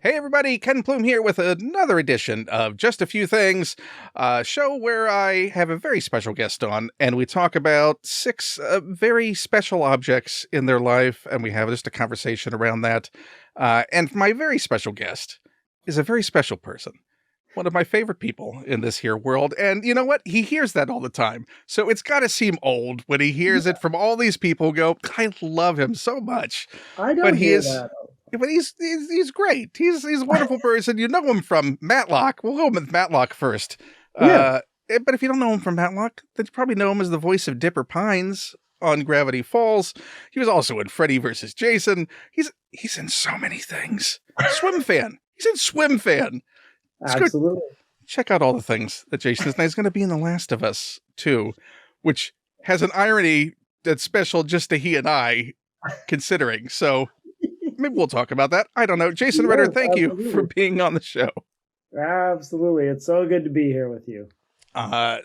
Hey everybody, Ken Plume here with another edition of Just a Few Things, a show where I have a very special guest on, and we talk about six very special objects in their life, and we have just a conversation around that. And my very special guest is a very special person, one of my favorite people in this here world, and you know what? He hears that all the time, so it's got to seem old when he hears it from all these people who go, I love him so much. I don't But he hear is... that. But he's great. He's a wonderful person. You know him from Matlock. We'll go with Matlock first. Yeah. But if you don't know him from Matlock, then you probably know him as the voice of Dipper Pines on Gravity Falls. He was also in Freddy vs. Jason. He's in so many things. Swim Fan. He's in Swim Fan. Absolutely. Check out all the things that Jason is. Now he's going to be in The Last of Us too, which has an irony that's special just to he and I, considering. So maybe we'll talk about that. I don't know. Jason Ritter, thank you for being on the show. Absolutely. It's so good to be here with you.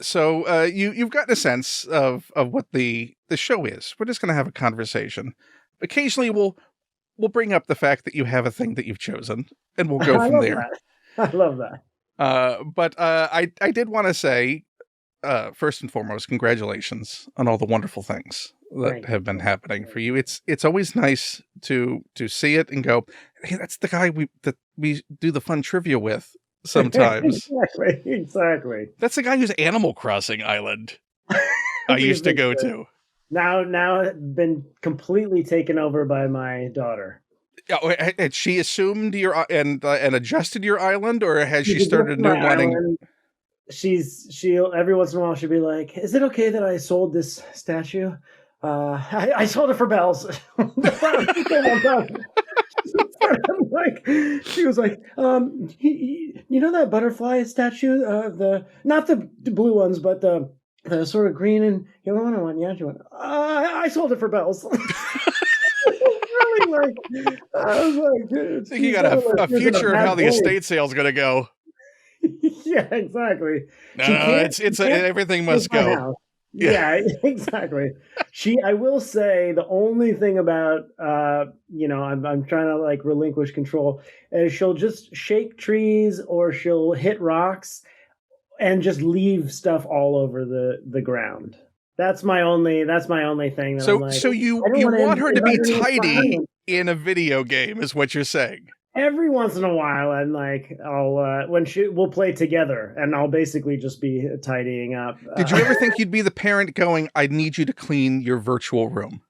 So you've gotten a sense of what the show is. We're just going to have a conversation. Occasionally we'll bring up the fact that you have a thing that you've chosen, and we'll go from there. I love that. But I did want to say, first and foremost, congratulations on all the wonderful things that have been happening for you. It's always nice to see it and go, hey, that's the guy we do the fun trivia with sometimes. Exactly. That's the guy whose Animal Crossing island I used to go to. Now been completely taken over by my daughter. Had she assumed your and adjusted your island, or has she started a new wanting? She'll every once in a while she'll be like, "Is it okay that I sold this statue? I sold it for bells." She was like, you know that butterfly statue, not the blue ones, but the sort of green and yellow one. Yeah, she went, I sold it for bells. Really, I was like, so you got a future of how the estate sale's going to go. Yeah, exactly. No, it's everything must go. Yeah, exactly. I will say the only thing about, I'm trying to like relinquish control is she'll just shake trees or she'll hit rocks and just leave stuff all over the ground. That's my only thing. That So you want her to be tidy in a video game is what you're saying. Every once in a while, and like we'll play together, and I'll basically just be tidying up. Did you ever think you'd be the parent going, I need you to clean your virtual room?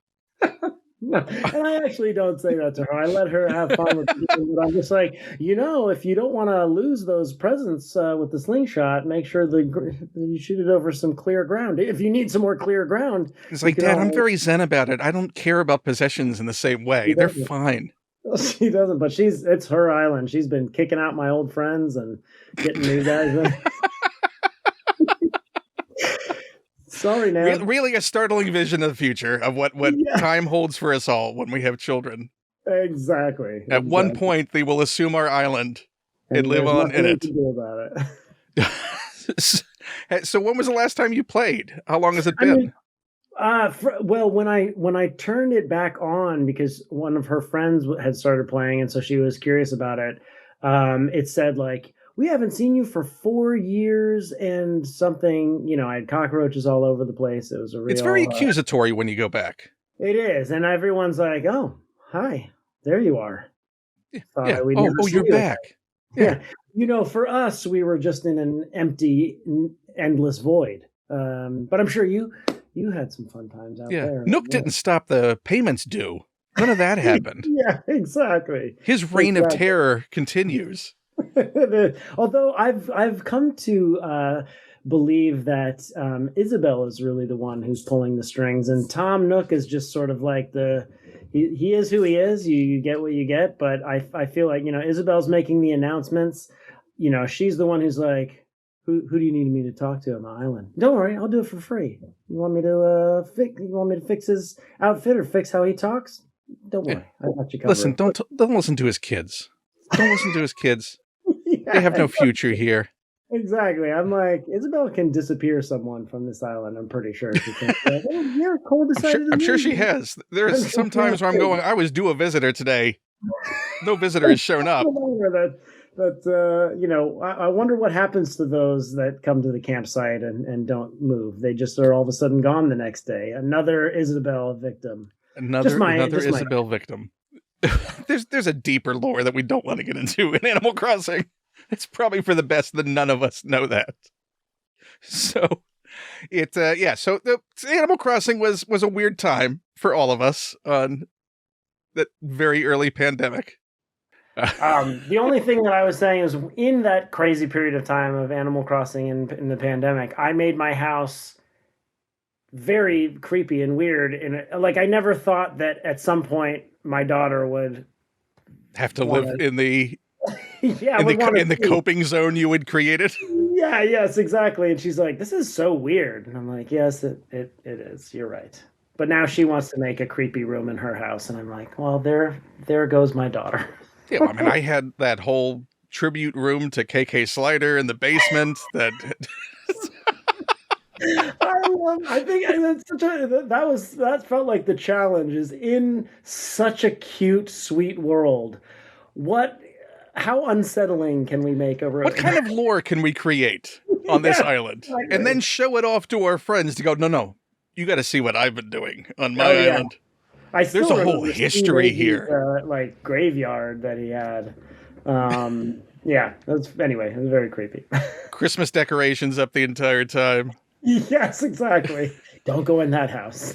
No, and I actually don't say that to her. I let her have fun with it, but I'm just like, if you don't want to lose those presents with the slingshot, make sure you shoot it over some clear ground. If you need some more clear ground. It's like, Dad, I'm very zen about it. I don't care about possessions in the same way. They're fine. She doesn't, but it's her island. She's been kicking out my old friends and getting new guys in. Sorry, now. Really a startling vision of the future of what time holds for us all when we have children. Exactly. At one point, they will assume our island and live on in it. To do about it. So when was the last time you played? How long has it been? When I turned it back on, because one of her friends had started playing, and so she was curious about it. It said like, we haven't seen you for 4 years and something. I had cockroaches all over the place. It was It's very accusatory when you go back. It is, and everyone's like, "Oh, hi, there you are." Yeah. You're back. Yeah. For us, we were just in an empty, endless void. But I'm sure you had some fun times out there. Nook didn't stop the payments due. None of that happened. Yeah, exactly. His reign of terror continues. Although I've come to believe that Isabel is really the one who's pulling the strings, and Tom Nook is just sort of like he is who he is. You get what you get, but I feel like Isabel's making the announcements. She's the one who's like, Who do you need me to talk to on the island? Don't worry, I'll do it for free. You want me to fix his outfit or fix how he talks? Don't worry, I got you covered. Listen, don't listen to his kids. Don't listen to his kids. Yeah, they have no future here. Exactly. I'm like, Isabel can disappear someone from this island. I'm pretty sure she can. Like, you're cold decided. I'm sure she has. There's some times where I'm going, I was due a visitor today. No visitor has shown up. I wonder what happens to those that come to the campsite and don't move. They just are all of a sudden gone the next day. Another Isabel victim. Another Isabel victim. There's a deeper lore that we don't want to get into in Animal Crossing. It's probably for the best that none of us know that. So so the Animal Crossing was a weird time for all of us on that very early pandemic. The only thing that I was saying is in that crazy period of time of Animal Crossing in the pandemic, I made my house very creepy and weird. And like, I never thought that at some point my daughter would have to live in the in the coping zone you had created. Yeah, yes, exactly. And she's like, "This is so weird." And I'm like, "Yes, it is. You're right." But now she wants to make a creepy room in her house, and I'm like, "Well, there goes my daughter." Yeah, I mean, I had that whole tribute room to KK Slider in the basement. That I think that felt like the challenge is in such a cute, sweet world. How unsettling can we make a room? What kind of lore can we create on this island? Exactly. And then show it off to our friends to go, no, you got to see what I've been doing on my island. There's a whole history here. Like graveyard that he had. It was very creepy. Christmas decorations up the entire time. Yes, exactly. Don't go in that house.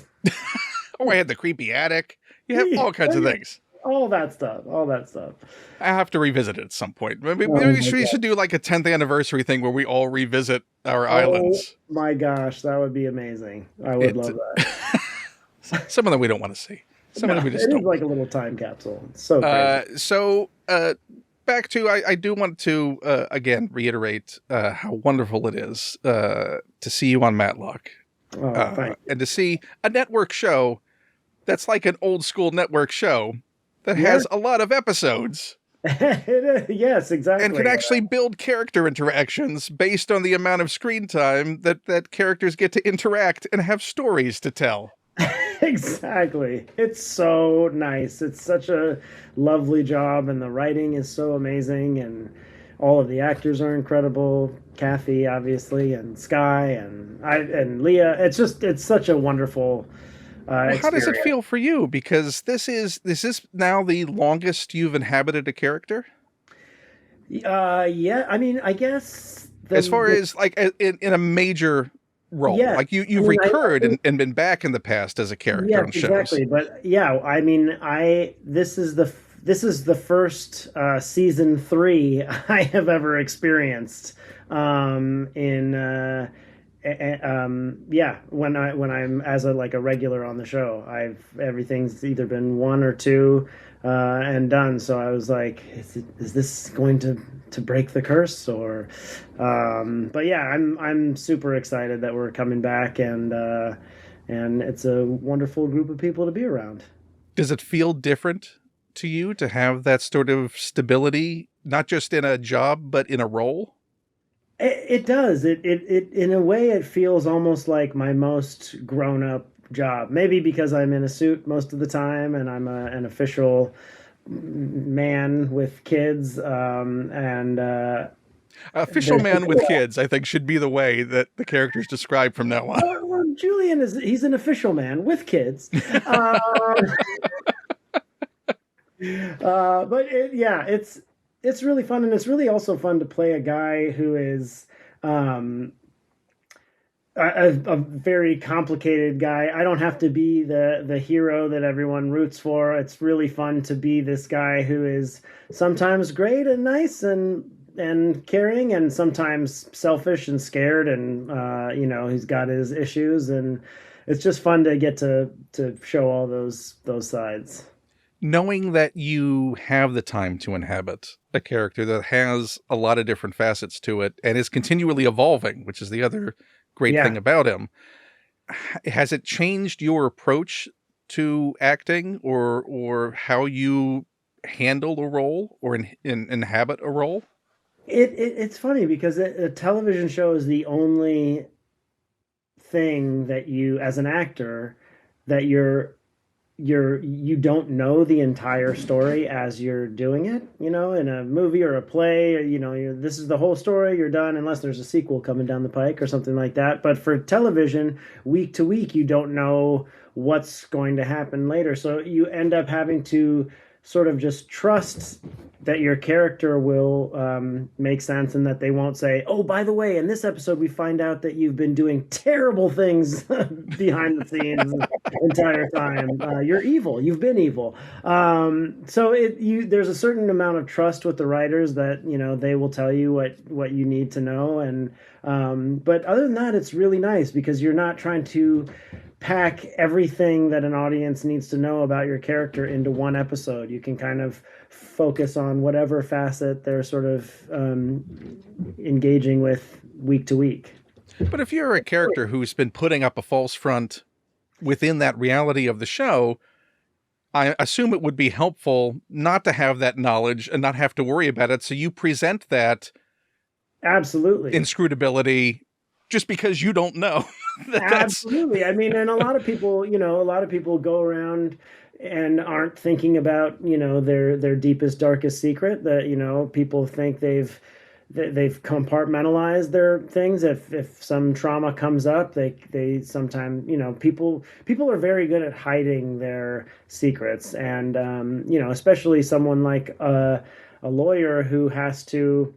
I had the creepy attic. You have all kinds of things. All that stuff. I have to revisit it at some point. Maybe we should do like a 10th anniversary thing where we all revisit our islands. Oh my gosh, that would be amazing. I would love that. Some of them we don't want to see. Some of them we just don't. It's like a little time capsule. It's so crazy. Back to, I do want to, again, reiterate how wonderful it is to see you on Matlock. And to see a network show that's like an old school network show that has a lot of episodes. Yes, exactly. And can actually build character interactions based on the amount of screen time that characters get to interact and have stories to tell. Exactly. It's so nice. It's such a lovely job, and the writing is so amazing, and all of the actors are incredible. Kathy, obviously, and Sky, and Leah. It's such a wonderful how does it feel for you? Because this is now the longest you've inhabited a character? Yeah. I mean, I guess as far as like in a major role, like you've recurred and been back in the past as a character on shows. Exactly. But I mean, this is the first season 3 I have ever experienced when I'm as a regular on the show. Everything's either been 1 or 2 and done. So I was like, is this going to break the curse? Or but yeah, I'm super excited that we're coming back, and it's a wonderful group of people to be around. Does it feel different to you to have that sort of stability, not just in a job but in a role? It does. It in a way, it feels almost like my most grown-up job. Maybe because I'm in a suit most of the time, and I'm an official man with kids. Official man with kids, I think, should be the way that the character's described from now on. Well, Julian he's an official man with kids. But it's really fun, and it's really also fun to play a guy who is a very complicated guy. I don't have to be the hero that everyone roots for. It's really fun to be this guy who is sometimes great and nice and caring, and sometimes selfish and scared, and he's got his issues, and it's just fun to get to show all those sides. Knowing that you have the time to inhabit a character that has a lot of different facets to it and is continually evolving, which is the other great thing about him. Has it changed your approach to acting or how you handle a role or inhabit a role? It's funny because a television show is the only thing that you, as an actor, that you're you don't know the entire story as you're doing it, in a movie or a play, this is the whole story, you're done, unless there's a sequel coming down the pike or something like that. But for television, week to week, you don't know what's going to happen later. So you end up having to sort of just trust that your character will make sense, and that they won't say, oh, by the way, in this episode, we find out that you've been doing terrible things behind the scenes the entire time. You're evil. You've been evil. So there's a certain amount of trust with the writers that, they will tell you what you need to know. And but other than that, it's really nice because you're not trying to pack everything that an audience needs to know about your character into one episode. You can kind of focus on whatever facet they're sort of engaging with week to week. But if you're a character who's been putting up a false front within that reality of the show, I assume it would be helpful not to have that knowledge and not have to worry about it. So you present that absolutely inscrutability just because you don't know. Absolutely. I mean, and a lot of people go around and aren't thinking about, their deepest, darkest secret, that, people think they've compartmentalized their things. If some trauma comes up, they sometimes, people are very good at hiding their secrets. And, especially someone like a lawyer who has to,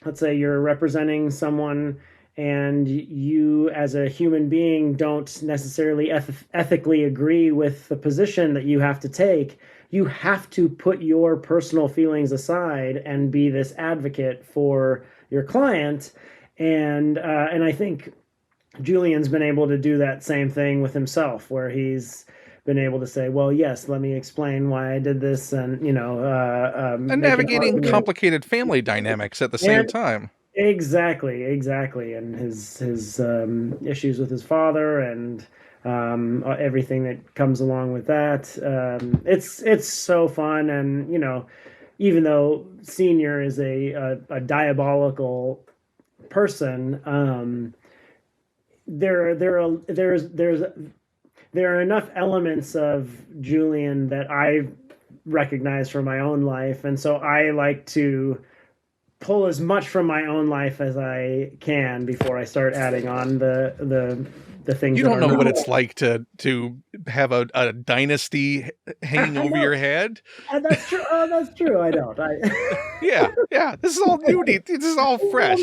let's say you're representing someone and you as a human being don't necessarily ethically agree with the position that you have to take. You have to put your personal feelings aside and be this advocate for your client. And I think Julian's been able to do that same thing with himself, where he's been able to say, well, yes, let me explain why I did this. And, and navigating complicated family dynamics at the same time. Exactly. And his issues with his father and everything that comes along with that. It's so fun. And, even though Senior is a diabolical person, there are enough elements of Julian that I recognize from my own life. And so I like to pull as much from my own life as I can before I start adding on the things. You don't know what it's like to have a dynasty hanging over your head. That's true. That's true. I don't. Yeah. This is all new. This is all fresh.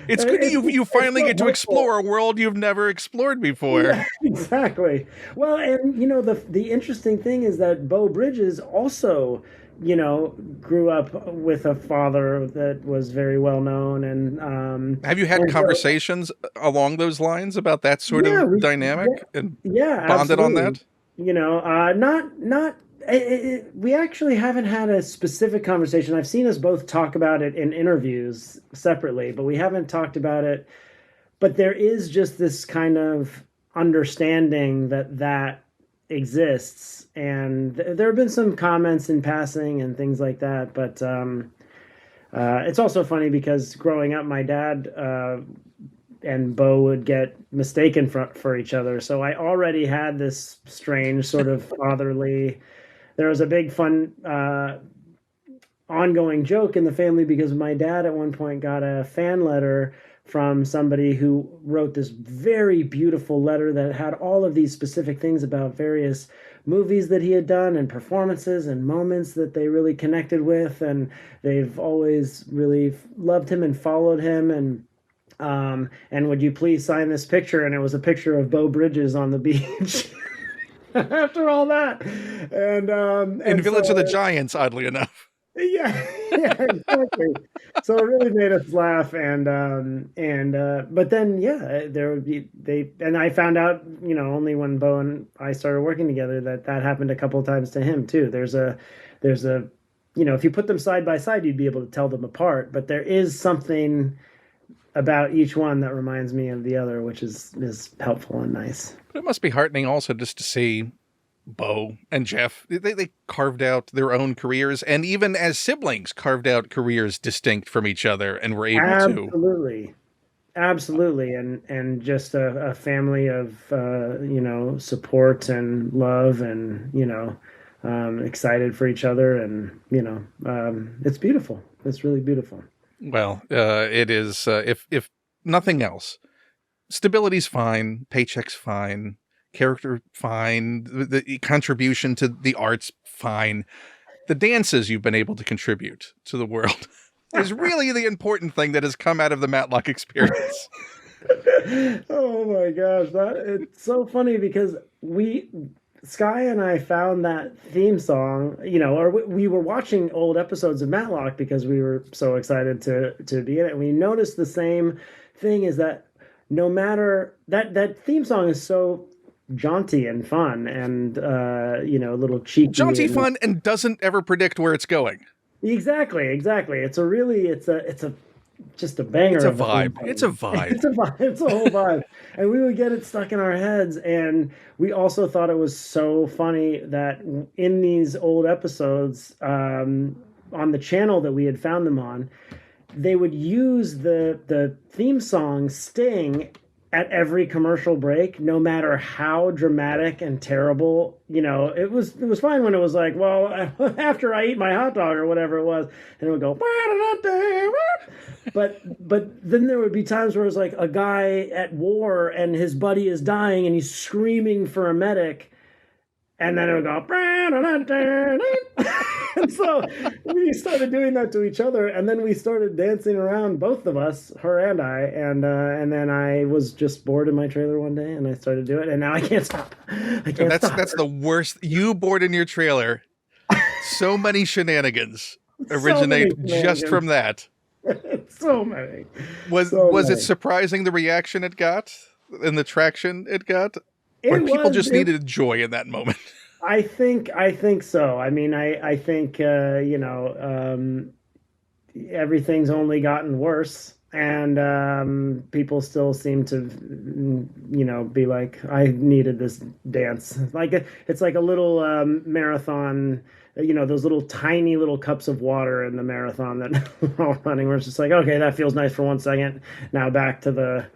It's good you finally get to explore a world you've never explored before. Yeah, exactly. Well, and the interesting thing is that Beau Bridges also, grew up with a father that was very well known. And have you had conversations along those lines about that sort of dynamic and bonded absolutely. on that? We actually haven't had a specific conversation. I've seen us both talk about it in interviews separately, but we haven't talked about it. But there is just this kind of understanding that exists, and there have been some comments in passing and things like that. But it's also funny because growing up, my dad and Beau would get mistaken for each other. So I already had this strange sort of fatherly. There was a big fun ongoing joke in the family because my dad at one point got a fan letter from somebody who wrote this very beautiful letter that had all of these specific things about various movies that he had done and performances and moments that they really connected with. And they've always really loved him and followed him. And would you please sign this picture? And it was a picture of Beau Bridges on the beach. After all that. And Village of the Giants, oddly enough. Yeah, exactly. So it really made us laugh, and but then there would be and I found out only when Beau and I started working together that happened a couple of times to him too. There's a if you put them side by side, you'd be able to tell them apart, but there is something about each one that reminds me of the other, which is helpful and nice. But it must be heartening also just to see Beau and Jeff, they carved out their own careers, and even as siblings carved out careers distinct from each other and were able Absolutely. Absolutely, and just a family of support and love, and excited for each other, and it's beautiful. It's really beautiful. Well, it is. If nothing else, stability's fine, paycheck's fine, character fine, the contribution to the arts fine. The dances you've been able to contribute to the world is really the important thing that has come out of the Matlock experience. Oh my gosh, it's so funny because Sky and I found that theme song, or we were watching old episodes of Matlock because we were so excited to be in it. And we noticed the same thing, is that no matter that theme song is so jaunty and fun, and a little cheeky, jaunty, fun, and doesn't ever predict where it's going. Exactly. It's a just a banger. It's a vibe. It's a vibe. It's a vibe. It's a whole vibe. And we would get it stuck in our heads. And we also thought it was so funny that in these old episodes, on the channel that we had found them on, they would use the theme song Sting at every commercial break, no matter how dramatic and terrible. It was fine when it was like, well, after I eat my hot dog or whatever it was, and it would go, but then there would be times where it was like a guy at war and his buddy is dying and he's screaming for a medic, and then it would go, and so we started doing that to each other, and then we started dancing around, both of us, her and I, and then I was just bored in my trailer one day, and I started doing it, and now I can't stop. That's the worst. You bored in your trailer. So many shenanigans originate just from that. So many. Was it surprising the reaction it got and the traction it got? Or people just needed joy in that moment? I think so. I mean, I think everything's only gotten worse, and people still seem to be like, I needed this dance. It's like a little marathon, those little tiny little cups of water in the marathon that we're all running, where it's just like, okay, that feels nice for 1 second, now back to the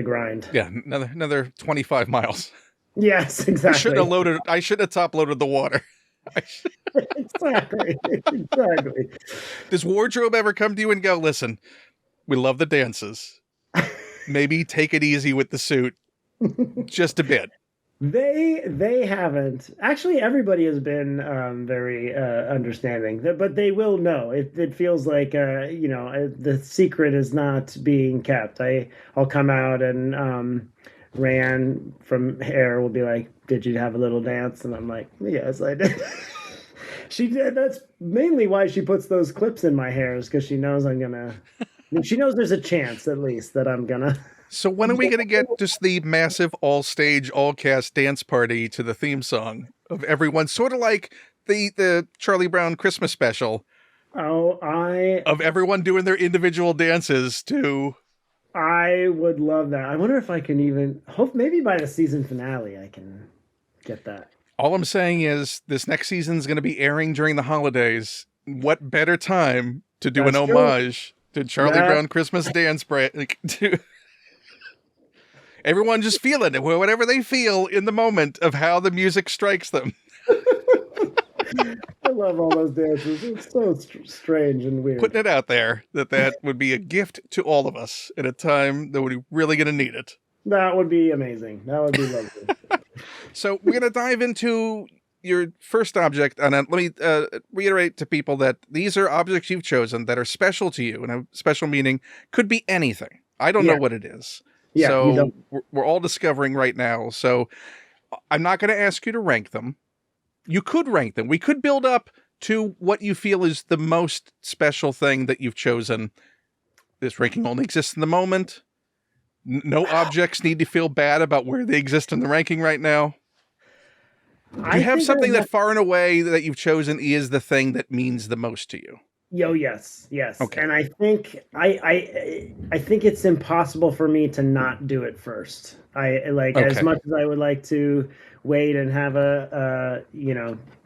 grind. Yeah, another 25 miles. Yes, exactly. I should have top loaded the water. Exactly. Does wardrobe ever come to you and go, listen, we love the dances. Maybe take it easy with the suit just a bit. They haven't. Actually, everybody has been very understanding, but they will know. It feels like the secret is not being kept. I'll come out, and Ran from Hair will be like, "Did you have a little dance?" And I'm like, "Yes, I did." She did. That's mainly why she puts those clips in my hair, is because she knows she knows there's a chance, at least, that I'm gonna. So when are we going to get just the massive all-stage, all-cast dance party to the theme song of everyone? Sort of like the Charlie Brown Christmas special. Of everyone doing their individual dances to... I would love that. I wonder if I can even... maybe by the season finale I can get that. All I'm saying is this next season is going to be airing during the holidays. What better time to do an homage to Charlie Brown Christmas dance to... Everyone just feeling it, whatever they feel in the moment of how the music strikes them. I love all those dances. It's so strange and weird. Putting it out there that would be a gift to all of us at a time that we're really going to need it. That would be amazing. That would be lovely. So we're going to dive into your first object. And let me reiterate to people that these are objects you've chosen that are special to you, and a special meaning. Could be anything. I don't know what it is. Yeah, so we're all discovering right now. So I'm not going to ask you to rank them. You could rank them. We could build up to what you feel is the most special thing that you've chosen. This ranking only exists in the moment. No objects need to feel bad about where they exist in the ranking right now. Do you have something that far and away that you've chosen is the thing that means the most to you? Yes. Okay. And I think it's impossible for me to not do it first. As much as I would like to wait and have a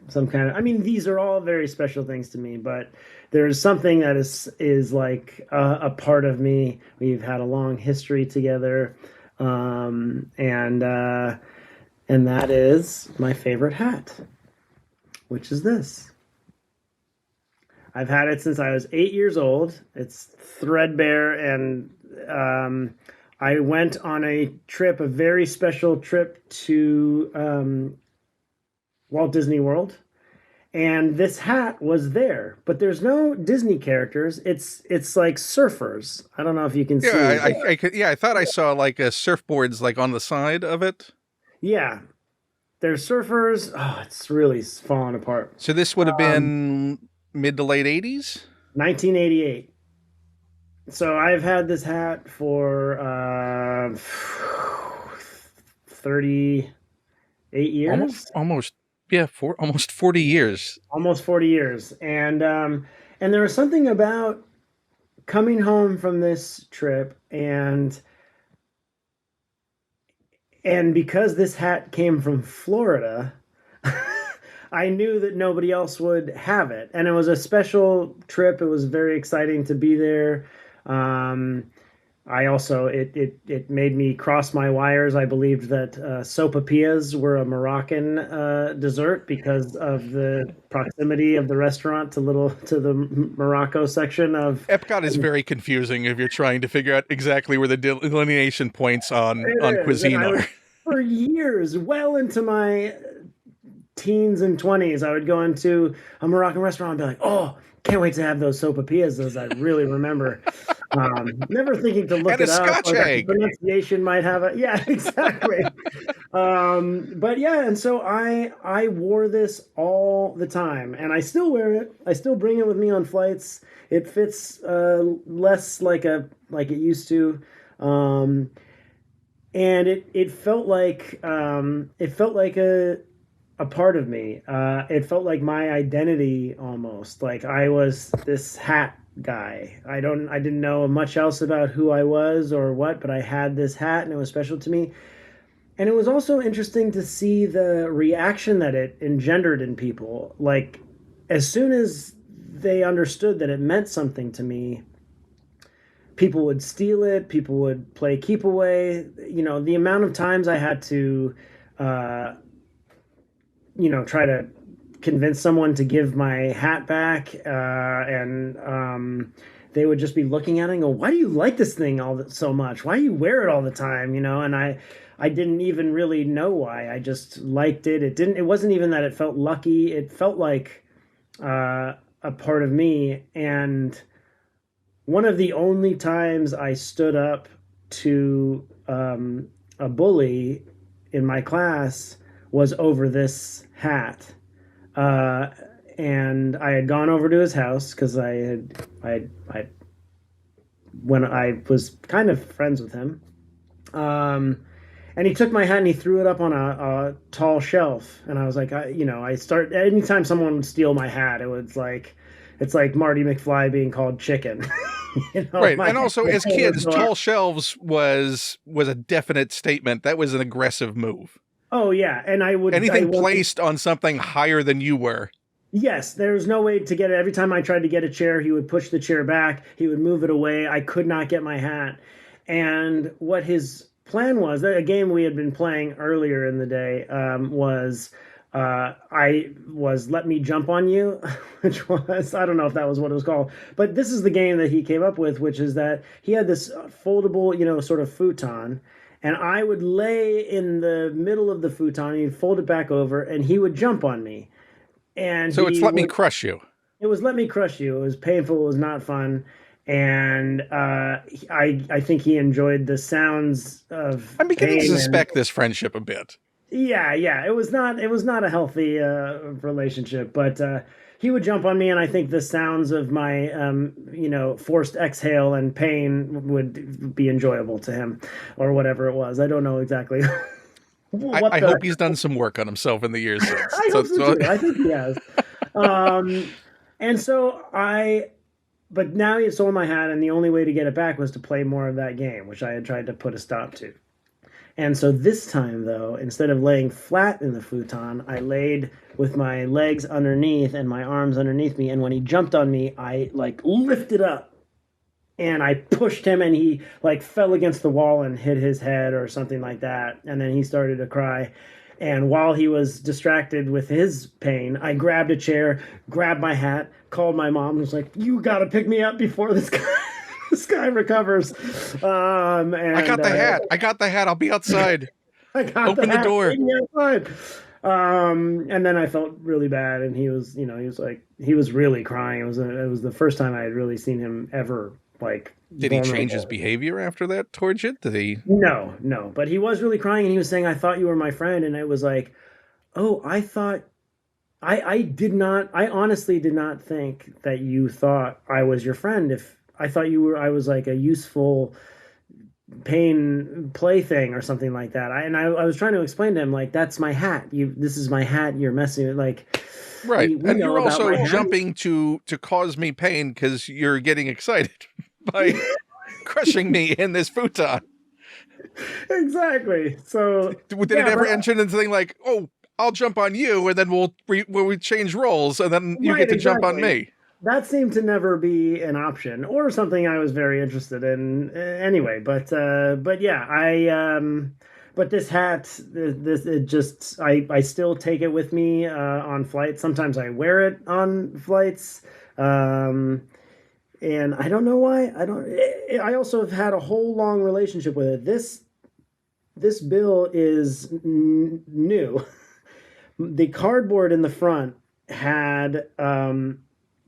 some kind of. I mean, these are all very special things to me, but there's something that is like a part of me. We've had a long history together, and that is my favorite hat, which is this. I've had it since I was 8 years old. It's threadbare, and I went on a trip, a very special trip to Walt Disney World, and this hat was there, but there's no Disney characters. It's like surfers. I don't know if you can see. Yeah, I could, yeah, I thought I saw like a surfboards like on the side of it. Yeah, they're surfers. Oh, it's really falling apart. So this would have been mid to late 80s? 1988. So I've had this hat for 38 years. Almost yeah, almost 40 years. Almost 40 years. And there was something about coming home from this trip, and because this hat came from Florida, I knew that nobody else would have it. And it was a special trip. It was very exciting to be there. I also, it made me cross my wires. I believed that sopapillas were a Moroccan dessert because of the proximity of the restaurant to the Morocco section of. Epcot is very confusing if you're trying to figure out exactly where the delineation points on cuisine are. For years, well into my teens and 20s, I would go into a Moroccan restaurant and be like, oh, can't wait to have those sopapillas, as I really remember. Never thinking to look and it a up. Scotch egg. Pronunciation might have a, yeah, exactly. But yeah, and so I wore this all the time, and I still wear it. I still bring it with me on flights. It fits less like it used to. And it felt like a part of me. It felt like my identity almost. Like I was this hat guy. I didn't know much else about who I was or what, but I had this hat and it was special to me. And it was also interesting to see the reaction that it engendered in people. Like as soon as they understood that it meant something to me, people would steal it, people would play keep away. You know, the amount of times I had to try to convince someone to give my hat back, and they would just be looking at it and go, why do you like this thing so much? Why do you wear it all the time? And I didn't even really know why. I just liked it. It wasn't even that it felt lucky. It felt like a part of me. And one of the only times I stood up to a bully in my class was over this hat. And I had gone over to his house because when I was kind of friends with him. And he took my hat and he threw it up on a tall shelf. And I was like, anytime someone would steal my hat, it's like Marty McFly being called chicken. Right. And also as kids, tall shelves was a definite statement. That was an aggressive move. Oh yeah. And anything placed on something higher than you were. Yes, there was no way to get it. Every time I tried to get a chair, he would push the chair back. He would move it away. I could not get my hat. And what his plan was, a game we had been playing earlier in the day, was Let Me Jump on You, which was, I don't know if that was what it was called, but this is the game that he came up with, which is that he had this foldable, sort of futon, and I would lay in the middle of the futon, he'd fold it back over, and he would jump on me. And so it's Let Me Crush You. It was Let Me Crush You. It was painful. It was not fun. And I think he enjoyed the sounds of. I'm beginning to suspect this friendship a bit. Yeah. It was not a healthy relationship, but he would jump on me, and I think the sounds of my forced exhale and pain would be enjoyable to him, or whatever it was. I don't know exactly. I hope he's done some work on himself in the years since. I think he has. And so but now he had stolen my hat, and the only way to get it back was to play more of that game, which I had tried to put a stop to. And so this time, though, instead of laying flat in the futon, I laid with my legs underneath and my arms underneath me. And when he jumped on me, I like lifted up and I pushed him, and he like fell against the wall and hit his head or something like that. And then he started to cry. And while he was distracted with his pain, I grabbed a chair, grabbed my hat, called my mom, and was like, "You got to pick me up before this guy." This guy recovers. And, I got the hat. I got the hat. I'll be outside. I got Open the door. Outside. And then I felt really bad, and he was really crying. It was the first time I had really seen him ever like. Did he change his behavior after that towards you? Did he? No. But he was really crying, and he was saying, "I thought you were my friend," and it was like, "Oh, I thought." I honestly did not think that you thought I was your friend. If I thought I was like a useful pain plaything or something like that. I was trying to explain to him, like, that's my hat. This is my hat. You're messing with, like, right. And you're also jumping to cause me pain because you're getting excited by crushing me in this futon. Exactly. So did it ever enter into the thing like, oh, I'll jump on you, and then we'll change roles, and then you get to jump on me? That seemed to never be an option, or something I was very interested in anyway. But yeah, but this hat, I still take it with me on flights. Sometimes I wear it on flights, and I don't know why. I also have had a whole long relationship with it. This bill is new. The cardboard in the front had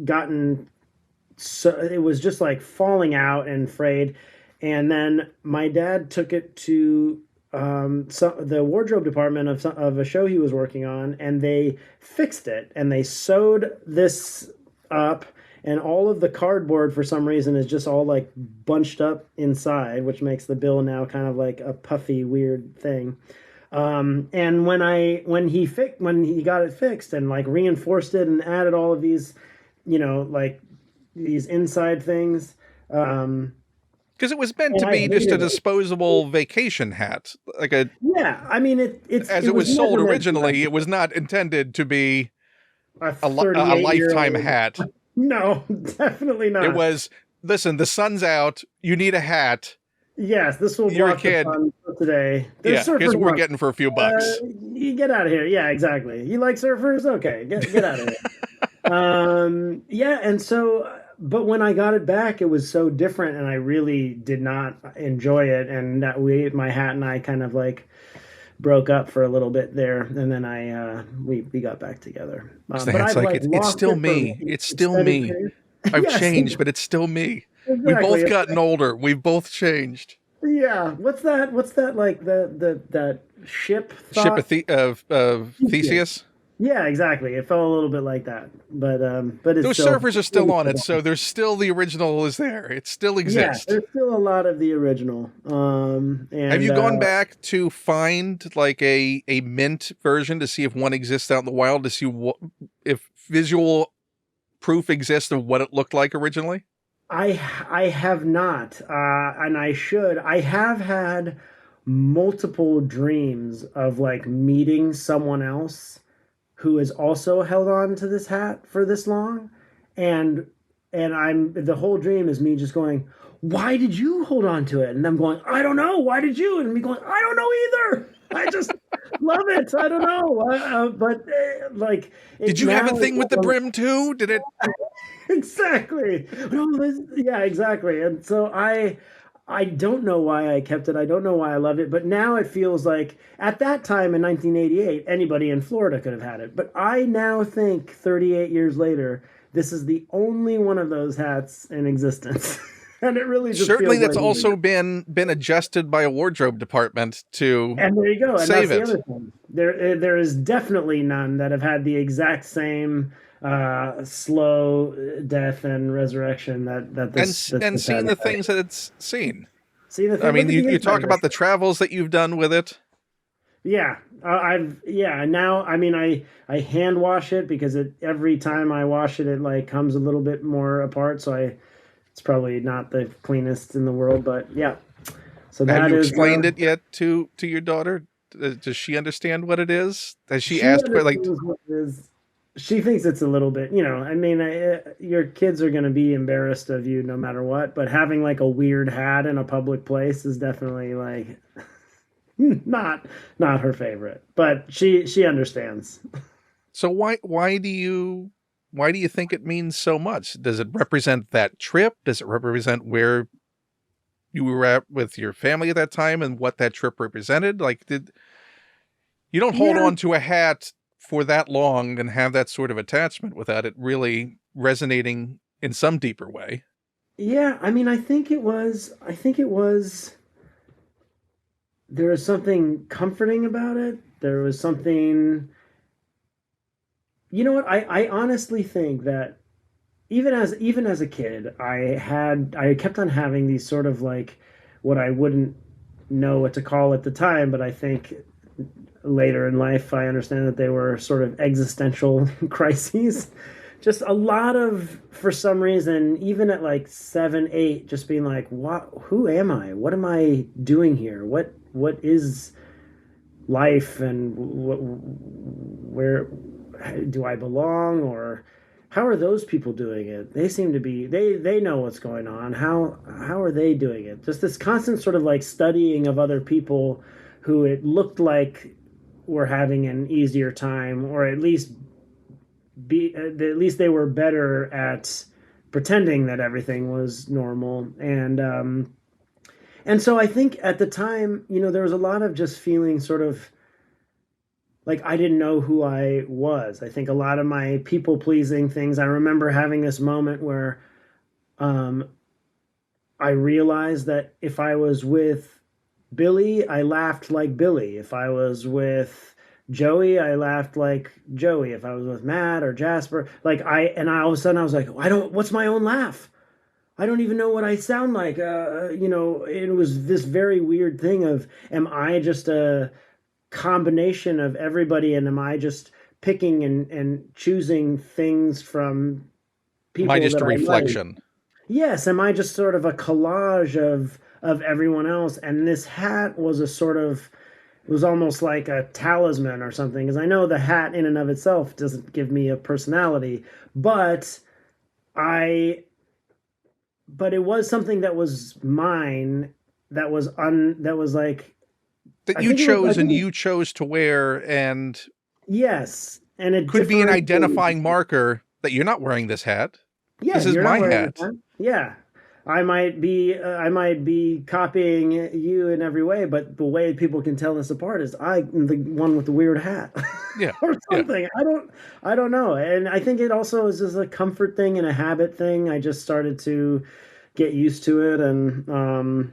gotten, so it was just like falling out and frayed, and then my dad took it to the wardrobe department of a show he was working on, and they fixed it, and they sewed this up, and all of the cardboard for some reason is just all like bunched up inside, which makes the bill now kind of like a puffy weird thing. And when he got it fixed and like reinforced it and added all of these, like these inside things, because it was meant to be just a disposable vacation hat, like a it was sold originally. It was not intended to be a lifetime hat. No, definitely not. It was, listen, the sun's out. You need a hat. Yes, this will block the sun for today. Here's what we're getting for a few bucks. You get out of here. Yeah, exactly. You like surfers? Okay, get out of here. Yeah, and so, but when I got it back, it was so different, and I really did not enjoy it. And that my hat and I kind of like broke up for a little bit there, and then we got back together. But it's still me. It's still me. I've changed, but it's still me. Exactly. We've both gotten older. We've both changed. Yeah. What's that like that ship of Theseus? Yeah, exactly. It felt a little bit like that. But it's those surfers are still on it, so there's still the original is there. It still exists. Yeah, there's still a lot of the original. And have you gone back to find like a mint version to see if one exists out in the wild, to see if visual proof exists of what it looked like originally? I have not, and I should. I have had multiple dreams of like meeting someone else who has also held on to this hat for this long, and the whole dream is me just going, "Why did you hold on to it?" And them going, "I don't know. Why did you?" And me going, "I don't know either. I just love it. I don't know." Like, did you have a thing with the brim too? Did it? Exactly. Yeah, exactly. And so I don't know why I kept it. I don't know why I love it. But now it feels like at that time in 1988, anybody in Florida could have had it. But I now think 38 years later, this is the only one of those hats in existence. And it really just certainly feels that's like also been adjusted by a wardrobe department to and there you go. And save that's it. The other thing. There is definitely none that have had the exact same slow death and resurrection that this and seeing the things that it's seen. See the thing. I mean, you talk about the travels that you've done with it. Yeah, now I mean I hand wash it because every time I wash it like comes a little bit more apart. So it's probably not the cleanest in the world, but yeah. So Have that you is explained it yet to your daughter? Does she understand what it is? Has she she asked, like, understands what it is. She thinks it's a little bit, I mean, your kids are going to be embarrassed of you no matter what, but having like a weird hat in a public place is definitely like not not her favorite, but she understands. so why do you think it means so much? Does it represent that trip? Does it represent where you were at with your family at that time and what that trip represented? Like, did you don't hold Yeah, on to a hat for that long and have that sort of attachment without it really resonating in some deeper way? yeah. I mean, I think it was. There was something comforting about it. There was something. You know what? I honestly think that even as a kid, I kept on having these sort of like what I wouldn't know what to call at the time, but I think later in life I understand that they were sort of existential crises. Just a lot of, for some reason, even at like 7, 8, just being like, what, who am I? What am I doing here? What is life, and where do I belong, or how are those people doing it? They seem to be, they know what's going on. How are they doing it? Just this constant sort of like studying of other people who it looked like were having an easier time, or at least they were better at pretending that everything was normal. And so I think at the time, there was a lot of just feeling sort of like I didn't know who I was. I think a lot of my people pleasing things. I remember having this moment where um, I realized that if I was with Billy, I laughed like Billy. If I was with Joey, I laughed like Joey. If I was with Matt or Jasper, all of a sudden I was like, I don't, what's my own laugh? I don't even know what I sound like. It was this very weird thing of, am I just a combination of everybody, and am I just picking and choosing things from Am I people just that a I like? reflection? Yes, am I just sort of a collage of everyone else? And this hat was a sort of, it was almost like a talisman or something, because I know the hat in and of itself doesn't give me a personality, but I but it was something that was mine, that was like, That I you think it was, I chose and think you chose to wear and yes, and it could be an differentiated. identifying marker that you're not wearing this hat. Yeah, This is you're not my wearing the hat. hat. Yeah, I might be copying you in every way, but the way people can tell us apart is I'm the one with the weird hat, Yeah. or Yeah. something. I don't know, and I think it also is just a comfort thing and a habit thing. I just started to get used to it, And the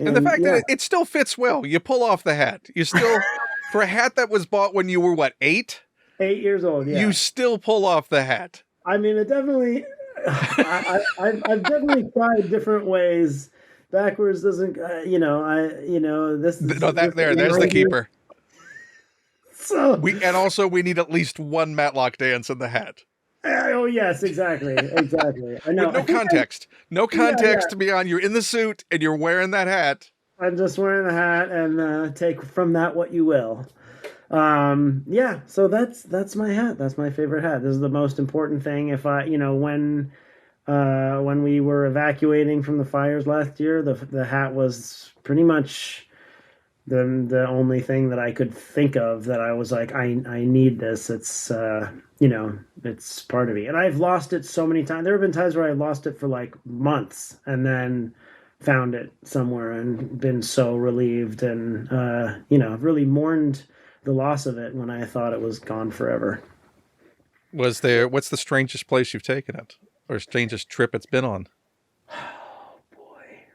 and fact that yeah, it still fits well. You pull off the hat. You still, for a hat that was bought when you were what, 8? 8 years old. You Yeah, still pull off the hat. I mean, it definitely. I've definitely tried different ways. Backwards doesn't, this is No, this is there's the 90s. keeper. So, We need at least one Matlock dance in the hat oh yes, exactly. I with know. I no think context. No yeah, yeah. context beyond you're in the suit and you're wearing that hat. I'm just wearing the hat, and take from that what you will. Yeah. So that's my hat. That's my favorite hat. This is the most important thing. If I, when we were evacuating from the fires last year, the hat was pretty much the only thing that I could think of that I was like, I need this. It's part of me. And I've lost it so many times. There have been times where I lost it for like months and then found it somewhere and been so relieved, and really mourned the loss of it when I thought it was gone forever. What's the strangest place you've taken it? Or strangest trip it's been on? Oh boy.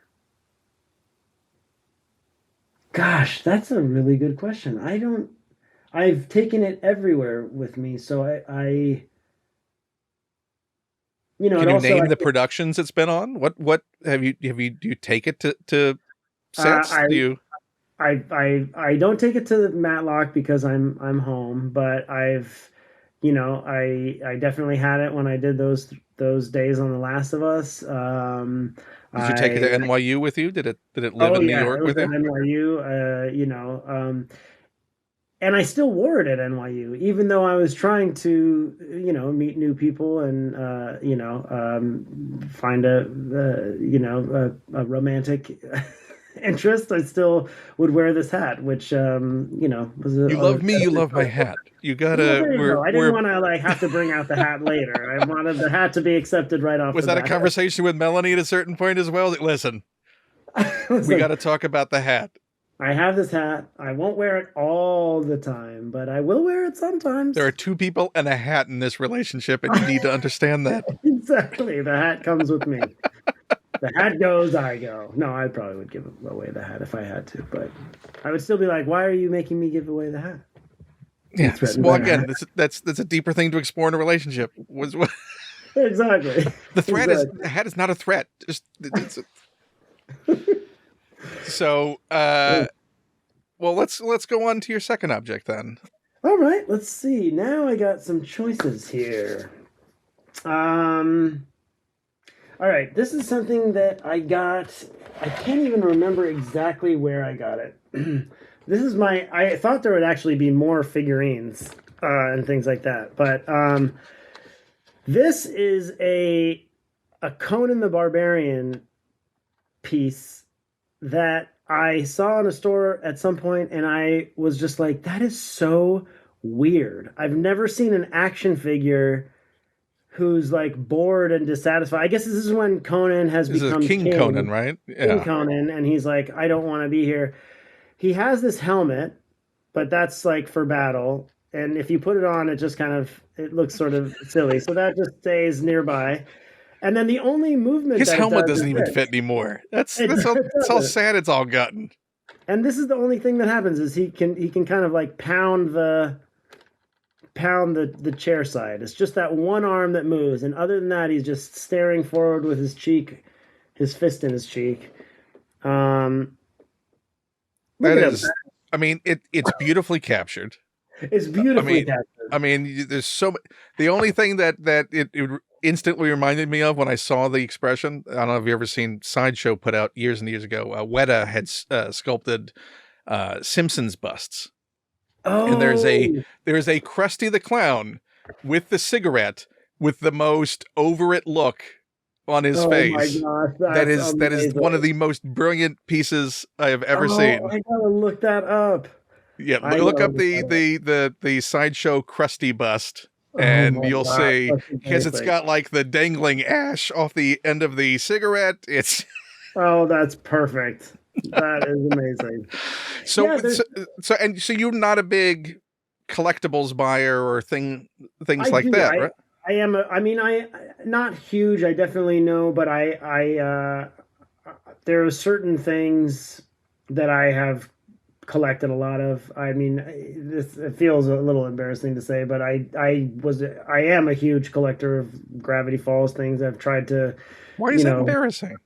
Gosh, that's a really good question. I've taken it everywhere with me, so Can it you also, name the productions it's been on? What do you take it to sets? I, Do you I don't take it to the Matlock because I'm home, but I definitely had it when I did those days on The Last of Us. Did you take it to NYU with you? Did it live Oh in New yeah, it York was with at you? NYU. And I still wore it at NYU, even though I was trying to, meet new people and, find a romantic interest. I still would wear this hat, which, was You love me, you love my hat. You well, gotta. there you go. I didn't We're. want to like have to bring out the hat later. I wanted the hat to be accepted right off Was the that a bat. conversation with Melanie at a certain point as well? Listen, we got to talk about the hat. I have this hat. I won't wear it all the time, but I will wear it sometimes. There are two people and a hat in this relationship, and you need to understand that. Exactly. The hat comes with me. The hat goes, I go. No, I probably would give away the hat if I had to, but I would still be like, why are you making me give away the hat? Yeah. Well, again, that's a deeper thing to explore in a relationship. Exactly. The hat is not a threat. So, well, let's go on to your second object then. All right, let's see. Now I got some choices here. All right, this is something that I got. I can't even remember exactly where I got it. This is I thought there would actually be more figurines and things like that, but this is a Conan the Barbarian piece that I saw in a store at some point, and I was just like, that is so weird. I've never seen an action figure who's like bored and dissatisfied. I guess this is when Conan has become King Conan, right? Yeah. King Conan, and he's like, I don't want to be here. He has this helmet, but that's like for battle. And if you put it on, it looks sort of silly. So that just stays nearby. And then the only movement his helmet doesn't even fit anymore. That's how sad it's all gotten. And this is the only thing that happens is he can kind of like pound the chair side. It's just that one arm that moves, and other than that, he's just staring forward with his fist in his cheek. It's beautifully captured. It's beautifully captured. I mean, there's the only thing that it instantly reminded me of when I saw the expression. I don't know if you ever seen Sideshow put out years and years ago. Weta had sculpted Simpsons busts. Oh, and there's a Krusty the Clown with the cigarette with the most over it look on his face. My gosh, that is one of the most brilliant pieces I have ever seen. I gotta look that up. Yeah, look up the Sideshow Krusty bust, and you'll see, because it's got like the dangling ash off the end of the cigarette. It's that's perfect. That is amazing. So you're not a big collectibles buyer or things like that, right? I am. I not huge. I definitely know, but there are certain things that I have collected a lot of. I mean, it feels a little embarrassing to say, but I am a huge collector of Gravity Falls things. I've tried to. Why is that embarrassing?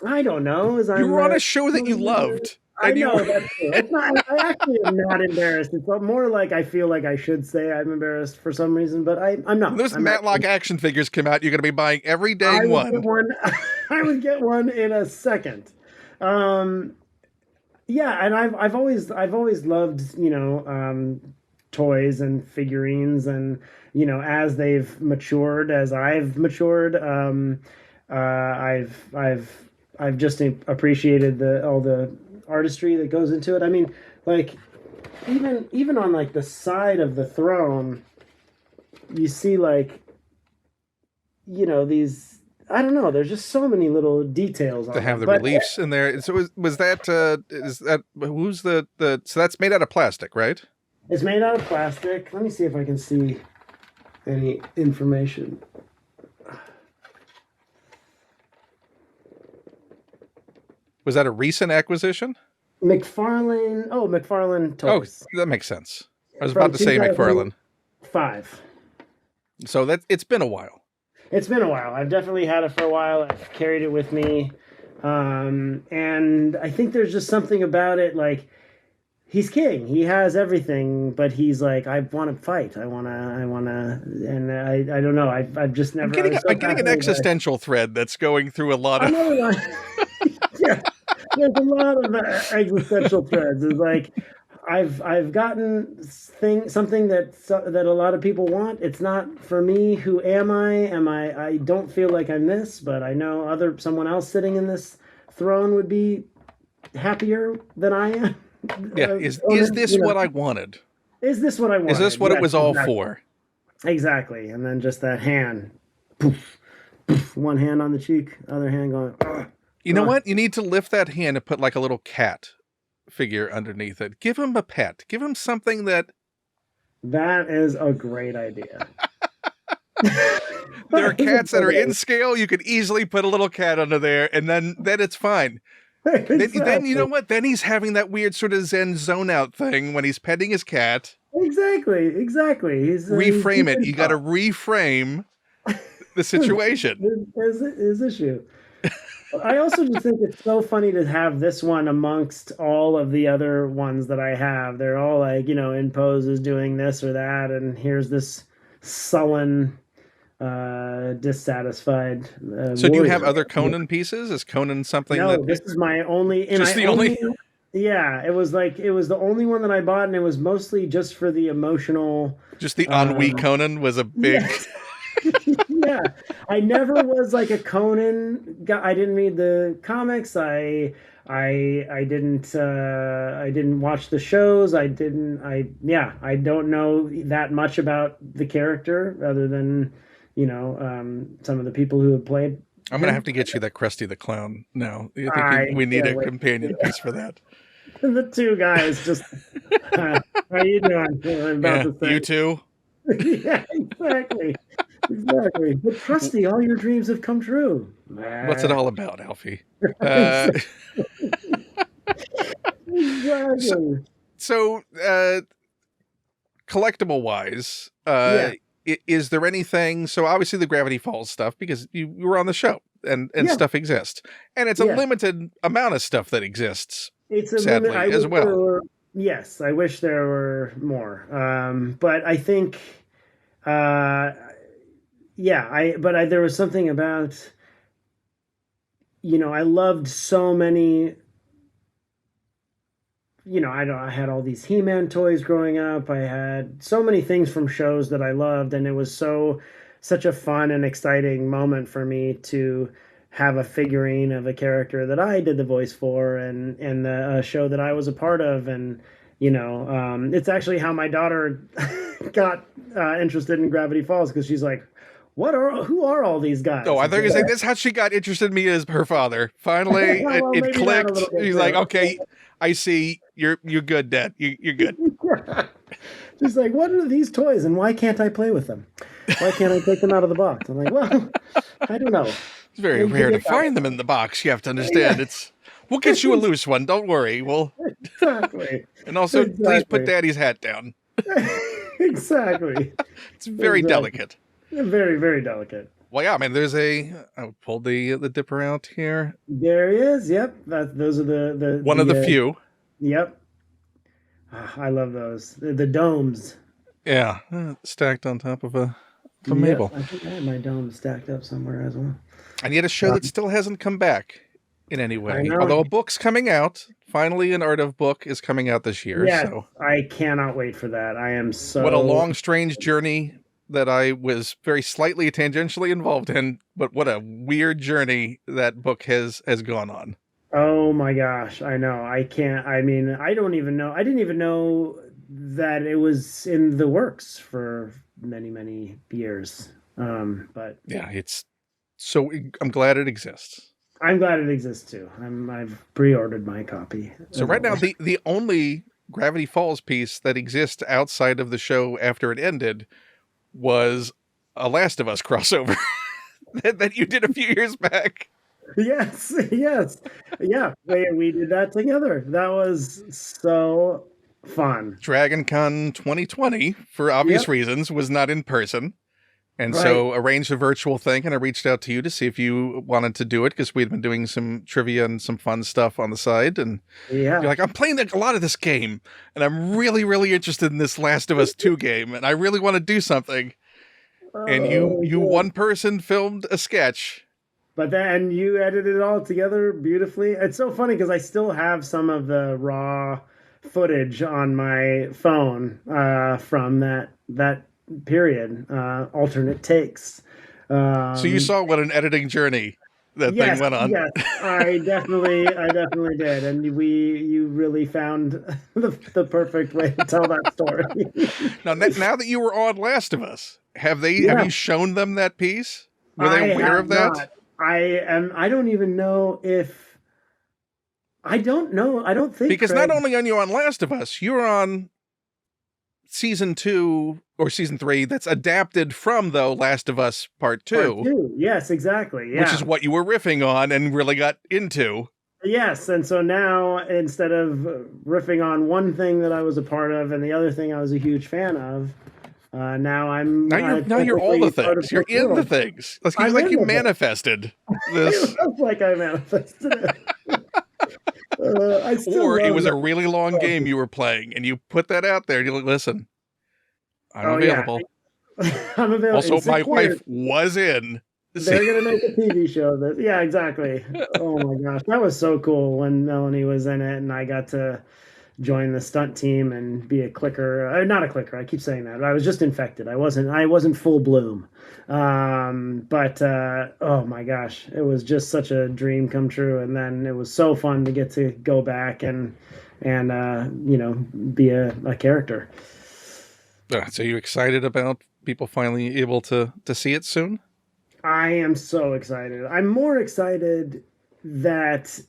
I don't know. You were on a show that you loved. I know that's true. It's not. I actually am not embarrassed. It's more like I feel like I should say I'm embarrassed for some reason, but I'm not. When those Matlock action figures come out, you're going to be buying every day one. I would get one in a second. Yeah, and I've always loved toys and figurines, and as they've matured, as I've matured, I've just appreciated all the artistry that goes into it. I mean, like even on like the side of the throne, you see like these. I don't know. There's just so many little details to have the reliefs in there. So was that who's the so that's made out of plastic, right? It's made out of plastic. Let me see if I can see any information. Was that a recent acquisition? McFarlane Toys. Oh, that makes sense. I was about to say McFarlane. 5. So it's been a while. It's been a while. I've definitely had it for a while. I've carried it with me. And I think there's just something about it. Like he's king. He has everything, but he's like, I want to fight. And I don't know. I've just I'm never. I getting was so I'm getting an fascinated by existential thread that's going through a lot of. another one. Yeah, there's a lot of existential threads. It's like I've gotten something that a lot of people want. It's not for me. Who am I? I don't feel like I'm this, but I know someone else sitting in this throne would be happier than I am. Yeah, is this what I wanted? Is this what I wanted? Is this what it Yes, was all exactly. for? Exactly. And then just that hand, poof, poof, one hand on the cheek, other hand going. Ugh. You know what? You need to lift that hand and put like a little cat figure underneath it. Give him a pet. Give him something that. That is a great idea. There are cats that are in scale. You could easily put a little cat under there, and then it's fine. Exactly. Then you know what? Then he's having that weird sort of Zen zone out thing when he's petting his cat. Exactly. Reframe it. You got to reframe the situation. His issue. I also just think it's so funny to have this one amongst all of the other ones that I have. They're all like, in poses doing this or that, and here's this sullen, dissatisfied. So do you have other Conan pieces? Is Conan something? No, this is my only. And just the only. Yeah, it was the only one that I bought, and it was mostly just for the emotional. Just the ennui Conan was a big. Yes. Yeah, I never was like a Conan guy. I didn't read the comics. I didn't watch the shows. I don't know that much about the character other than some of the people who have played. I'm gonna have to get you that Krusty the Clown now. I think we need a companion piece for that. The two guys just how you doing? You too. Yeah, exactly. Exactly. But Krusty, all your dreams have come true. What's it all about, Alfie? Exactly. So collectible wise, is there anything? So obviously the Gravity Falls stuff, because you were on the show and stuff exists, and it's a limited amount of stuff that exists. It's a sadly as well. Yes, I wish there were more. But I think, there was something about, I loved so many. I had all these He-Man toys growing up. I had so many things from shows that I loved, and it was such a fun and exciting moment for me to have a figurine of a character that I did the voice for, and the show that I was a part of, and it's actually how my daughter got interested in Gravity Falls, because she's like, who are all these guys? Oh, I thought you were saying this is how she got interested in me as her father. Finally, it clicked. She's like, okay, I see. You're good, Dad. You're good. She's like, what are these toys, and why can't I play with them? Why can't I take them out of the box? I'm like, well, I don't know. It's very rare to find them in the box. You have to understand. Yeah. We'll get you a loose one. Don't worry. Exactly. And also, please put Daddy's hat down. Exactly. It's very delicate. Very, very delicate. Well, yeah, I mean, I pulled the dipper out here. There he is. Yep. Those are the one of the few. Yep. I love those. The domes. Yeah. Stacked on top of a Mabel. I think I have my dome stacked up somewhere as well. And yet a show that still hasn't come back in any way. Although a book's coming out. Finally, an Art of book is coming out this year. Yeah, so. I cannot wait for that. I am so... What a long, strange journey that I was very slightly tangentially involved in, but what a weird journey that book has gone on. Oh my gosh, I know. I don't even know. I didn't even know that it was in the works for many, many years. But yeah, I'm glad it exists. I'm glad it exists too. I've pre-ordered my copy. So right now, the only Gravity Falls piece that exists outside of the show after it ended was a Last of Us crossover that you did a few years back. Yes. Yeah, we did that together. That was so fun. Dragon Con 2020, for obvious reasons, was not in person. And Right. so arranged a virtual thing, and I reached out to you to see if you wanted to do it because we'd been doing some trivia and some fun stuff on the side. And you're Yeah. like, I'm playing a lot of this game, and I'm really, really interested in this Last of Us 2 game, and I really want to do something. And Oh, you good. one person filmed a sketch. But then you edited it all together beautifully. It's so funny because I still have some of the raw footage on my phone from that period, alternate takes. So you Um, saw what an editing journey that thing yes, went on. yes, I definitely did, and you really found the perfect way to tell that story. Now that you were on Last of Us, have Yeah, you shown them that piece? Were they I aware have of that? not. I don't even know if I don't know. I don't think Because not Craig only are you on Last of Us, you're on season 2 or season 3 that's adapted from though Last of Us Part part 2, two. Yes, exactly. which is Yeah. what you were riffing on and really got into. Yes, and so now instead of riffing on one thing that I was a part of and the other thing I was a huge fan of, now I'm Now you're all the technically part of things. You're both in the worlds. things. I'm Like in you the book. manifested It this. looks like I manifested it. I still Or it love was that. a really long game you were playing and you put that out there and you're like, listen, I'm Oh yeah, available. I'm available in Also, my 6 years. wife was in. See, They're gonna make a TV show that, yeah, exactly. Oh my gosh, that was so cool when Melanie was in it, and I got to join the stunt team and be a clicker. Not a clicker. I keep saying that. I was just infected. I wasn't full bloom. But oh my gosh, it was just such a dream come true. And then it was so fun to get to go back and be a character. So you excited about people finally able to see it soon? I am so excited. I'm more excited that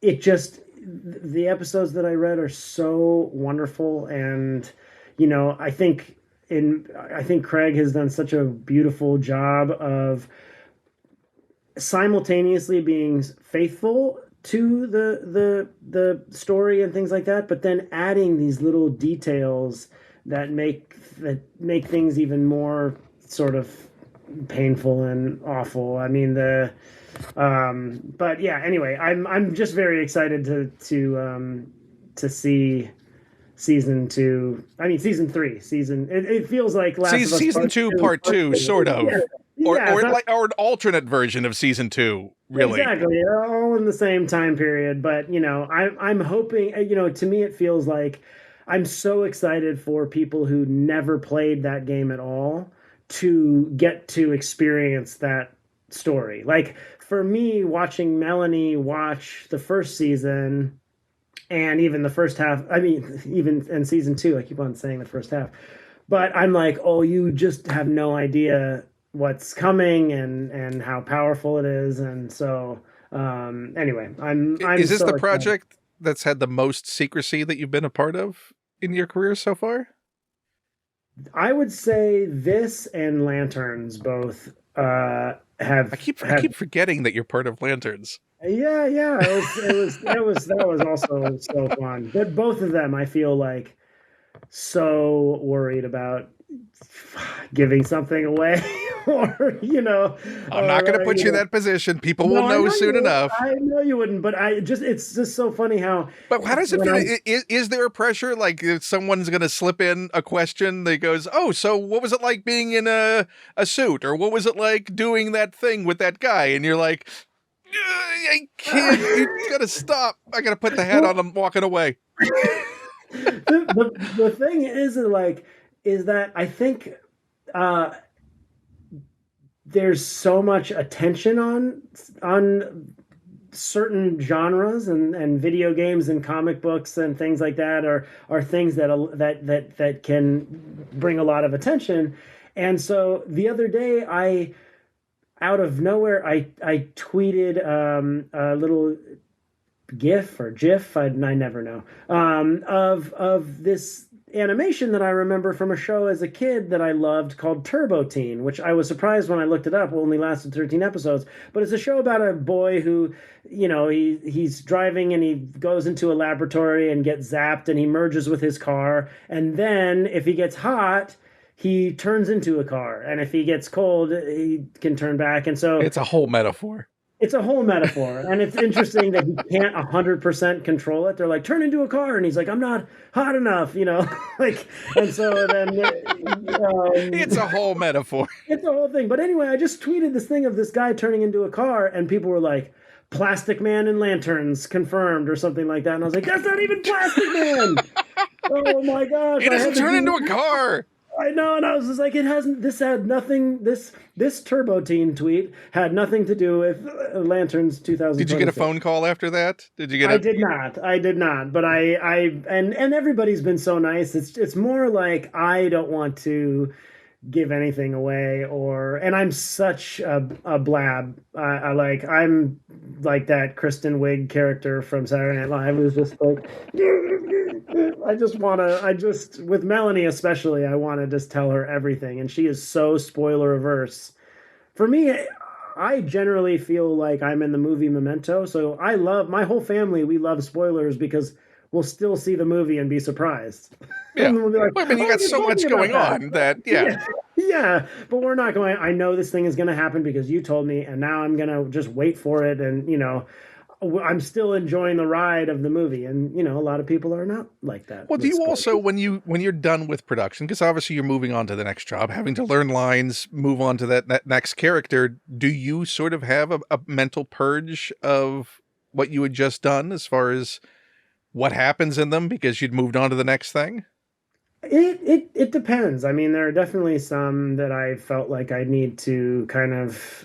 it just the episodes that I read are so wonderful, and I think Craig has done such a beautiful job of simultaneously being faithful to the story and things like that, but then adding these little details that make things even more sort of painful and awful. I mean but yeah, anyway, I'm just very excited to see season two. I mean season three. It feels like Last of Us Season Part 2, Two. Part 2, sort Yeah, of. yeah, it's not Or an alternate version of season 2, really. exactly all in the same time period. But I'm hoping. To me, it feels like I'm so excited for people who never played that game at all to get to experience that story. Like for me, watching Melanie watch the first season and even the first half, I mean, even in season two, I keep on saying the first half, but I'm like, oh, you just have no idea what's coming and how powerful it is. And so, anyway, I'm Is this so the excited. project that's had the most secrecy that you've been a part of in your career so far? I would say this and Lanterns both I have keep forgetting that you're part of Lanterns. yeah, it was that was also so fun. But both of them, I feel like so worried about giving something away or I'm not going to or put you in that position. People will no, I know know you soon would. enough. I know you wouldn't, but it's just so funny how But how does it when feel? I Is there a pressure? Like if someone's going to slip in a question that goes, "Oh, so what was it like being in a suit, or what was it like doing that thing with that guy?" And you're like, "I can't. You got to stop. I got to put the hat on. well, I'm walking away." the thing is that I think uh there's so much attention on certain genres and video games and comic books and things like that are things that can bring a lot of attention. And so the other day, I out of nowhere, I tweeted a little GIF or GIF, I never know, of this animation that I remember from a show as a kid that I loved called Turbo Teen, which I was surprised when I looked it up. Only lasted 13 episodes, but it's a show about a boy who, he's driving and he goes into a laboratory and gets zapped and he merges with his car, and then if he gets hot, he turns into a car, and if he gets cold, he can turn back. And so It's a whole metaphor. it's a whole metaphor, and it's interesting that he can't 100% control it. They're like, turn into a car, and he's like, I'm not hot enough, like, and so then It's a whole metaphor. it's a whole thing. But anyway, I just tweeted this thing of this guy turning into a car, and people were like, Plastic Man and lanterns confirmed or something like that, and I was like, that's not even Plastic Man. Oh my gosh, He doesn't turn into a car. I know, and I was just like, it hasn't. This had nothing. This Turbo Teen tweet had nothing to do with Lanterns 2000. Did you get a phone call after that? Did you get? I did not. But and everybody's been so nice. It's more like I don't want to give anything away, and I'm such a blab. I'm like that Kristen Wiig character from Saturday Night Live, who's just like, with Melanie especially, I want to just tell her everything, and she is so spoiler averse. For me, I generally feel like I'm in the movie Memento, so I love my whole family. We love spoilers because we'll still see the movie and be surprised. Yeah, we'll be like, well, I mean, you got so much going on that, yeah, but we're not going. I know this thing is going to happen because you told me, and now I'm going to just wait for it, and I'm still enjoying the ride of the movie, and a lot of people are not like that. Well, do you also, when you're done with production, because obviously you're moving on to the next job, having to learn lines, move on to that next character, do you sort of have a mental purge of what you had just done as far as what happens in them because you'd moved on to the next thing? It depends. I mean, there are definitely some that I felt like I need to kind of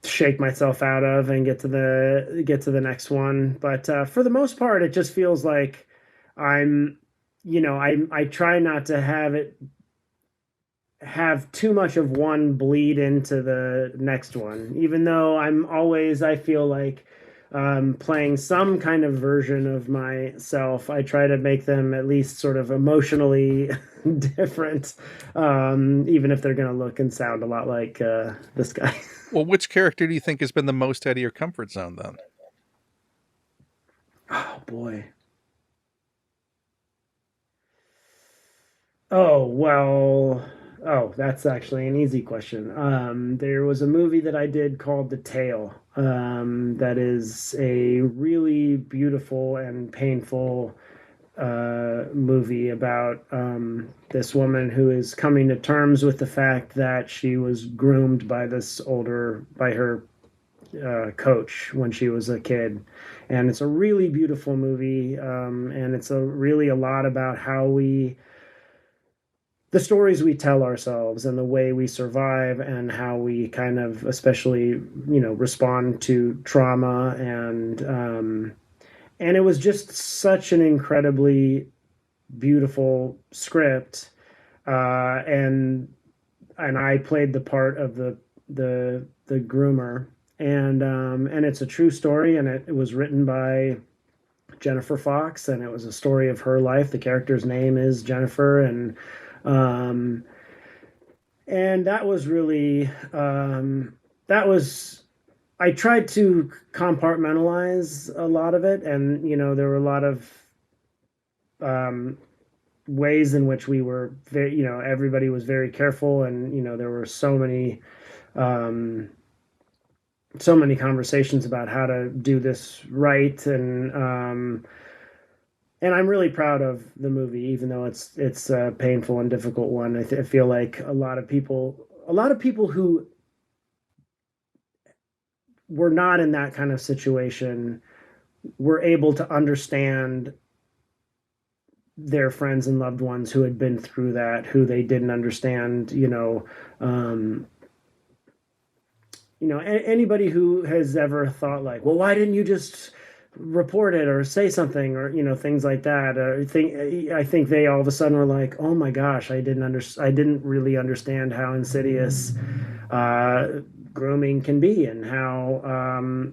shake myself out of and get to the next one. But for the most part, it just feels like I try not to have too much of one bleed into the next one, even though I feel like playing some kind of version of myself. I try to make them at least sort of emotionally different, even if they're going to look and sound a lot like this guy. Well, which character do you think has been the most out of your comfort zone then? Oh, boy. Oh, well... Oh, that's actually an easy question. There was a movie that I did called The Tale. That is a really beautiful and painful movie about this woman who is coming to terms with the fact that she was groomed by her coach when she was a kid. And it's a really beautiful movie. And it's really a lot about the stories we tell ourselves and the way we survive and how we kind of especially respond to trauma, and it was just such an incredibly beautiful script, and I played the part of the groomer, and it's a true story, and it was written by Jennifer Fox, and it was a story of her life. The character's name is Jennifer, and that was really, I tried to compartmentalize a lot of it. And, there were a lot of, ways in which we were very, everybody was very careful, and, there were so many conversations about how to do this right. And I'm really proud of the movie, even though it's a painful and difficult one. I feel like a lot of people who were not in that kind of situation were able to understand their friends and loved ones who had been through that, who they didn't understand. Anybody who has ever thought like, well, why didn't you just report it or say something, or things like that. I think they all of a sudden were like, oh my gosh, I didn't really understand how insidious grooming can be, and how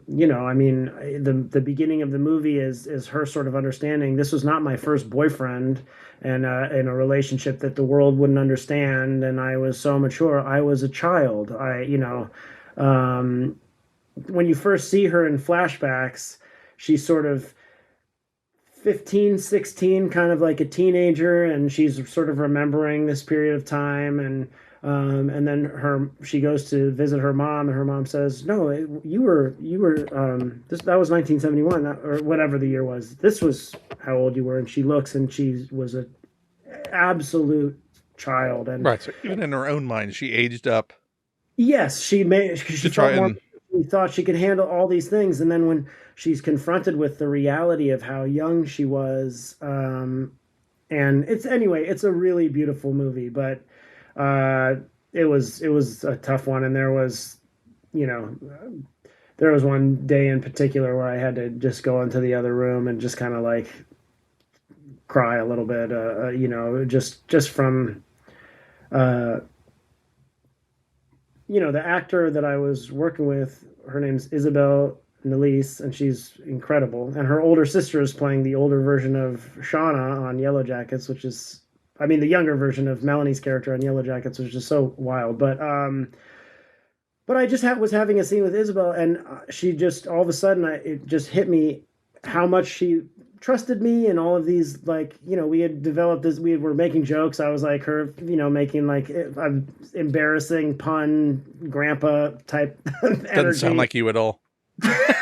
the beginning of the movie is her sort of understanding this was not my first boyfriend, and in a relationship that the world wouldn't understand, and I was so mature. I was a child. When you first see her in flashbacks, she sort of 15, 16, kind of like a teenager, and she's sort of remembering this period of time, and then she goes to visit her mom, and her mom says, "No, you were this that was 1971, or whatever the year was. This was how old you were." And she looks, and she was a absolute child, and Right. So even in her own mind, she aged up yes, she to try felt more. and She thought she could handle all these things, and then when she's confronted with the reality of how young she was, and it's a really beautiful movie, but uh, it was a tough one, and you know, there was one day in particular where I had to just go into the other room and just kind of like cry a little bit, just from. Uh, the actor that I was working with, her name's Isabel Nelise, and she's incredible. And her older sister is playing the older version of Shauna on Yellow Jackets, the younger version of Melanie's character on Yellow Jackets, which is so wild. But I just was having a scene with Isabel, and she just all of a sudden it just hit me how much she trusted me, and all of these, like, we had developed this, we were making jokes. I was like her, making like embarrassing pun grandpa type doesn't energy. sound like you at all. And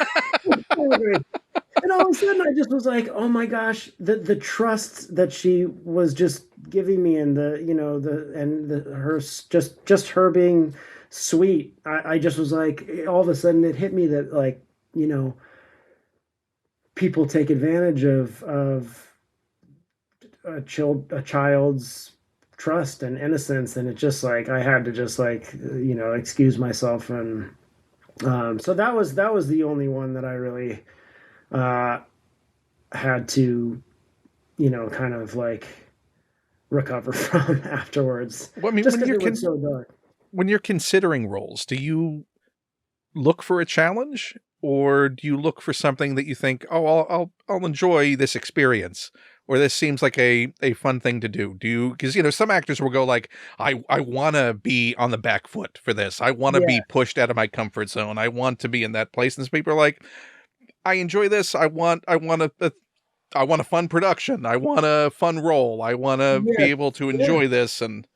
all of a sudden I just was like, oh my gosh, the trust that she was just giving me, and her just her being sweet. I just was like, all of a sudden it hit me that, like, people take advantage of a child's trust and innocence, and it just like I had to just like excuse myself, and so that was the only one that I really had to kind of like recover from afterwards. Well, I mean, just because it was so dark. When you're considering roles, do you look for a challenge, or do you look for something that you think, oh, I'll enjoy this experience, or this seems like a fun thing to do? Do you, because some actors will go like, I want to be on the back foot for this. I want to be pushed out of my comfort zone. I want to be in that place. And some people are like, I enjoy this. I want a fun production. I want a fun role. I want to be able to enjoy this, and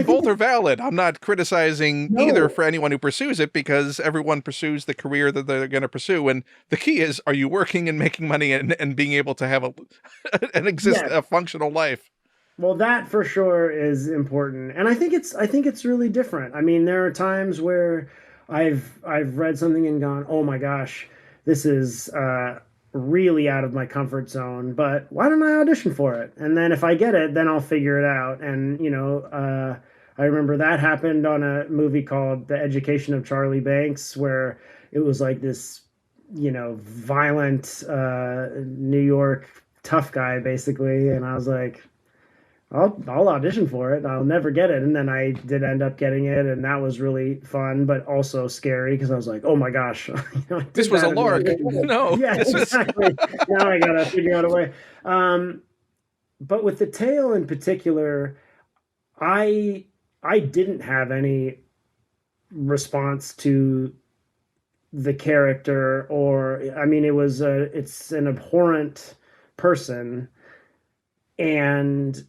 both are valid. I'm not criticizing either for anyone who pursues it, because everyone pursues the career that they're going to pursue. And the key is, are you working and making money and being able to have a functional life? Well, that for sure is important. And I think it's really different. I mean, there are times where I've read something and gone, oh my gosh, this is really out of my comfort zone, but why don't I audition for it? And then if I get it, then I'll figure it out. And I remember that happened on a movie called The Education of Charlie Banks, where it was like this violent New York tough guy basically, and I was like, I'll audition for it. I'll never get it. And then I did end up getting it, and that was really fun, but also scary, because I was like, oh my gosh. This was a lark. No. Yeah, exactly. Now I got to figure out a way. But with the tale in particular, I didn't have any response to the character, or, I mean, it's an abhorrent person, and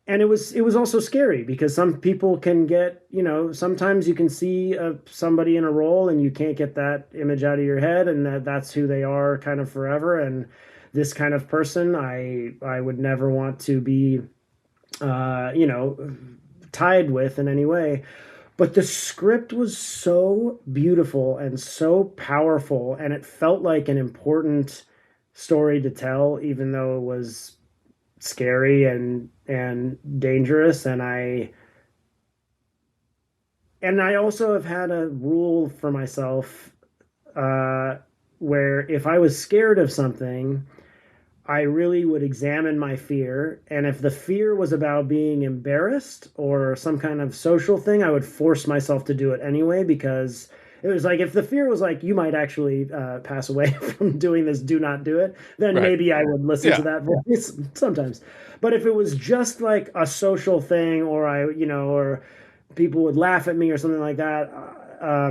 it was also scary, because some people can get, sometimes you can see somebody in a role and you can't get that image out of your head, and that's who they are kind of forever. And this kind of person, I would never want to be, tied with in any way. But the script was so beautiful and so powerful, and it felt like an important story to tell, even though it was scary and dangerous. And I also have had a rule for myself, where if I was scared of something, I really would examine my fear. And if the fear was about being embarrassed or some kind of social thing, I would force myself to do it anyway, because it was like, if the fear was like, you might actually pass away from doing this, do not do it, then maybe I would listen to that voice sometimes. But if it was just like a social thing, or or people would laugh at me or something like that,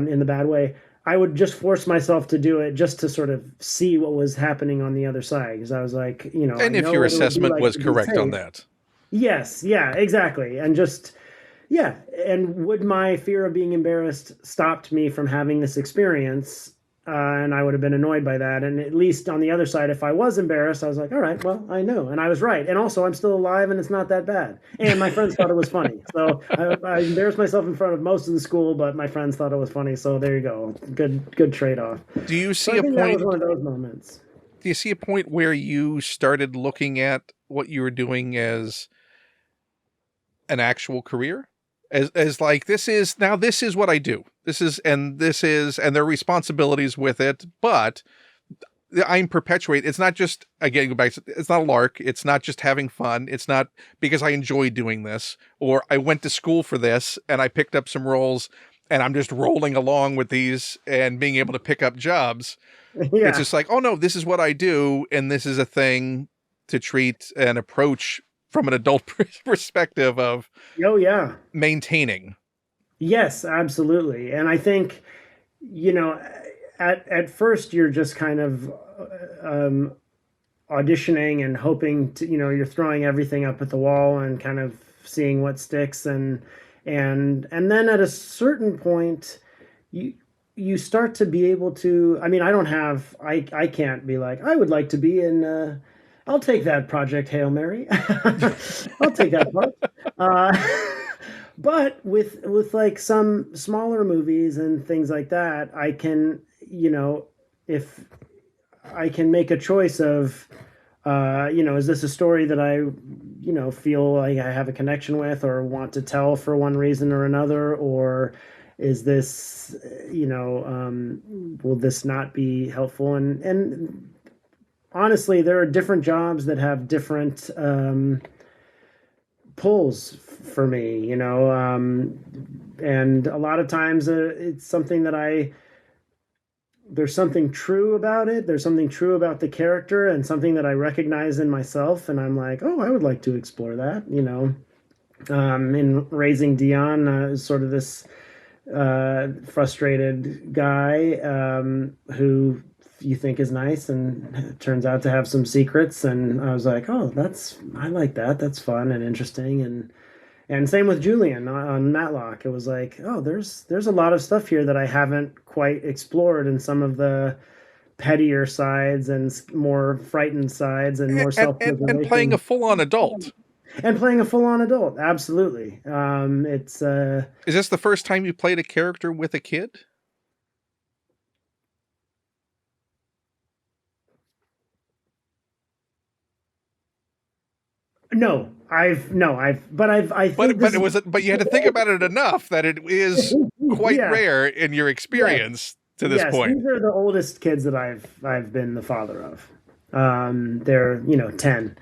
in the bad way, I would just force myself to do it just to sort of see what was happening on the other side. Because I was like, I And if know your what it would be assessment like was to be correct on safe. that. Yes, yeah, exactly. And just, yeah. And would my fear of being embarrassed stopped me from having this experience? And I would have been annoyed by that. And at least on the other side, if I was embarrassed, I was like, all right, well, I know. And I was right. And also, I'm still alive and it's not that bad. And my friends thought it was funny. So I embarrassed myself in front of most of the school, but my friends thought it was funny. So there you go. Good trade off. Do you So see I a think that was point? one of those moments. Do you see a point where you started looking at what you were doing as an actual career? As like, this is what I do. This is, and there are responsibilities with it, but I'm perpetuate. It's not just, again, go back to, it's not a lark. It's not just having fun. It's not because I enjoy doing this, or I went to school for this and I picked up some roles and I'm just rolling along with these and being able to pick up jobs. It's Yeah. just like, oh no, this is what I do. And this is a thing to treat and approach from an adult perspective of Oh, yeah. maintaining. Yes, absolutely. And I think, you know, at first you're just kind of um, auditioning and hoping to, you're throwing everything up at the wall and kind of seeing what sticks, and then at a certain point you start to be able to, I mean, I can't be like, I would like to be in I'll take that project, Hail Mary. I'll take that part. But with like some smaller movies and things like that, I can, if I can make a choice of, is this a story that I, feel like I have a connection with or want to tell for one reason or another, or is this, will this not be helpful? And honestly, there are different jobs that have different pulls for me, and a lot of times it's something that there's something true about it. There's something true about the character and something that I recognize in myself. And I'm like, oh, I would like to explore that, in Raising Dion, sort of this frustrated guy who you think is nice and turns out to have some secrets. And I was like, oh, I like that. That's fun and interesting. And same with Julian on Matlock. It was like, oh, there's a lot of stuff here that I haven't quite explored, in some of the pettier sides and more frightened sides and more And playing a self-preservation. full-on adult. And playing a full-on adult, absolutely. It's Is this the first time you played a character with a kid? But you had to think about it enough that it is quite Yeah. rare in your experience to this point. These are the oldest kids that I've been the father of. They're 10.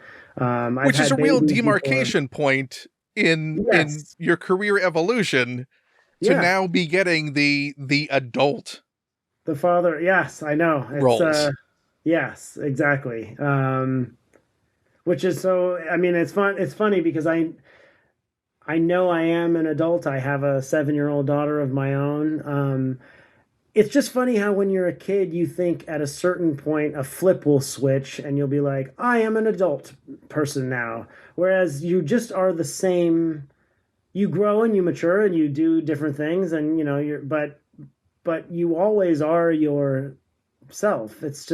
Which is a real babies demarcation point in your career evolution to now be getting the adult. The father, yes, I know. Roles. Yes, exactly. Which is so. I mean, it's fun. It's funny because I know I am an adult. I have a 7-year-old daughter of my own. It's just funny how when you're a kid, you think at a certain point a flip will switch and you'll be like, I am an adult person now. Whereas you just are the same. You grow and you mature and you do different things, and but you always are yourself. It's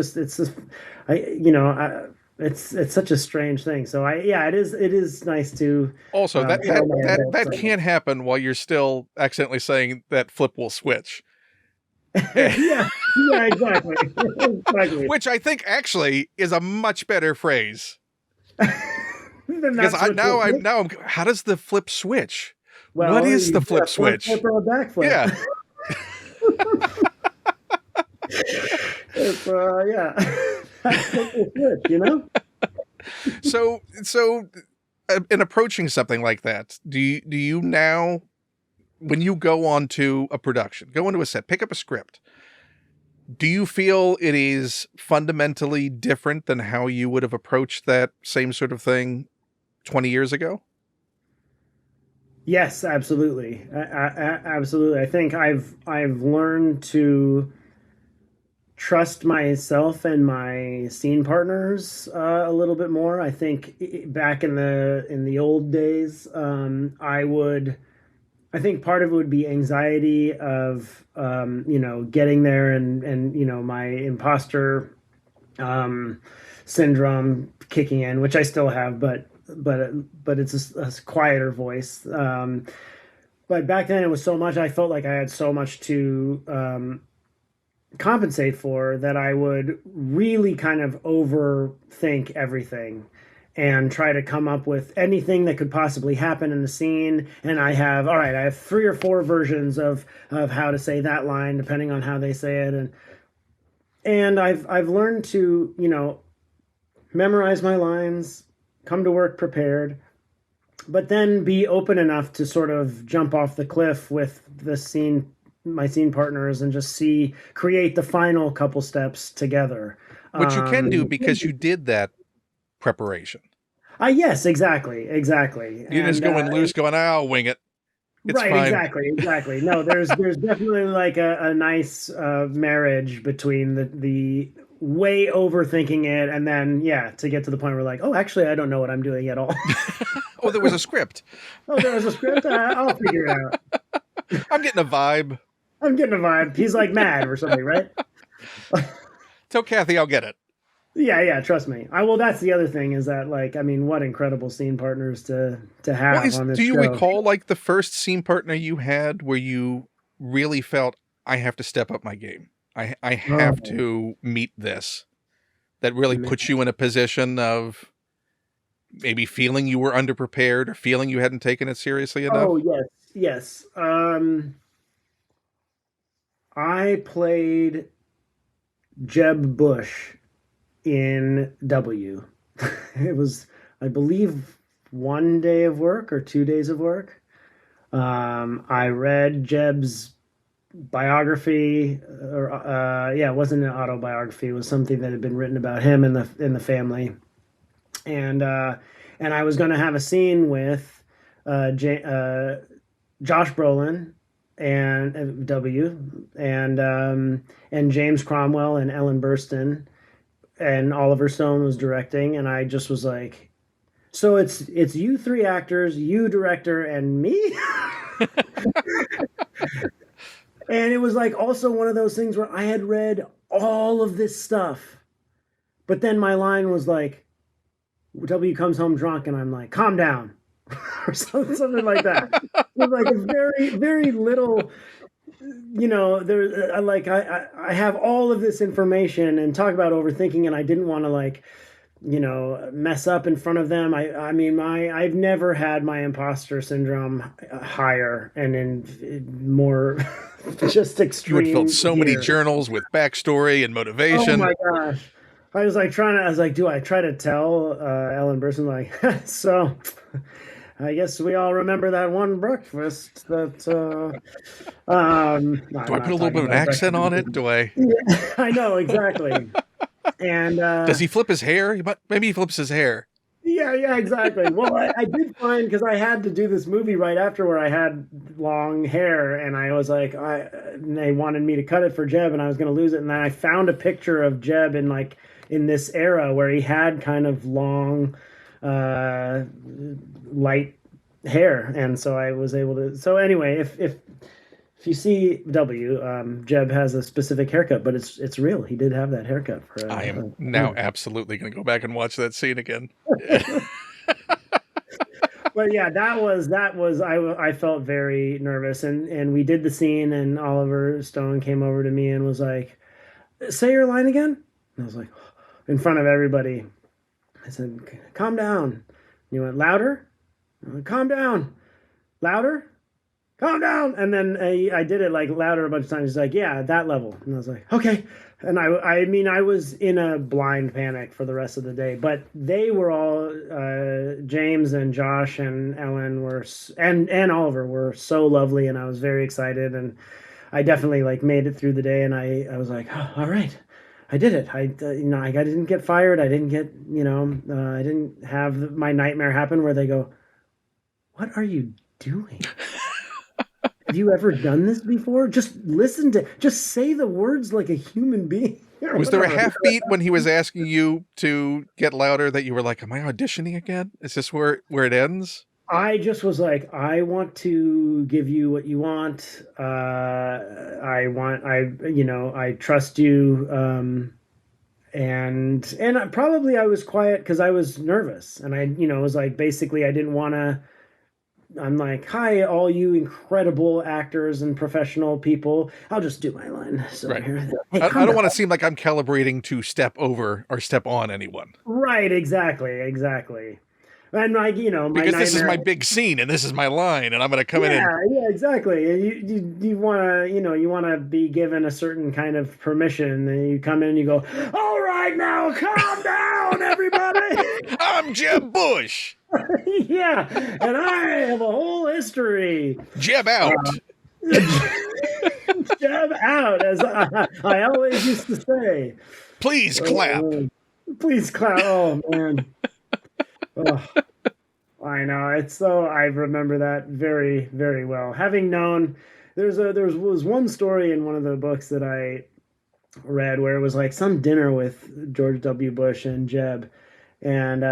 such a strange thing. So it is nice to also that can't happen while you're still accidentally saying that flip will switch. yeah, exactly. Exactly. Which I think actually is a much better phrase. Because I'm how does the flip switch? Well, what is the flip switch? Flip or a backflip. Yeah. It's, that's the switch, So in approaching something like that, do you now, when you go onto a production, go into a set, pick up a script, do you feel it is fundamentally different than how you would have approached that same sort of thing 20 years ago? Yes, absolutely. Absolutely. I think I've learned to trust myself and my scene partners a little bit more. I think back in the old days, I think part of it would be anxiety of getting there and my imposter um, syndrome kicking in, which I still have, but it's a quieter voice. But back then it was so much. I felt like I had so much to compensate for that I would really kind of overthink everything and try to come up with anything that could possibly happen in the scene. And I have three or four versions of how to say that line depending on how they say it. And I've learned to, memorize my lines, come to work prepared, but then be open enough to sort of jump off the cliff with my scene partners, and just create the final couple steps together. Which you can do because you did that preparation. Yes, exactly. You just going loose, going, I'll wing it. It's right, fine. exactly. No, there's definitely like a nice marriage between the way overthinking it, and then to get to the point where like, oh, actually, I don't know what I'm doing at all. Oh, there was a script. Oh, there was a script. I'll figure it out. I'm getting a vibe. He's like mad or something, right? Tell Kathy I'll get it. Yeah, trust me. Well, that's the other thing is that, like, I mean, what incredible scene partners to have on this show. Do you recall, like, the first scene partner you had where you really felt, I have to step up my game. I have to meet this. That really puts you in a position of maybe feeling you were underprepared or feeling you hadn't taken it seriously enough? Oh, yes. I played Jeb Bush in W. It was, I believe, 1 day of work or 2 days of work. I read Jeb's biography, it wasn't an autobiography. It was something that had been written about him in the family, and I was going to have a scene with Josh Brolin and W and James Cromwell and Ellen Burstyn, and Oliver Stone was directing, and I just was like, so it's you three actors, you director, and me. And it was like also one of those things where I had read all of this stuff, but then my line was like, W comes home drunk, and I'm like, calm down, or something like that. It was like a very, very little, I have all of this information and talk about overthinking, and I didn't want to mess up in front of them. I've never had my imposter syndrome higher and in more just extreme. You had filled so many journals with backstory and motivation. Oh my gosh. I was like, do I try to tell Ellen Burstyn, like, so I guess we all remember that one breakfast that do I put a little bit of an accent on it? Do I? Yeah, I know, exactly. And does he flip his hair? Maybe he flips his hair. Yeah, exactly. Well, I did find, because I had to do this movie right after where I had long hair, and I was like, they wanted me to cut it for Jeb, and I was going to lose it. And then I found a picture of Jeb in this era where he had kind of long, light hair, and so I was able to. So anyway, if you see W, Jeb has a specific haircut, but it's real. He did have that haircut. I am now absolutely going to go back and watch that scene again. But yeah, that was I felt very nervous, and we did the scene, and Oliver Stone came over to me and was like, "Say your line again." And I was like, in front of everybody. I said, "Calm down." And he went, "Louder." I went, "Calm down." "Louder." "Calm down." And then I did it like louder a bunch of times. He's like, "Yeah, at that level." And I was like, "Okay." And I was in a blind panic for the rest of the day, but they were all, James and Josh and Ellen and Oliver were so lovely, and I was very excited, and I definitely made it through the day, and I was like, oh, all right, I did it. I didn't get fired. I didn't get, I didn't have my nightmare happen where they go, "What are you doing?" have you ever done this before? Just say the words like a human being. Or Was there a whatever. half beat when he was asking you to get louder that you were like, am I auditioning again? Is this where it ends? I just was like, I want to give you what you want. I trust you. And probably I was quiet because I was nervous, and was like, basically I didn't want to. I'm like, hi, all you incredible actors and professional people. I'll just do my line. So Right. here, hey, I don't want to seem like I'm calibrating to step over or step on anyone. Right, exactly. And my Because this is nightmare. my big scene and this is my line and I'm going to come in and Yeah, exactly. You want to, you want to be given a certain kind of permission, and you come in and you go, all right, now calm down, everybody. I'm Jeb Bush. Yeah, and I have a whole history. Jeb out. Jab out, as I always used to say. Please clap. Please clap. Oh man. Oh, I know. I remember that very, very well. Having known, there was one story in one of the books that I read where it was like some dinner with George W. Bush and Jeb, and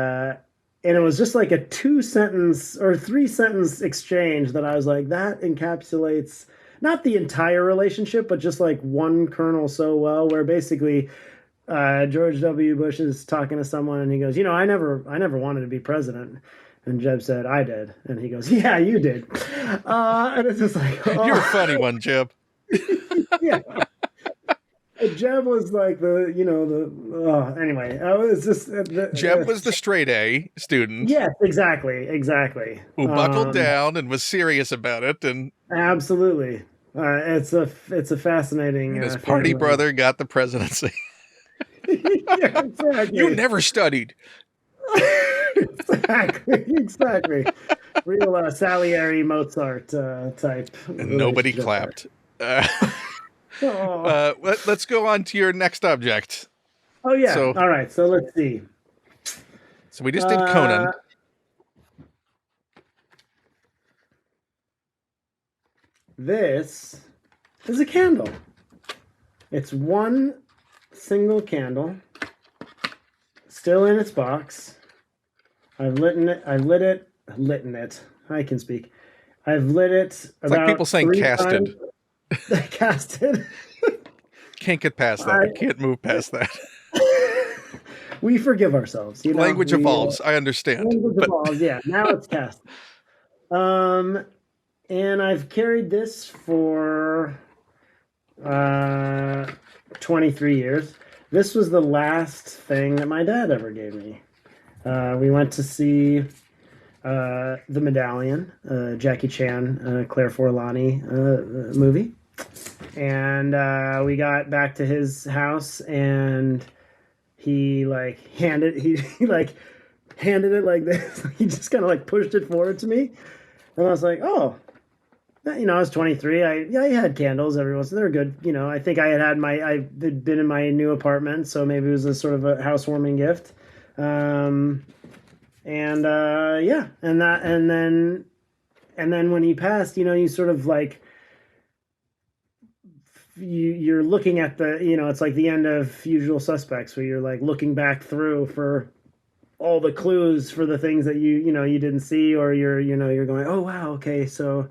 it was just like a 2-sentence or 3-sentence exchange that I was like, that encapsulates not the entire relationship, but just like one kernel so well, where basically George W. Bush is talking to someone and he goes, I never wanted to be president. And Jeb said, I did. And he goes, yeah, you did. And it's just like, oh. You're a funny one, Jeb. Yeah. Jeb was like anyway, it's just Jeb was the straight A student. Yes, exactly. Who buckled down and was serious about it, and absolutely, it's a fascinating. And his party brother got the presidency. Yeah, exactly. You never studied. Exactly. Real Salieri Mozart type. And nobody clapped. Let's go on to your next object. Oh yeah. All right. So let's see. So we just did Conan. This is a candle. It's one single candle, still in its box. I've lit it. I can speak. I've lit it. It's like people saying casted. Casted. Can't get past that. I can't move past that. We forgive ourselves. Language evolves. I understand. Language evolves. Yeah. Now it's cast. And I've carried this for 23 years. This was the last thing that my dad ever gave me. We went to see The Medallion, Jackie Chan, Claire Forlani movie. And we got back to his house and he handed it like this. He just kind of like pushed it forward to me. And I was like, oh, I was 23. I had candles every once in a while. They're good. I think I'd been in my new apartment, so maybe it was a sort of a housewarming gift. And then when he passed, you sort of like, you're looking at the, it's like the end of Usual Suspects, where you're like looking back through for all the clues for the things that you didn't see, or you're going, oh wow, okay, so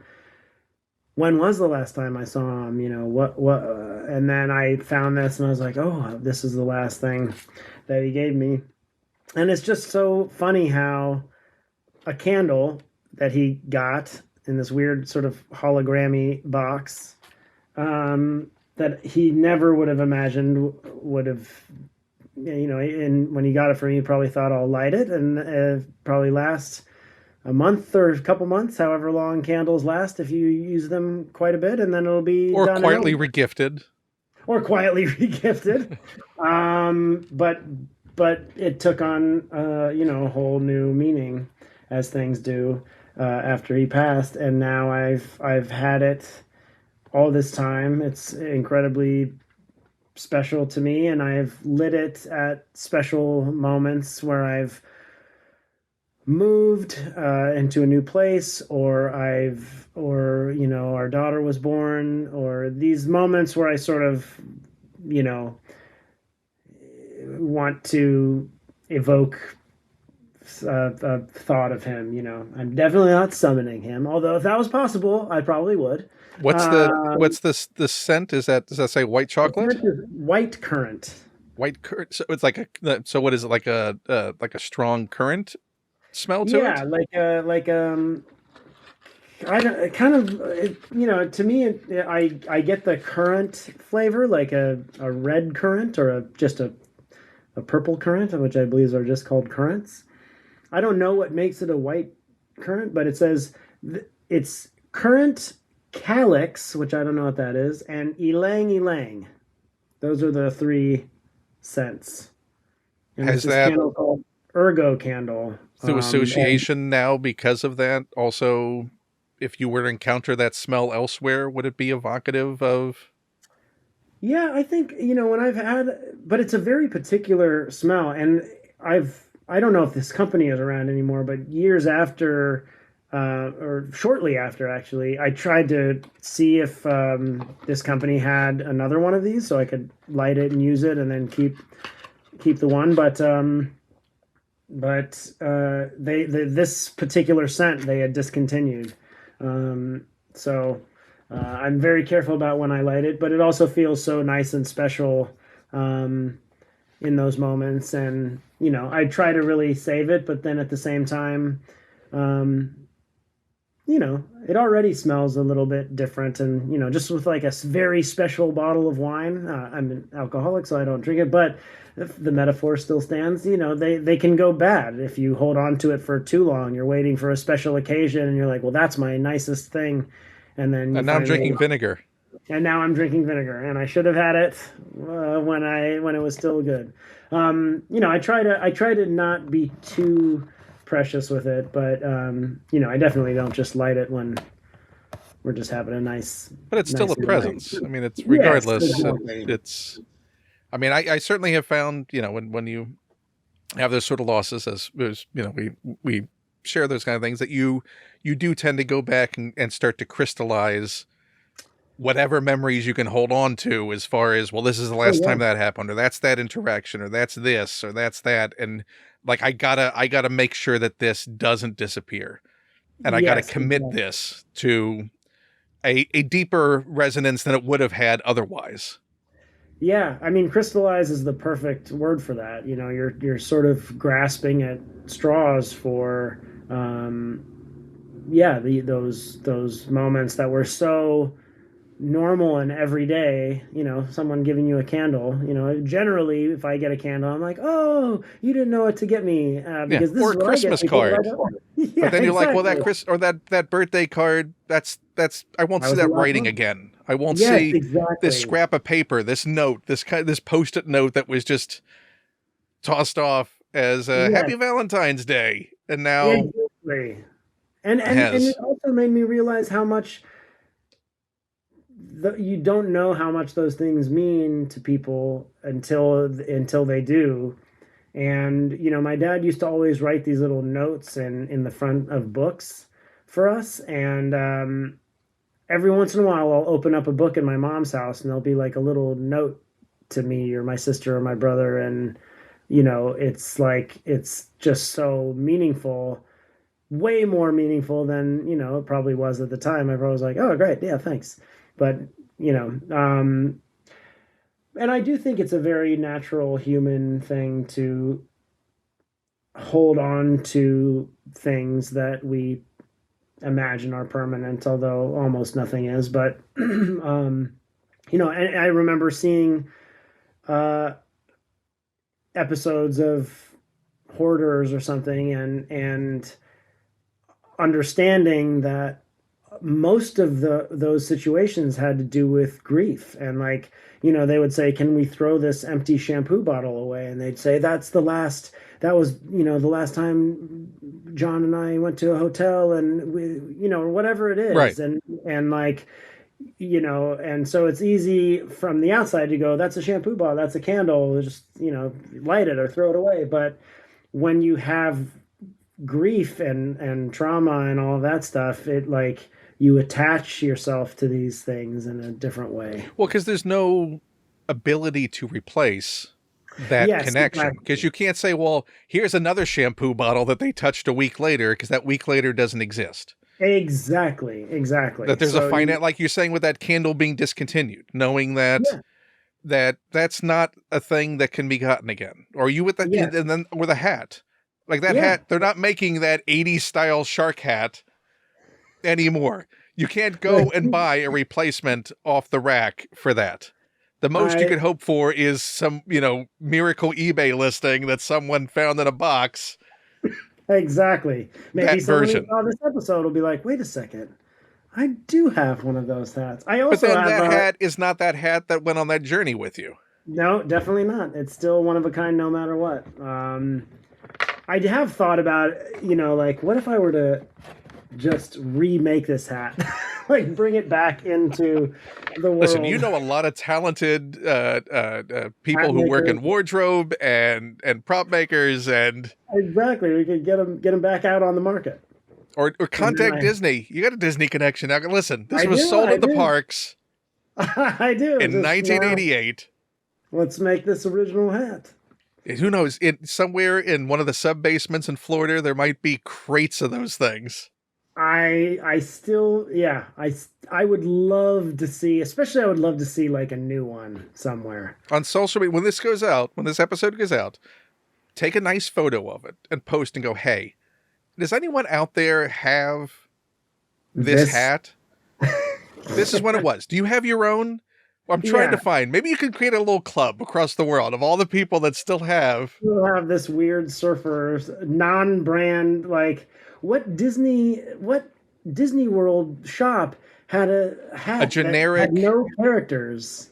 when was the last time I saw him? And then I found this and I was like, oh, this is the last thing that he gave me. And it's just so funny how a candle that he got in this weird sort of hologrammy box, that he never would have imagined would have, and when he got it for me, he probably thought, I'll light it and probably last a month or a couple months, however long candles last, if you use them quite a bit, and then it'll be or done quietly regifted. But it took on a whole new meaning, as things do, after he passed, and now I've had it all this time. It's incredibly special to me, and I've lit it at special moments where I've moved into a new place, or our daughter was born, or these moments where I sort of, you know, want to evoke a thought of him. I'm definitely not summoning him, although if that was possible, I probably would. What's the scent? Does that say white The chocolate? current is white currant. White currant. So it's like so what is it, like a strong current smell to Yeah, it? I don't kind of to me I get the currant flavor, like a red currant, or just a purple currant, which I believe are just called currants. I don't know what makes it a white currant, but it says it's currant calyx, which I don't know what that is, and ylang ylang. Those are the three scents. And it's Has this that candle called Ergo Candle. through And association now because of that? Also, if you were to encounter that smell elsewhere, would it be evocative of? yeah, I think, when I've had, but it's a very particular smell. And I don't know if this company is around anymore, but years after, or shortly after, actually, I tried to see if this company had another one of these so I could light it and use it and then keep the one. But this particular scent they had discontinued. So I'm very careful about when I light it, but it also feels so nice and special in those moments. And I try to really save it, but then at the same time, um, it already smells a little bit different. And just with like a very special bottle of wine, I'm an alcoholic, so I don't drink it, but if the metaphor still stands, they can go bad if you hold on to it for too long. You're waiting for a special occasion and you're like, well, that's my nicest thing. And then you And now I'm finally, drinking vinegar. and now I'm drinking vinegar, and I should have had it when it was still good. I try to not be too precious with it, but I definitely don't just light it when we're just having a But it's still nice a night. presence. I mean, it's Yes, regardless. exactly. It's. I mean, I certainly have found, when you have those sort of losses, as we share those kind of things, that you do tend to go back and start to crystallize whatever memories you can hold on to, as far as, well, this is the Oh last yeah, time that happened, or that's that interaction, or that's this, or that's that. And like, I gotta make sure that this doesn't disappear. And I gotta yes, commit exactly. this to a deeper resonance than it would have had otherwise. Yeah, I mean, crystallize is the perfect word for that. You're sort of grasping at straws for, yeah, those moments that were so normal and everyday. Someone giving you a candle. Generally, if I get a candle, I'm like, oh, you didn't know what to get me, Yeah. because this Or is a what I get Christmas people right card. now. But Yeah, then you're like, well, that exactly. Chris, or that birthday card, that's I won't That see was the that last writing one. again. I won't Yes, see this exactly. scrap of paper, this note, this post-it note that was just tossed off as a Yes, Happy Valentine's Day, and now exactly. And it has. also made me realize how much you don't know how much those things mean to people until they do. And my dad used to always write these little notes in the front of books for us. And every once in a while, I'll open up a book in my mom's house, and there'll be like a little note to me or my sister or my brother. And it's like it's just so meaningful, way more meaningful than it probably was at the time. Everyone was like, "Oh, great, yeah, thanks." But you know, um, and I do think it's a very natural human thing to hold on to things that we imagine are permanent, although almost nothing is. But and I remember seeing uh, episodes of Hoarders or something, and understanding that most of those situations had to do with grief. And like they would say, can we throw this empty shampoo bottle away? And they'd say, that was the last time John and I went to a hotel, and we, or whatever it Right. is. And like, and so it's easy from the outside to go, that's a shampoo bottle, that's a candle, just light it or throw it away. But when you have grief and trauma and all of that stuff, it like you attach yourself to these things in a different way. Well, because there's no ability to replace that Yes, connection. Because exactly. you can't say, well, here's another shampoo bottle that they touched a week later, because that week later doesn't exist. Exactly, That exactly. there's a So finite, like you're saying with that candle being discontinued, knowing that yeah, that's not a thing that can be gotten again. Or you with that, yeah, and then with a hat. Like that yeah. hat, they're not making that 80s style shark hat anymore. You can't go and buy a replacement off the rack for that. The most you I could hope for is some, miracle eBay listing that someone found in a box, exactly. Maybe that someone who version. saw this episode will be like, "Wait a second, I do have one of those hats. I But also then have that a." hat is not that hat that went on that journey with you. No, definitely not. It's still one of a kind no matter what. I have thought about, like, what if I were to just remake this hat? Like, bring it back into the Listen, you world. know a lot of talented Hat people who work maker. in wardrobe and prop makers and Exactly. We could get them back out on the market. or And then contact Disney. You got a Disney connection. Now, listen, this I was do, sold I at the do. parks I do. in Just now, 1988. let's make this original hat. Who knows? Somewhere in one of the sub basements in Florida, there might be crates of those things. I still, yeah, I would love to see, especially I would love to see like a new one somewhere. On social media, when this episode goes out, take a nice photo of it and post and go, hey, does anyone out there have this This, hat? This is when it was. Do you have your own? Well, I'm trying to yeah, find. Maybe you could create a little club across the world of all the people that still have we'll have this weird surfer non-brand like what Disney World shop had a a hat that had generic. no characters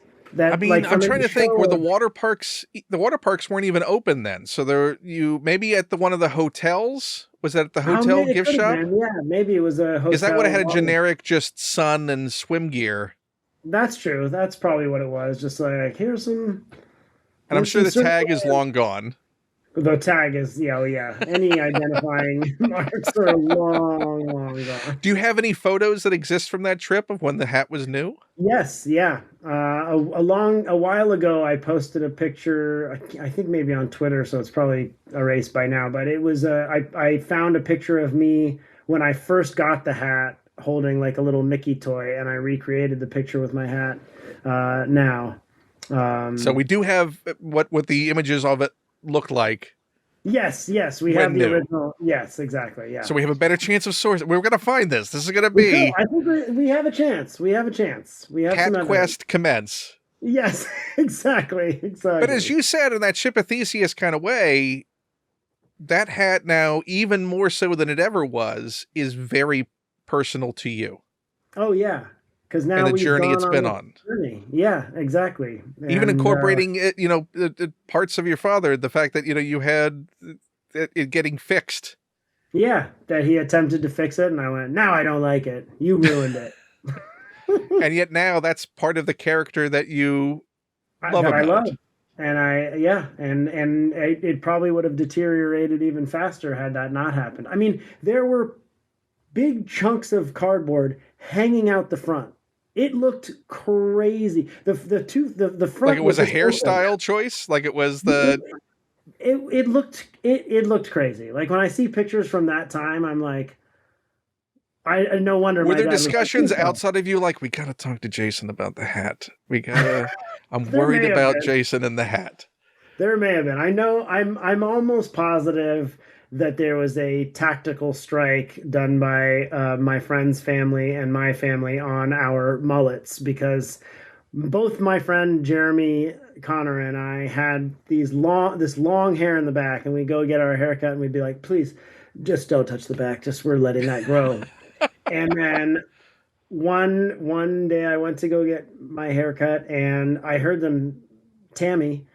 I that mean, like I'm from trying a to think where show. the water parks weren't even open then. So maybe at one of the hotels. Was that at the How hotel many it gift could have shop? been? Yeah, maybe it was a Is that what it hotel had a water. generic just sun and swim gear? That's true. That's probably what it was. Just like And I'm here's sure some the tag is surfwear. long gone. The tag is, yeah, oh, yeah. Any identifying marks are long, long gone. Do you have any photos that exist from that trip of when the hat was new? Yes, yeah. A while ago, I posted a picture. I think maybe on Twitter, so it's probably erased by now. But it was I found a picture of me when I first got the hat, holding like a little Mickey toy, and I recreated the picture with my hat. Now, So um, we do have what the images of it looked like yes, yes, we have when the new. original. Yes, exactly. Yeah. So we have a better chance of source. We're going to find this. This is going to We could. be I think we have a chance. We have a chance. We have some Hat evidence. Quest commence. Yes, exactly, But as exactly. you said, in that Ship of Theseus kind of way, that hat now, even more so than it ever was, is very personal to you Oh yeah, because and now the we've journey gone it's on been this on. journey. Yeah, exactly. Even And incorporating it, parts of your father, the fact that, you had it getting fixed. yeah, that he attempted to fix it, and I went, "Now I don't like it. You ruined it." And yet now that's part of the character that you love That I about love, it. and it probably would have deteriorated even faster had that not happened. I mean, there were big chunks of cardboard hanging out the front. It looked crazy. The Like front it was was a just open. hairstyle choice. Like it was It, the it looked crazy. Like when I see pictures from that time, I'm like, no wonder Were my there dad was like, discussions outside of you like, we gotta talk to Jason about the hat? I'm there worried may have about been. Jason and the hat. There may have been. I know. I'm almost positive that there was a tactical strike done by my friend's family and my family on our mullets because both my friend Jeremy Connor and I had this long hair in the back, and we go get our haircut, and we'd be like, "Please, just don't touch the back. Just we're letting that grow." And then one day I went to go get my haircut, and I heard them, Tammy,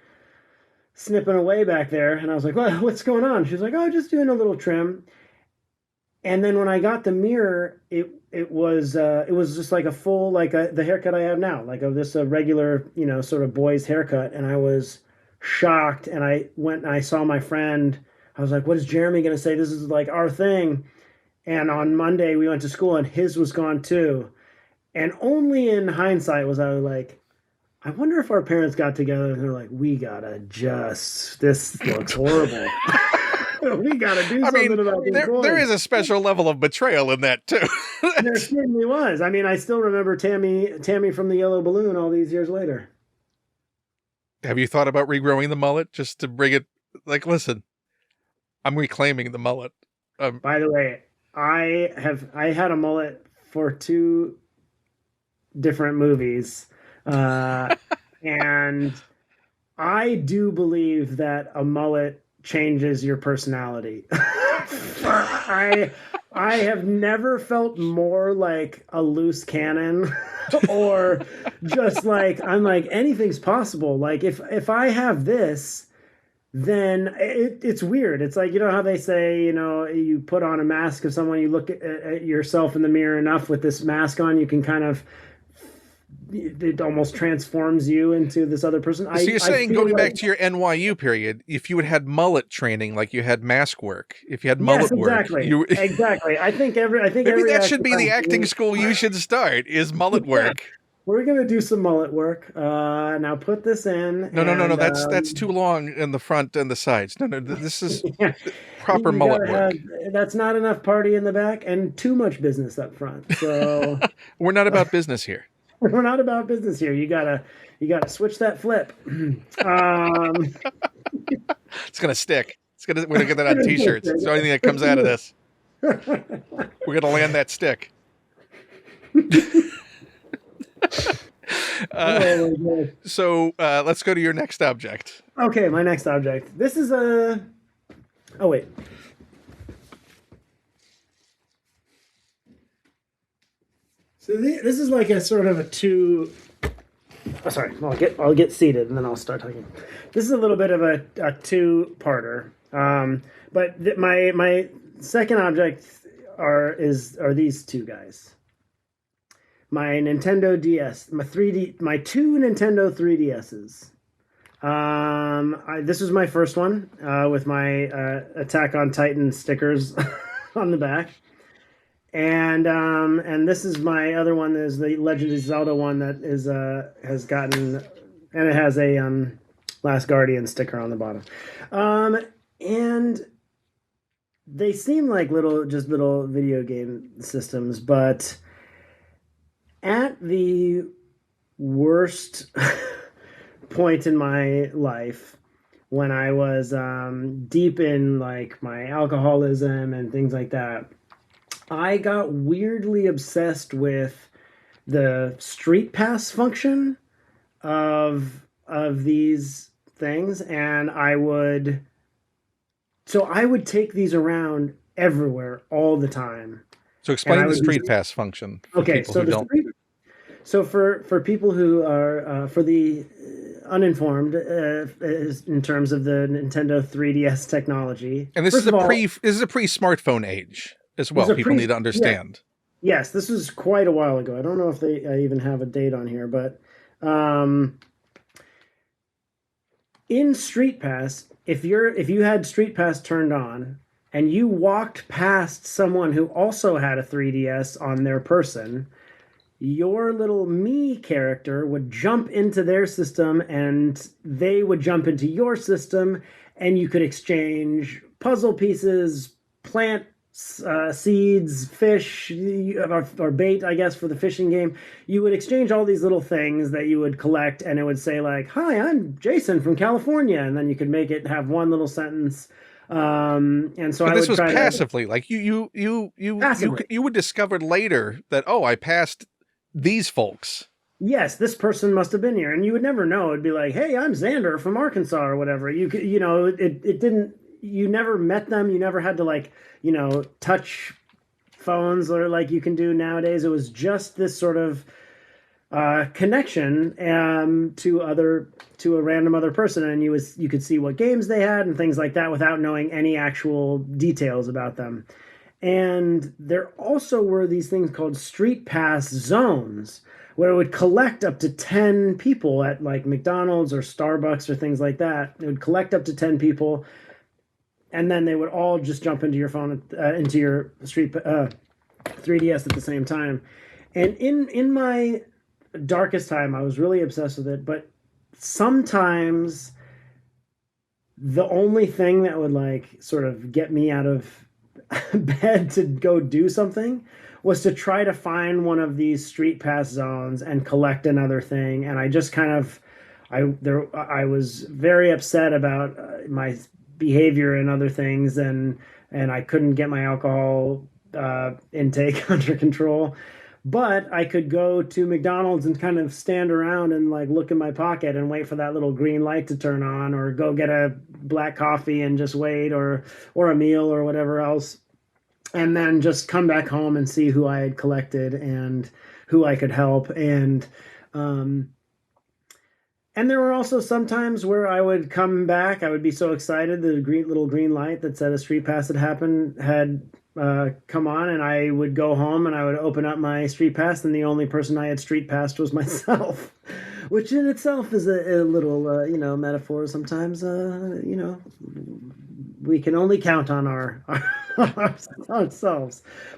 snipping away back there, and I was like, "Well, what's going on?" She was like, "Oh, just doing a little trim." And then when I got the mirror, it was just like a full the haircut I have now, like a regular sort of boy's haircut, and I was shocked. And I went and I saw my friend I was like, what is Jeremy going to say? This is like our thing. And on Monday we went to school and his was gone too. And only in hindsight was I like, I wonder if our parents got together and they're like, we gotta adjust. This looks horrible. We gotta do I mean, something about these there boys. is a special level of betrayal in that too. There certainly was. I mean, I still remember Tammy from the Yellow Balloon all these years later. Have you thought about regrowing the mullet just to bring it? Like, listen, I'm reclaiming the mullet. By the way, I had a mullet for 2 different movies. And I do believe that a mullet changes your personality. I have never felt more like a loose cannon or just like I'm like anything's possible. Like if I have this, then it's weird. It's like, you know how they say, you know, you put on a mask of someone, you look at yourself in the mirror enough with this mask on, you can kind of it almost transforms you into this other person. So you're saying going back to your NYU period, if you had mullet training, like you had mask work, if you had mullet exactly. work, exactly. I think maybe that should be the acting school you should start is mullet work. We're gonna do some mullet work. Now put this in. No. That's too long in the front and the sides. No. This is proper mullet work. That's not enough party in the back and too much business up front. So we're not about business here. We're not about business here. You gotta switch that flip. It's gonna stick. We're gonna get that on t-shirts. It's the only thing that comes out of this. We're gonna land that stick. So let's go to your next object. Okay, my next object. This is a. Oh wait. So this is like a sort of a 2. Oh, sorry, I'll get seated and then I'll start talking. This is a little bit of a 2-parter. But my second object are these 2 guys. My Nintendo DS, my 2 Nintendo 3DSs. This was my first one with my Attack on Titan stickers on the back. And this is my other one. Is the Legend of Zelda one that is has gotten, and it has a Last Guardian sticker on the bottom. And they seem like little video game systems, but at the worst point in my life, when I was deep in like my alcoholism and things like that, I got weirdly obsessed with the Street Pass function of these things, and I would take these around everywhere all the time. So explain the Street Pass function. Okay, so for people who are for the uninformed in terms of the Nintendo 3DS technology, and this is a pre-smartphone age as well. People need to understand. Yeah. Yes, this was quite a while ago. I don't know if I even have a date on here, but in Street Pass, if you had Street Pass turned on and you walked past someone who also had a 3DS on their person, your little me character would jump into their system and they would jump into your system, and you could exchange puzzle pieces, plant seeds, fish, or bait, I guess, for the fishing game. You would exchange all these little things that you would collect, and it would say like, "Hi, I'm Jason from California," and then you could make it have one little sentence. And so, but this was passively, like you would discover later that, oh, I passed these folks. Yes, this person must have been here, and you would never know. It'd be like, "Hey, I'm Xander from Arkansas," or whatever. It didn't. You never met them. You never had to touch phones or like you can do nowadays. It was just this sort of connection to a random other person, and you could see what games they had and things like that without knowing any actual details about them. And there also were these things called Street Pass zones, where it would collect up to 10 people at like McDonald's or Starbucks or things like that. It would collect up to 10 people. and then they would all just jump into your phone, into your 3DS at the same time. And in my darkest time, I was really obsessed with it. But sometimes the only thing that would like sort of get me out of bed to go do something was to try to find one of these street pass zones and collect another thing. And I just kind of, I was very upset about my behavior and other things, and I couldn't get my alcohol intake under control. But I could go to McDonald's and kind of stand around and like look in my pocket and wait for that little green light to turn on, or go get a black coffee and just wait, or a meal or whatever else, and then just come back home and see who I had collected and who I could help. And there were also some times where I would come back. I would be so excited the little green light that said a street pass had come on, and I would go home and I would open up my street pass, and the only person I had street passed was myself, which in itself is a little metaphor. Sometimes we can only count on ourselves.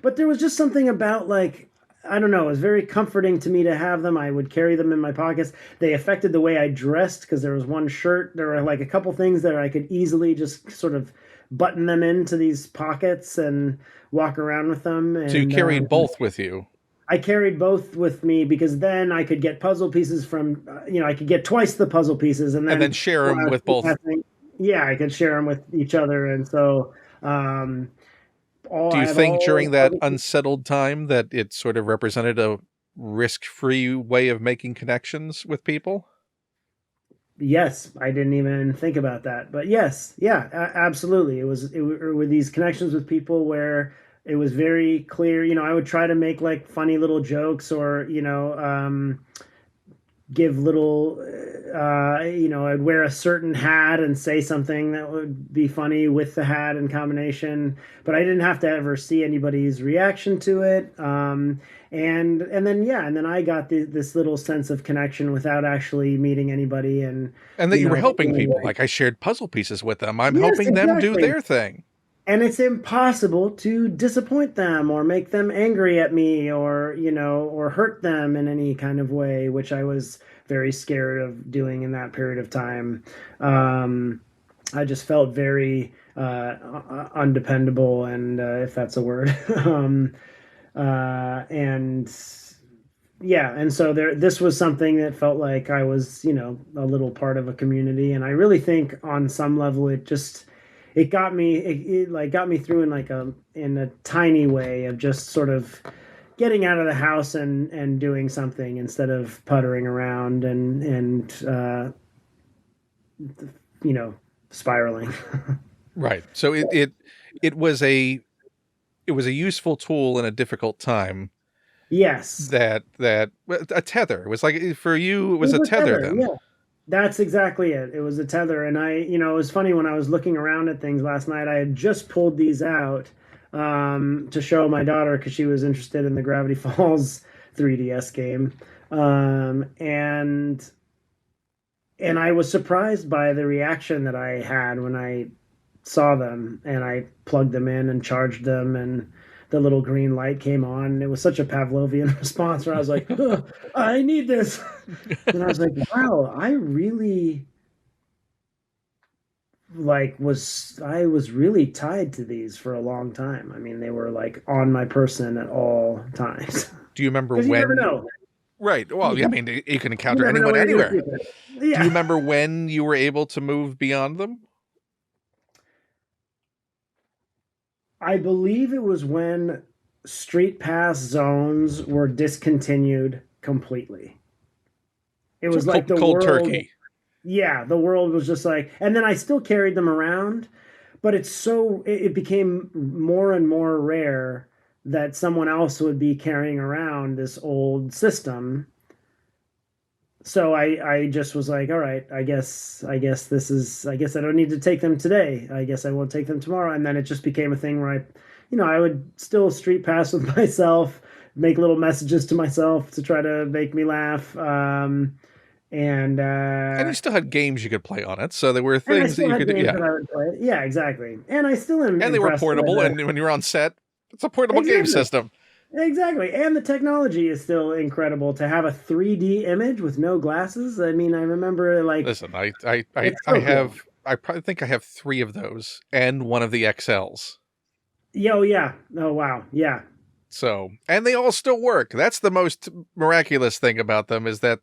But there was just something about, like, I don't know, it was very comforting to me to have them. I would carry them in my pockets. They affected the way I dressed, because there was one shirt. There were like a couple things that I could easily just sort of button them into these pockets and walk around with them. And, so you carried both with you? I carried both with me, because then I could get puzzle pieces from, I could get twice the puzzle pieces and then share them with both. Yeah, I could share them with each other. And so, do you think during that unsettled time that it sort of represented a risk-free way of making connections with people? Yes, I didn't even think about that, but yes, yeah, absolutely. It were these connections with people where it was very clear. I would try to make like funny little jokes, or give little, I'd wear a certain hat and say something that would be funny with the hat in combination, but I didn't have to ever see anybody's reaction to it. And then I got this little sense of connection without actually meeting anybody. And that you were helping people. Like, I shared puzzle pieces with them. I'm helping them do their thing. And it's impossible to disappoint them or make them angry at me, or hurt them in any kind of way, which I was very scared of doing in that period of time. I just felt very undependable, and if that's a word. And so this was something that felt like I was, a little part of a community. And I really think on some level it got me, it got me through in a tiny way of just sort of getting out of the house and doing something instead of puttering around and spiraling. Right. So it was a useful tool in a difficult time. Yes. That a tether. It was like, for you, it was a tether then. Yeah. That's exactly it. It was a tether. And it was funny, when I was looking around at things last night, I had just pulled these out to show my daughter, because she was interested in the Gravity Falls 3DS game. And I was surprised by the reaction that I had when I saw them, and I plugged them in and charged them, and the little green light came on. It was such a Pavlovian response, where I was like, oh, I need this. And I was like, wow, I really was really tied to these for a long time. I mean, they were like on my person at all times. Do you remember when? You never know. Right. Well, I mean, you can encounter anyone anywhere. Yeah. Do you remember when you were able to move beyond them? I believe it was when street pass zones were discontinued completely. It was like the cold world, turkey. Yeah, the world was just like, and then I still carried them around, but it became more and more rare that someone else would be carrying around this old system. So I just was like, all right, I guess I don't need to take them today. I guess I won't take them tomorrow. And then it just became a thing where I would still street pass with myself, make little messages to myself to try to make me laugh. And you still had games you could play on it, so there were and I things that still you had could, games yeah. that I would play. Yeah, exactly. And I still am And they were impressed with portable, the- and when you're on set, it's a portable game Exactly. system. Exactly. And the technology is still incredible to have a 3D image with no glasses. I mean, I remember like Listen, I it's so have, cool. I probably think I have 3 of those and one of the XLs. Yeah, oh yeah. Oh wow. Yeah. So, and they all still work. That's the most miraculous thing about them, is that,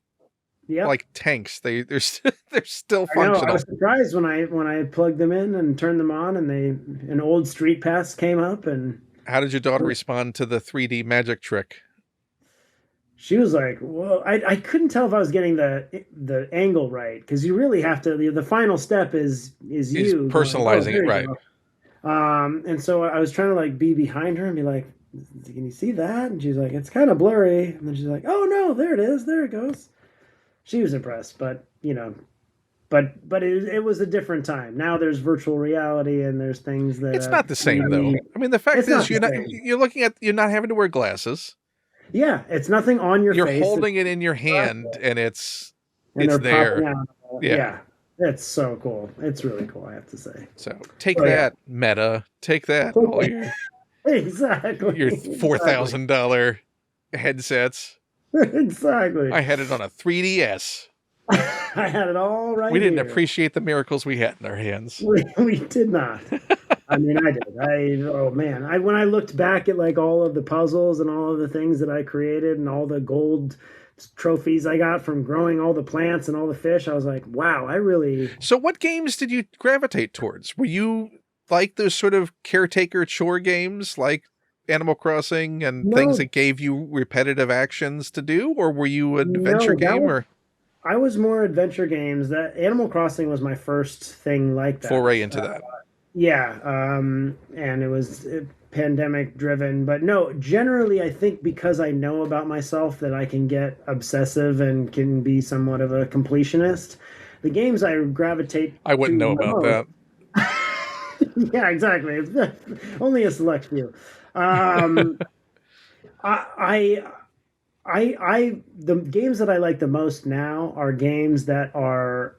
Yep. like tanks, they're they're still I know. I functional. was surprised when I plugged them in and turned them on, and an old Street Pass came up, and How did your daughter respond to the 3D magic trick? she was like, "Well, I couldn't tell if I was getting the angle right, because you really have to. The final step is He's you personalizing it, right? And so I was trying to like be behind her and be like, "Can you see that?" And she's like, "It's kind of blurry." And then she's like, "Oh no, there it is. There it goes." She was impressed, but it was a different time. Now there's virtual reality, and there's things that It's not the same though. I mean, the fact It's not is the same. you're not having to wear glasses. Yeah, it's nothing on your You're face. holding it in your hand, and it's they're there. popping out. Yeah. It's so cool. It's really cool, I have to say. So take Oh, yeah. that, Meta. Take that, all your Exactly. $4,000 headsets. Exactly. I had it on a 3DS. I had it all right. We didn't here. appreciate the miracles we had in our hands. We did not. I mean, I did. Oh man, when I looked back at like all of the puzzles and all of the things that I created and all the gold trophies I got from growing all the plants and all the fish, I was like, wow, I really. So what games did you gravitate towards? Were you like those sort of caretaker chore games like Animal Crossing and things that gave you repetitive actions to do? Or were you an adventure game? Or I was more adventure games. That Animal Crossing was my first thing like that. Foray into that. Yeah, and it was pandemic driven, but no, generally I think because I know about myself that I can get obsessive and can be somewhat of a completionist. The games I gravitate I wouldn't know about that. Yeah, exactly. Only a select few. The games that I like the most now are games that are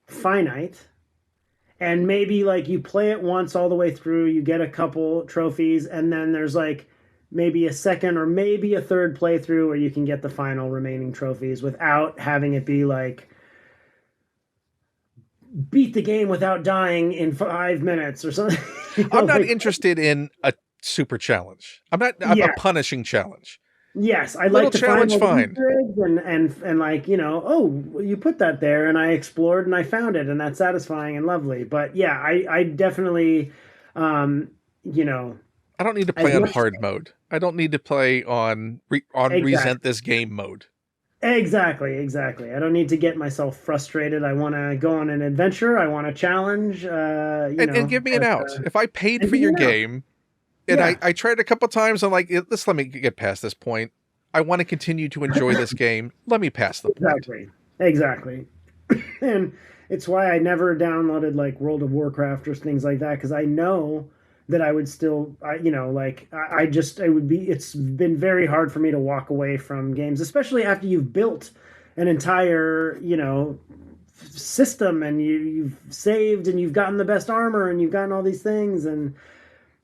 finite. And maybe like you play it once all the way through, you get a couple trophies, and then there's like maybe a second or maybe a third playthrough where you can get the final remaining trophies without having it be like beat the game without dying in 5 minutes or something. I'm not interested in a super challenge. I'm a punishing challenge. Yes, I Little like to challenge, find fine. And like, oh, you put that there, and I explored and I found it, and that's satisfying and lovely. But yeah, I definitely, I don't need to play on hard mode. I don't need to play on resent this game mode. Exactly. I don't need to get myself frustrated. I want to go on an adventure. I want a challenge. And give me an out. If I paid for your game. And I tried a couple times. I'm like, let me get past this point. I want to continue to enjoy this game. Let me pass the point. Exactly. And it's why I never downloaded like World of Warcraft or things like that, because I know that I would still, it's been very hard for me to walk away from games, especially after you've built an entire, system, and you've saved and you've gotten the best armor and you've gotten all these things, and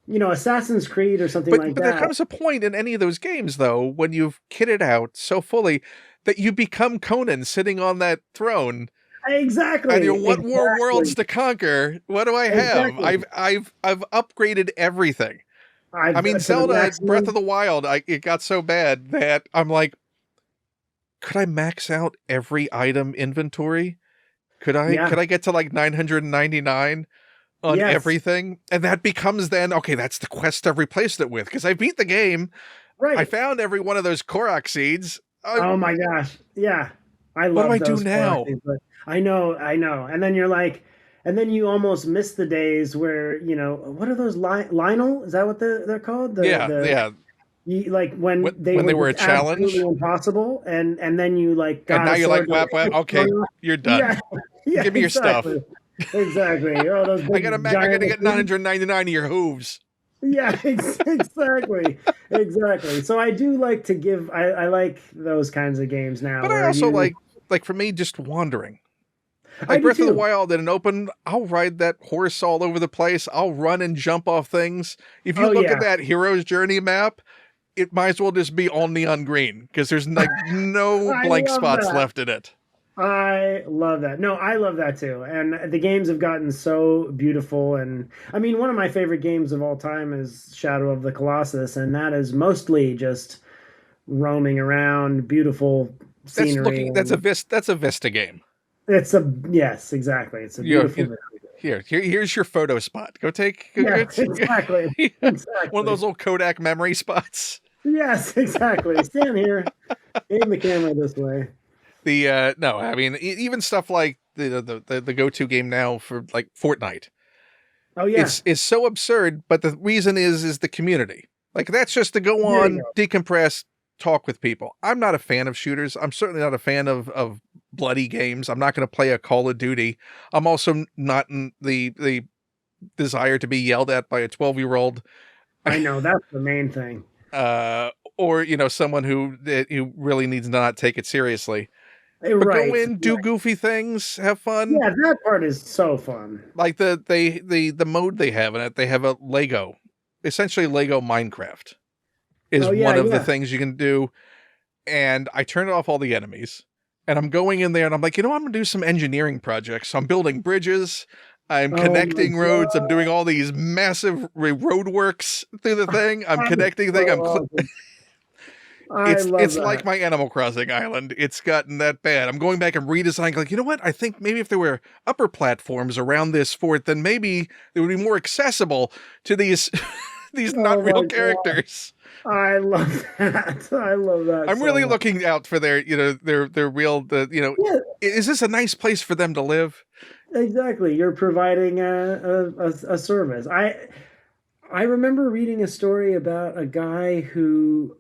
Assassin's Creed or something like that. But there comes a point in any of those games, though, when you've kitted out so fully that you become Conan sitting on that throne. Exactly. And what more worlds to conquer? What do I have? Exactly. I've upgraded everything. Zelda Breath of the Wild, it got so bad that I'm like, could I max out every item inventory? Could I get to like 999? On everything, and that becomes then that's the quest I've replaced it with, because I beat the game. Right, I found every one of those Korok seeds. Oh my gosh, yeah, I love. What do I do now? I know, and then you're like, and then you almost miss the days where what are those Lionel? Is that what they're called? You, like when they were a challenge, impossible, and then you like, and now you're like, okay, you're done. Yeah, give me your stuff. Exactly. Oh, those I gotta get 999 of your hooves. Yeah, exactly. So I do like to give. I like those kinds of games now. But I also like like for me, just wandering. I Like do Breath of the too. Wild in an open, I'll ride that horse all over the place. I'll run and jump off things. If you Oh look at yeah. that hero's journey map, it might as well just be all neon green because there's like no I blank love spots that. left in it. I love that. No, I love that too. And the games have gotten so beautiful. And I mean, one of my favorite games of all time is Shadow of the Colossus, and that is mostly just roaming around, beautiful scenery. That's And a Vista game. it's a, yes, exactly. It's a You know, beautiful video. here's your photo spot. Go take Yeah, exactly. one of Exactly. those old Kodak memory spots. Yes, exactly. Stand here, aim the camera this way. The no, I mean even stuff like the go-to game now for like Fortnite. Oh yeah, It's so absurd, but the reason is the community. Like that's just to go there you on, go. decompress, talk with people. I'm not a fan of shooters. I'm certainly not a fan of bloody games. I'm not going to play a Call of Duty. I'm also not in the desire to be yelled at by a 12-year-old I know that's the main thing. or someone who really needs to not take it seriously. But go Right. in, do goofy things, have fun. Yeah, that part is so fun. Like the mode they have in it, they have a Lego, essentially Lego Minecraft is Oh yeah, one of the yeah. things you can do. And I turned off all the enemies. And I'm going in there and I'm like, I'm gonna do some engineering projects. So I'm building bridges, I'm Oh my connecting roads, I'm doing all these massive road works through the thing. I'm God, that's connecting so thing. awesome. I love It's that. like my Animal Crossing island. It's gotten that bad. I'm going back and redesigning. Like, you know what? I think maybe if there were upper platforms around this fort, then maybe it would be more accessible to these these not Oh my real God. characters. I love that. I love that I'm so really much. looking out for their real Yeah, is this a nice place for them to live? exactly. You're providing a service. I remember reading a story about a guy who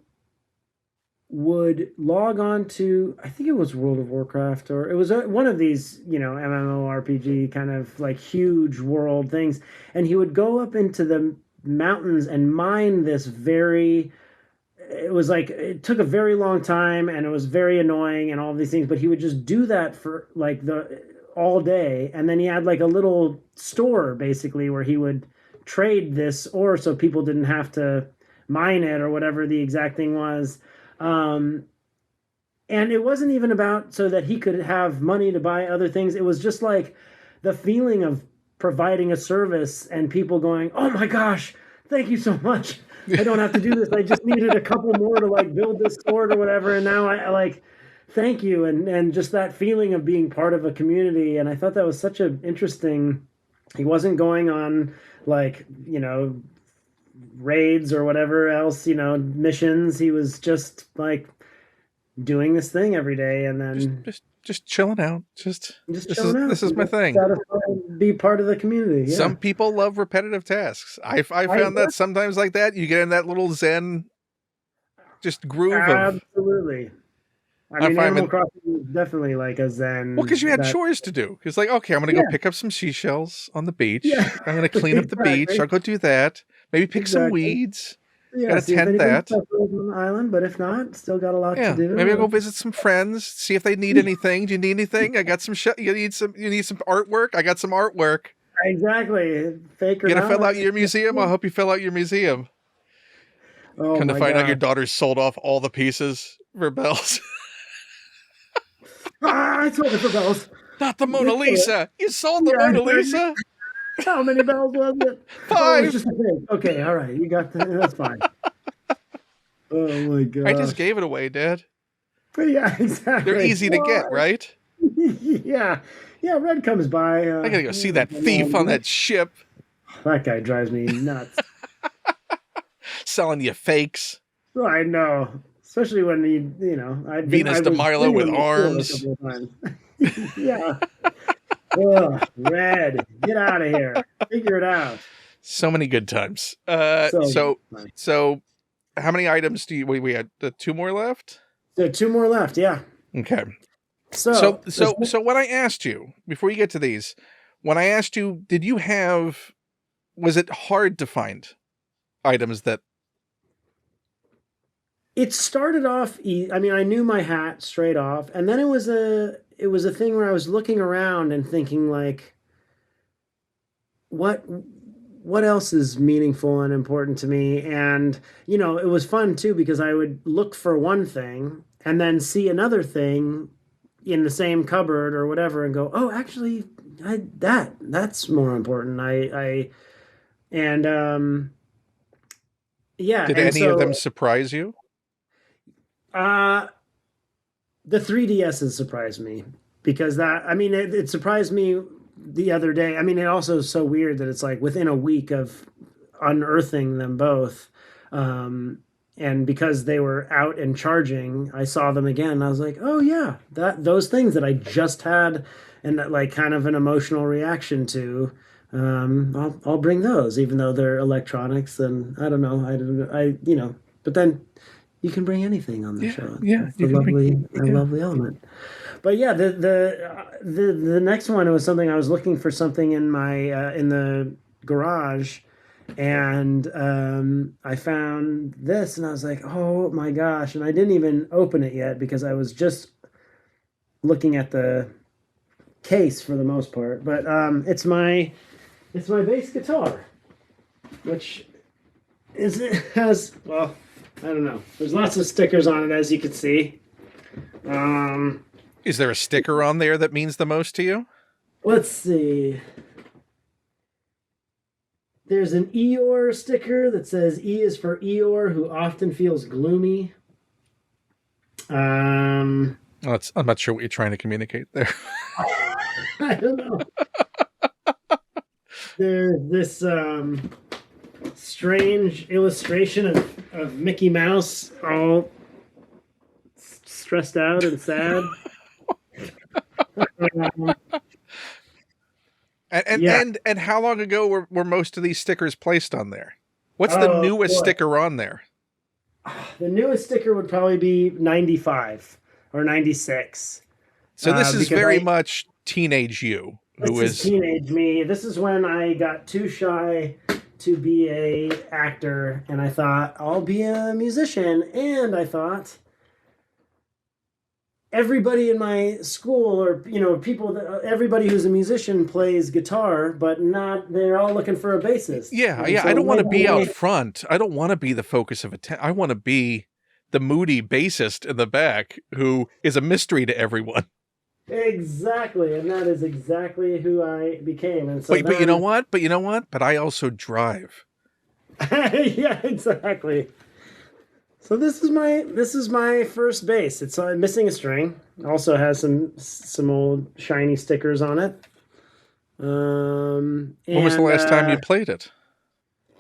would log on to, I think it was World of Warcraft, or it was one of these MMORPG kind of like huge world things, and he would go up into the mountains and mine this very, it was like it took a very long time and it was very annoying and all of these things, but he would just do that for like the all day, and then he had like a little store basically where he would trade this ore so people didn't have to mine it or whatever the exact thing was. um, and it wasn't even about so that he could have money to buy other things. It was just like the feeling of providing a service and people going, "Oh my gosh, thank you so much. I don't have to do this. I just needed a couple more to like build this sword or whatever, and now I like thank you." And just that feeling of being part of a community. And I thought that was such an interesting. He wasn't going on like raids or whatever else, missions. He was just like doing this thing every day, and then Just chilling out. Just chilling out. this is my Just thing. satisfied, be part of the community. Yeah, Some people love repetitive tasks. I I found that sometimes like that you get in that little zen just groove of. absolutely. I I mean, find Animal Crossing is definitely like a zen. well, because you had That chores to do. Because like, okay, I'm gonna go yeah, pick up some seashells on the beach. yeah, I'm gonna clean up the beach. exactly, I'll go do that. Maybe pick some exactly. weeds. Yeah, Gotta see if tend anybody that. suffers on the island, but if not, still got a lot to Yeah, maybe I'll go do. visit some friends, see if they need anything. Do you need anything? I got some. You need some artwork. I got some artwork. Exactly, fake or You gotta not. fill out your museum. I'll help you fill out your museum. Oh Come to my find out, your god! daughter sold off all the pieces for bells. Ah, I sold it for bells. Not the Mona Lisa. You sold the Yeah, Mona Lisa. how many bells was it? Oh, it was 5. just a thing. Okay, all right, you got that. That's fine. Oh my I just gosh. gave it away, Dad. Yeah, They're exactly. easy to get, right? Yeah, yeah. Red comes by. I gotta go see that thief on that ship That guy drives me nuts. selling you fakes. Oh, I know, especially when Venus de Milo with arms. A couple of times. Yeah. Ugh, Red, get out of here. Figure it out. So many good times. So, So how many items do we had 2 more left? there are 2 more left. Yeah. Okay. So, So when I asked you, before you get to these, when I asked you, was it hard to find items that it started off. I mean, I knew my hat straight off, and then it was a thing where I was looking around and thinking like, what what else is meaningful and important to me? And it was fun too because I would look for one thing and then see another thing in the same cupboard or whatever, and go, oh, actually, that's more important. I and yeah, Did and any of them so surprise you? uh the 3DSs surprised me because I mean, it surprised me the other day. I mean, it also is so weird that it's like within a week of unearthing them both. And because they were out and charging, I saw them again. I was like, oh yeah, those things that I just had and that like kind of an emotional reaction to. I'll bring those, even though they're electronics, and I don't know, but then you can bring anything on the Yeah, show. yeah, That's the you can lovely, bring, the yeah. lovely element. But yeah, the next one, it was something I was looking for something in my in the garage, and I found this, and I was like, oh my gosh! And I didn't even open it yet because I was just looking at the case for the most part. But it's my bass guitar, which has, well, I don't know. There's lots of stickers on it, as you can see. Um, Is there a sticker on there that means the most to you? let's see. There's an Eeyore sticker that says E is for Eeyore, who often feels gloomy. Um, I'm not sure what you're trying to communicate there. I don't know. There's this strange illustration of Mickey Mouse all stressed out and sad. Um, And yeah. and how long ago were most of these stickers placed on there? What's the Oh newest boy. sticker on there? The newest sticker would probably be 95 or 96. So this is Because very much teenage you, who this is is teenage me. This is when I got too shy to be a actor, and I thought I'll be a musician. And I thought everybody in my school, or people that everybody who's a musician plays guitar, but not. They're all looking for a bassist. yeah, And yeah. so I don't want to maybe be out front. I don't want to be the focus of attention. I want to be the moody bassist in the back who is a mystery to everyone. exactly, and that is exactly who I became. And so But you know then, what? But you know what? But I also drive. yeah, exactly. So this is my first bass. It's missing a string. Also has some old shiny stickers on it. When was the And last time you played it?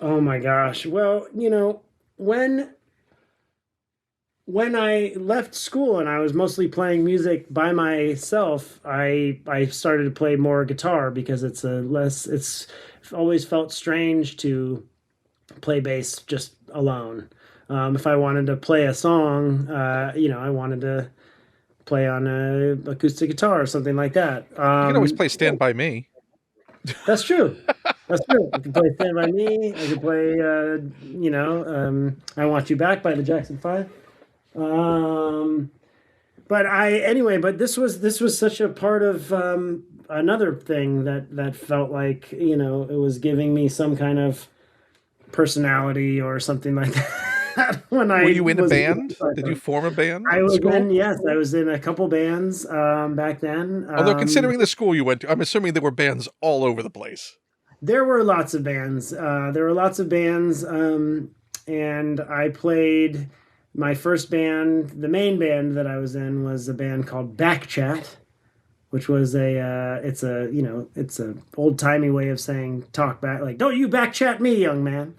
oh my gosh. Well, when I left school and I was mostly playing music by myself, I started to play more guitar because it's always felt strange to play bass just alone. If I wanted to play a song, I wanted to play on a acoustic guitar or something like that. You can always play Stand By Me. That's true. That's true. I can play Stand By Me. I can play, I Want You Back by the Jackson 5. Um, but this was such a part of another thing that felt like, it was giving me some kind of personality or something like that. When Were I you in a was band? Did you form a band I in was school? in, yes, I was in a couple bands back then. Although considering the school you went to, I'm assuming there were bands all over the place. There were lots of bands. And I played my first band. The main band that I was in was a band called Backchat, which was it's a old timey way of saying talk back, like don't you backchat me, young man.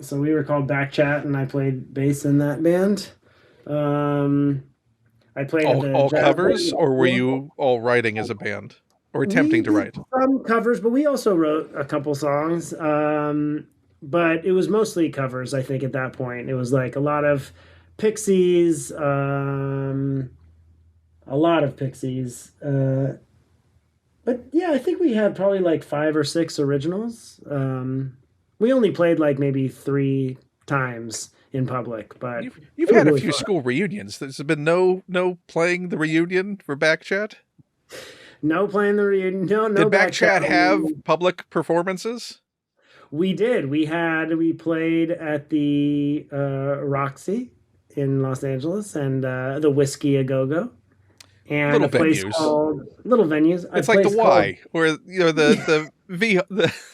So we were called Backchat, and I played bass in that band. I played at the All jazz covers, band. or were you all writing as a band? Or We attempting to did write? some covers, but we also wrote a couple songs. But it was mostly covers, I think, at that point. It was like a lot of Pixies, a lot of Pixies. But yeah, I think we had probably like 5 or 6 originals. We only played like maybe 3 times in public, but You've it was had a really few fun. school reunions. There's been no playing the reunion for Backchat. No playing the reunion. No Did back chat. Backchat have public performances? We did. We played at the Roxy in Los Angeles and the Whiskey A Go Go and Little a place venues. called Little Venues. It's like the Y, or the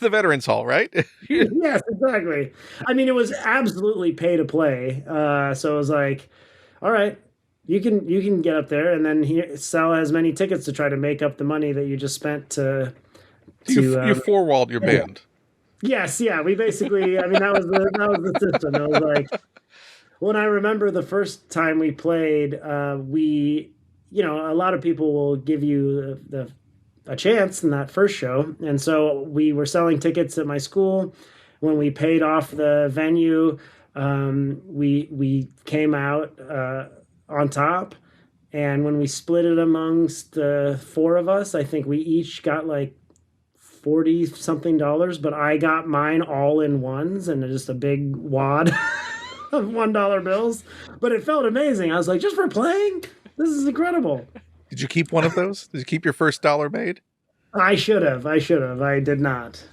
Veterans Hall, right? Yes, exactly. I mean, it was absolutely pay to play. So it was like, all right, you can get up there and then sell as many tickets to try to make up the money that you just spent to You four-walled your band. Yes, yeah. We basically, I mean, that was the system. It was like when I remember the first time we played, a lot of people will give you a chance in that first show, and so we were selling tickets at my school. When we paid off the venue, we came out on top, and when we split it amongst the four of us, I think we each got like 40 something dollars, but I got mine all in ones and just a big wad of $1 bills. But it felt amazing. I was like, just for playing, this is incredible. Did you keep one of those? Did you keep your first dollar made? I should have. I did not.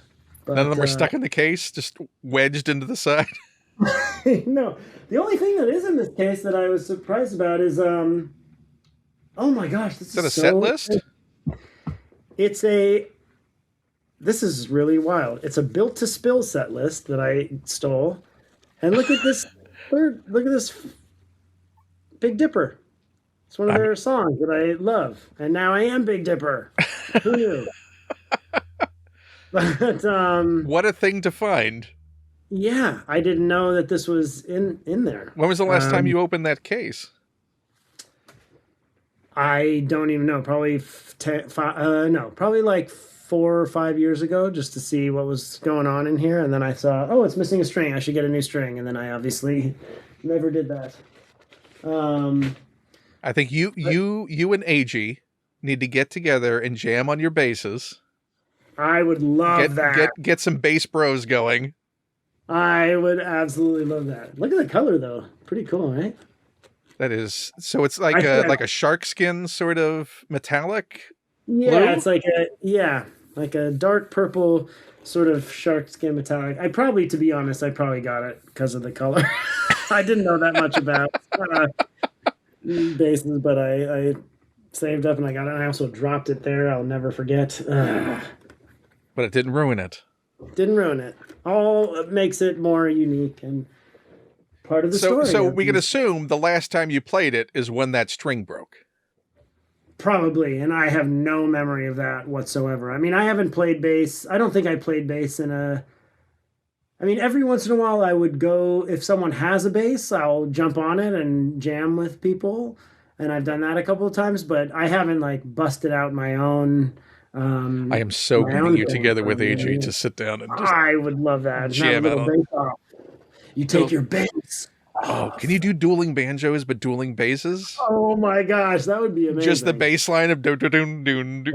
But, none of them are stuck in the case, just wedged into the side. No, the only thing that is in this case that I was surprised about is oh my gosh, Is that a set list? This is really wild. It's a Built to Spill set list that I stole. And look at this Big Dipper. It's one of their songs that I love. And now I am Big Dipper. Who knew? But what a thing to find. Yeah, I didn't know that this was in there. When was the last time you opened that case? I don't even know. Probably probably like 4 or 5 years ago, just to see what was going on in here. And then I saw, oh, it's missing a string. I should get a new string. And then I obviously never did that. I think you and AG need to get together and jam on your basses. I would love that. Get some bass bros going. I would absolutely love that. Look at the color, though. Pretty cool, right? That is, so it's like a shark skin sort of metallic. Yeah, blue? it's like a dark purple sort of shark skin metallic. To be honest, I probably got it because of the color. I didn't know that much about basses, but I saved up and I got it. I also dropped it there. I'll never forget. But it didn't ruin it. Didn't ruin it. All makes it more unique and part of the story. So we can assume the last time you played it is when that string broke. Probably, and I have no memory of that whatsoever. I mean, I haven't played bass. I don't think I played bass every once in a while I would go, if someone has a bass, I'll jump on it and jam with people. And I've done that a couple of times, but I haven't like busted out my own. I am so getting you together with AG to sit down and just I would love that. Jam out. Bass off. You take your bass. Oh, can you do dueling banjos but dueling basses? Oh my gosh, that would be amazing. Just the bass line of do do do do do.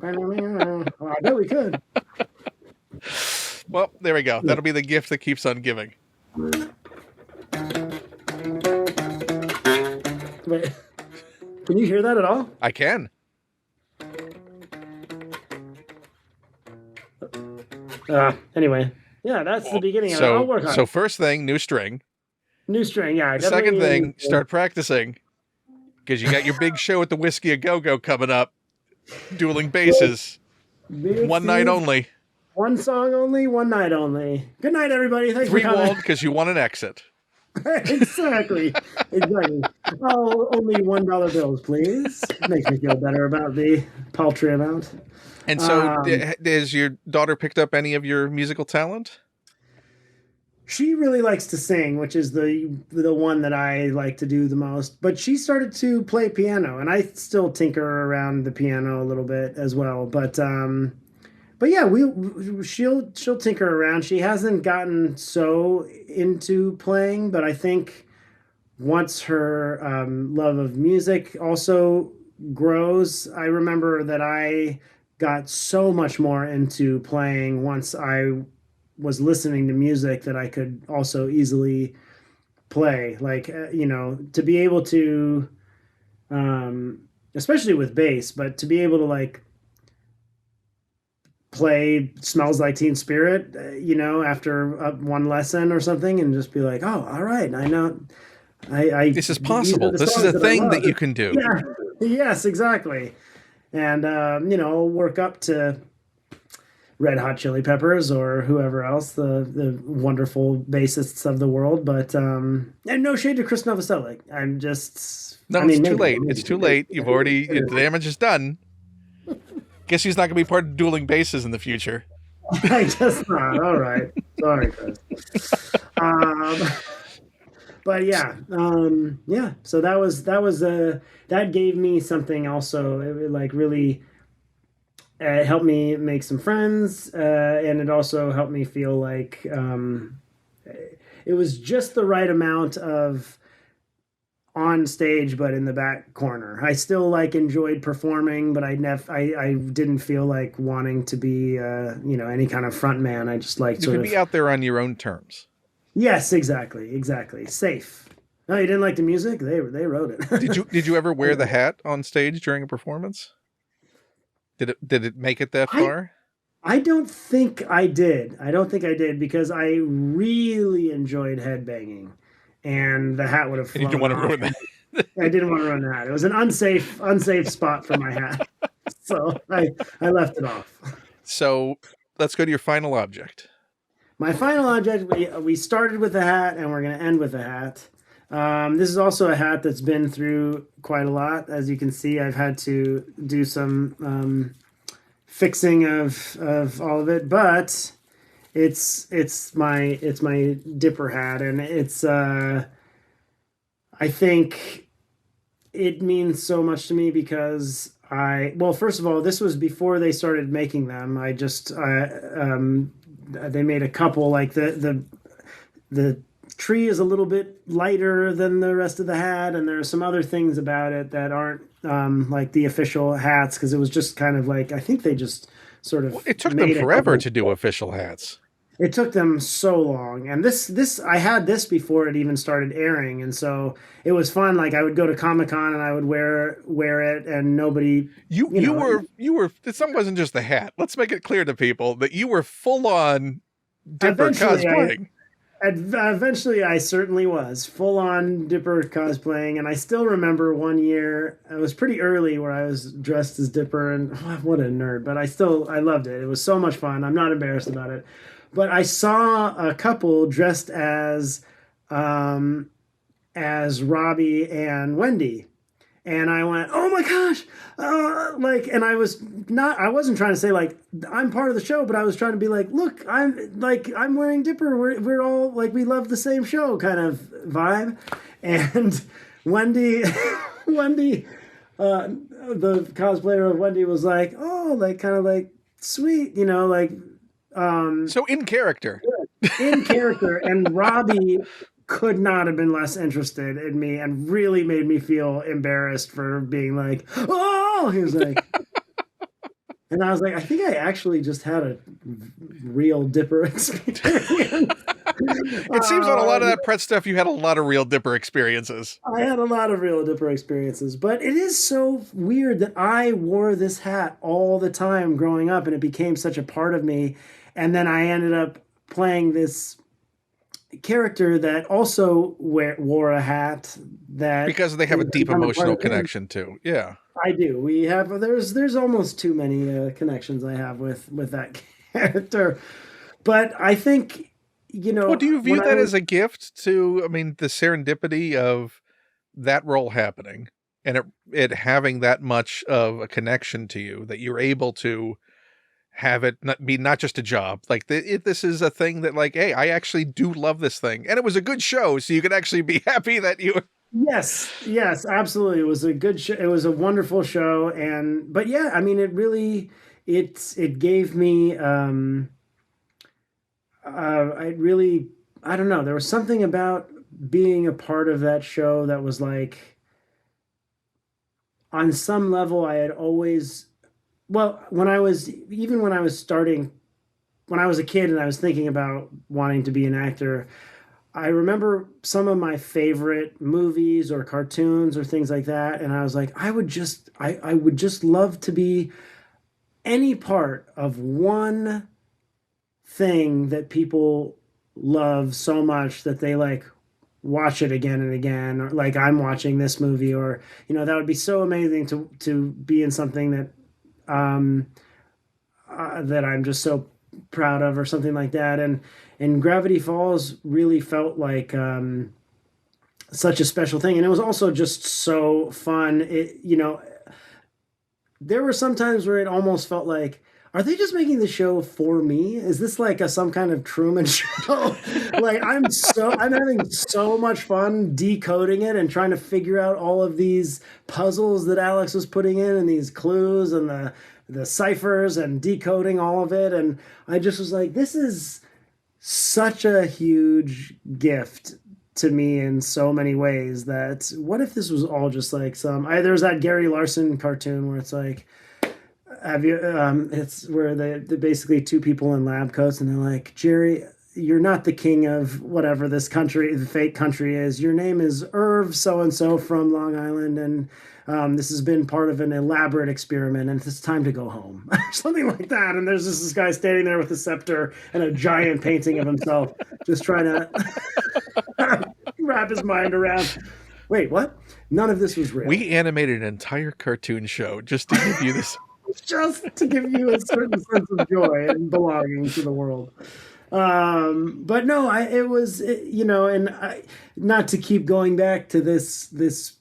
I bet we could. Well, there we go. That'll be the gift that keeps on giving. Wait, can you hear that at all? I can. Anyway, yeah, that's the beginning of it. I'll work on it. So first thing, new string. New string, yeah. Second thing, start practicing. Because you got your big show at the Whiskey A Go Go coming up. Dueling basses. One night only. One song only, one night only. Good night, everybody. Thanks for coming. 3-walled because you want an exit. Exactly. Oh, only $1 bills, please. Makes me feel better about the paltry amount. And so, has your daughter picked up any of your musical talent? She really likes to sing, which is the one that I like to do the most. But she started to play piano, and I still tinker around the piano a little bit as well. But yeah, she'll tinker around. She hasn't gotten so into playing, but I think once her love of music also grows, I remember that I got so much more into playing once I was listening to music that I could also easily play. Like, to be able to, especially with bass, but to be able to like play Smells Like Teen Spirit, after one lesson or something, and just be like, oh, all right, I know. This is These are possible. the This is songs a that I thing that love. you can do. Yeah, yes, exactly. And work up to Red Hot Chili Peppers or whoever else, the wonderful bassists of the world. But and no shade to Chris Novoselic. No, I it's mean, too maybe, late. It's too late. You've already the damage is done. Guess he's not going to be part of dueling basses in the future. I guess not. All right, sorry, Chris. Um, but yeah. So that gave me something. Also, it like really helped me make some friends, and it also helped me feel like it was just the right amount of on stage, but in the back corner. I still like enjoyed performing, but I didn't feel like wanting to be any kind of front man. I just like You can be out there on your own terms. Yes, exactly. Safe. No, you didn't like the music? They wrote it. Did you ever wear the hat on stage during a performance? Did it make it that far? I don't think I did. I don't think I did because I really enjoyed headbanging, and the hat would have flown. And you didn't want to ruin that. I didn't want to ruin that. It was an unsafe spot for my hat, so I left it off. So let's go to your final object. My final object. We started with a hat, and we're going to end with a hat. This is also a hat that's been through quite a lot. As you can see, I've had to do some fixing of all of it, but it's my dipper hat, and it's I think it means so much to me because first of all, this was before they started making them. They made a couple, like the tree is a little bit lighter than the rest of the hat, and there are some other things about it that aren't like the official hats, because it was just kind of like, I think they just sort of it took them forever to do official hats. It took them so long, and this I had this before it even started airing, and so it was fun. Like, I would go to Comic-Con and I would wear it, and nobody. You were. This wasn't just the hat. Let's make it clear to people that you were full on Dipper cosplaying. Eventually, I certainly was full on Dipper cosplaying, and I still remember one year. It was pretty early where I was dressed as Dipper, and what a nerd! But I loved it. It was so much fun. I'm not embarrassed about it. But I saw a couple dressed as Robbie and Wendy, and I went, "Oh my gosh!" And I wasn't trying to say like I'm part of the show, but I was trying to be like, "Look, I'm wearing Dipper. We're all like, we love the same show," kind of vibe. And Wendy, the cosplayer of Wendy, was like, "Oh, like kind of like sweet, like." So in character. And Robbie could not have been less interested in me, and really made me feel embarrassed for being like, "Oh," he was like. And I was like, I think I actually just had a real Dipper experience. It seems on a lot of that Pret stuff, you had a lot of real Dipper experiences. I had a lot of real Dipper experiences, but it is so weird that I wore this hat all the time growing up, and it became such a part of me. And then I ended up playing this character that also wore a hat that, because they have a deep emotional connection too. Yeah, I do. We have there's almost too many connections I have with that character, but I think Well, do you view that as a gift to? I mean, the serendipity of that role happening and it having that much of a connection to you, that you're able to have it not just a job. Like this is a thing that, like, hey, I actually do love this thing, and it was a good show, so you can actually be happy that you. Yes, absolutely. It was a good show. It was a wonderful show, but yeah, I mean, it really it gave me I don't know. There was something about being a part of that show that was like, on some level, I had always. Well, when I was starting when I was a kid and I was thinking about wanting to be an actor, I remember some of my favorite movies or cartoons or things like that, and I was like, I would just love to be any part of one thing that people love so much that they like watch it again and again, or like I'm watching this movie, or that would be so amazing to be in something um that I'm just so proud of, or something like that. And Gravity Falls really felt like such a special thing, and it was also just so fun. There were some times where it almost felt like, are they just making the show for me? Is this like some kind of Truman Show? Like I'm having so much fun decoding it and trying to figure out all of these puzzles that Alex was putting in, and these clues and the ciphers, and decoding all of it. And I just was like, this is such a huge gift to me in so many ways, that what if this was all just like there's that Gary Larson cartoon where it's like, have you it's where they basically two people in lab coats, and they're like, Jerry, you're not the king of whatever this country, the fake country is. Your name is Irv so and so from Long Island, and this has been part of an elaborate experiment, and it's time to go home. Something like that. And there's just this guy standing there with a scepter and a giant painting of himself, just trying to wrap his mind around, wait, what? None of this was real. We animated an entire cartoon show just to give you this. Just to give you a certain sense of joy and belonging to the world. But no, not to keep going back to this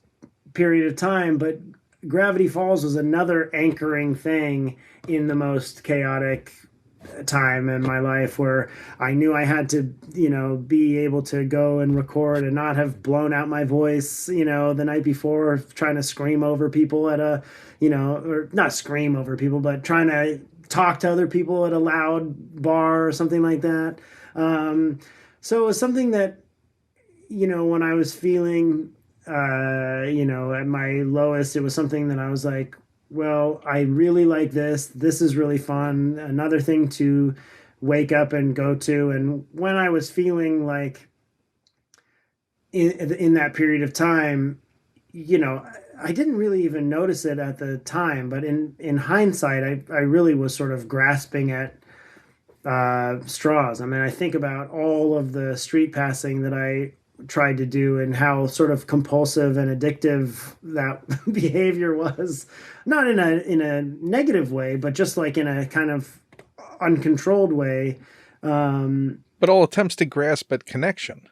period of time, but Gravity Falls was another anchoring thing in the most chaotic time in my life, where I knew I had to, be able to go and record and not have blown out my voice, the night before, trying to scream over people at a, or not scream over people, but trying to talk to other people at a loud bar or something like that. So it was something that, when I was feeling, at my lowest, it was something that I was like, well, I really like this. This is really fun. Another thing to wake up and go to. And when I was feeling like in that period of time, I didn't really even notice it at the time, but in hindsight, I really was sort of grasping at straws. I mean, I think about all of the street passing that I tried to do, and how sort of compulsive and addictive that behavior was, not in a negative way, but just like in a kind of uncontrolled way. But all attempts to grasp at connection.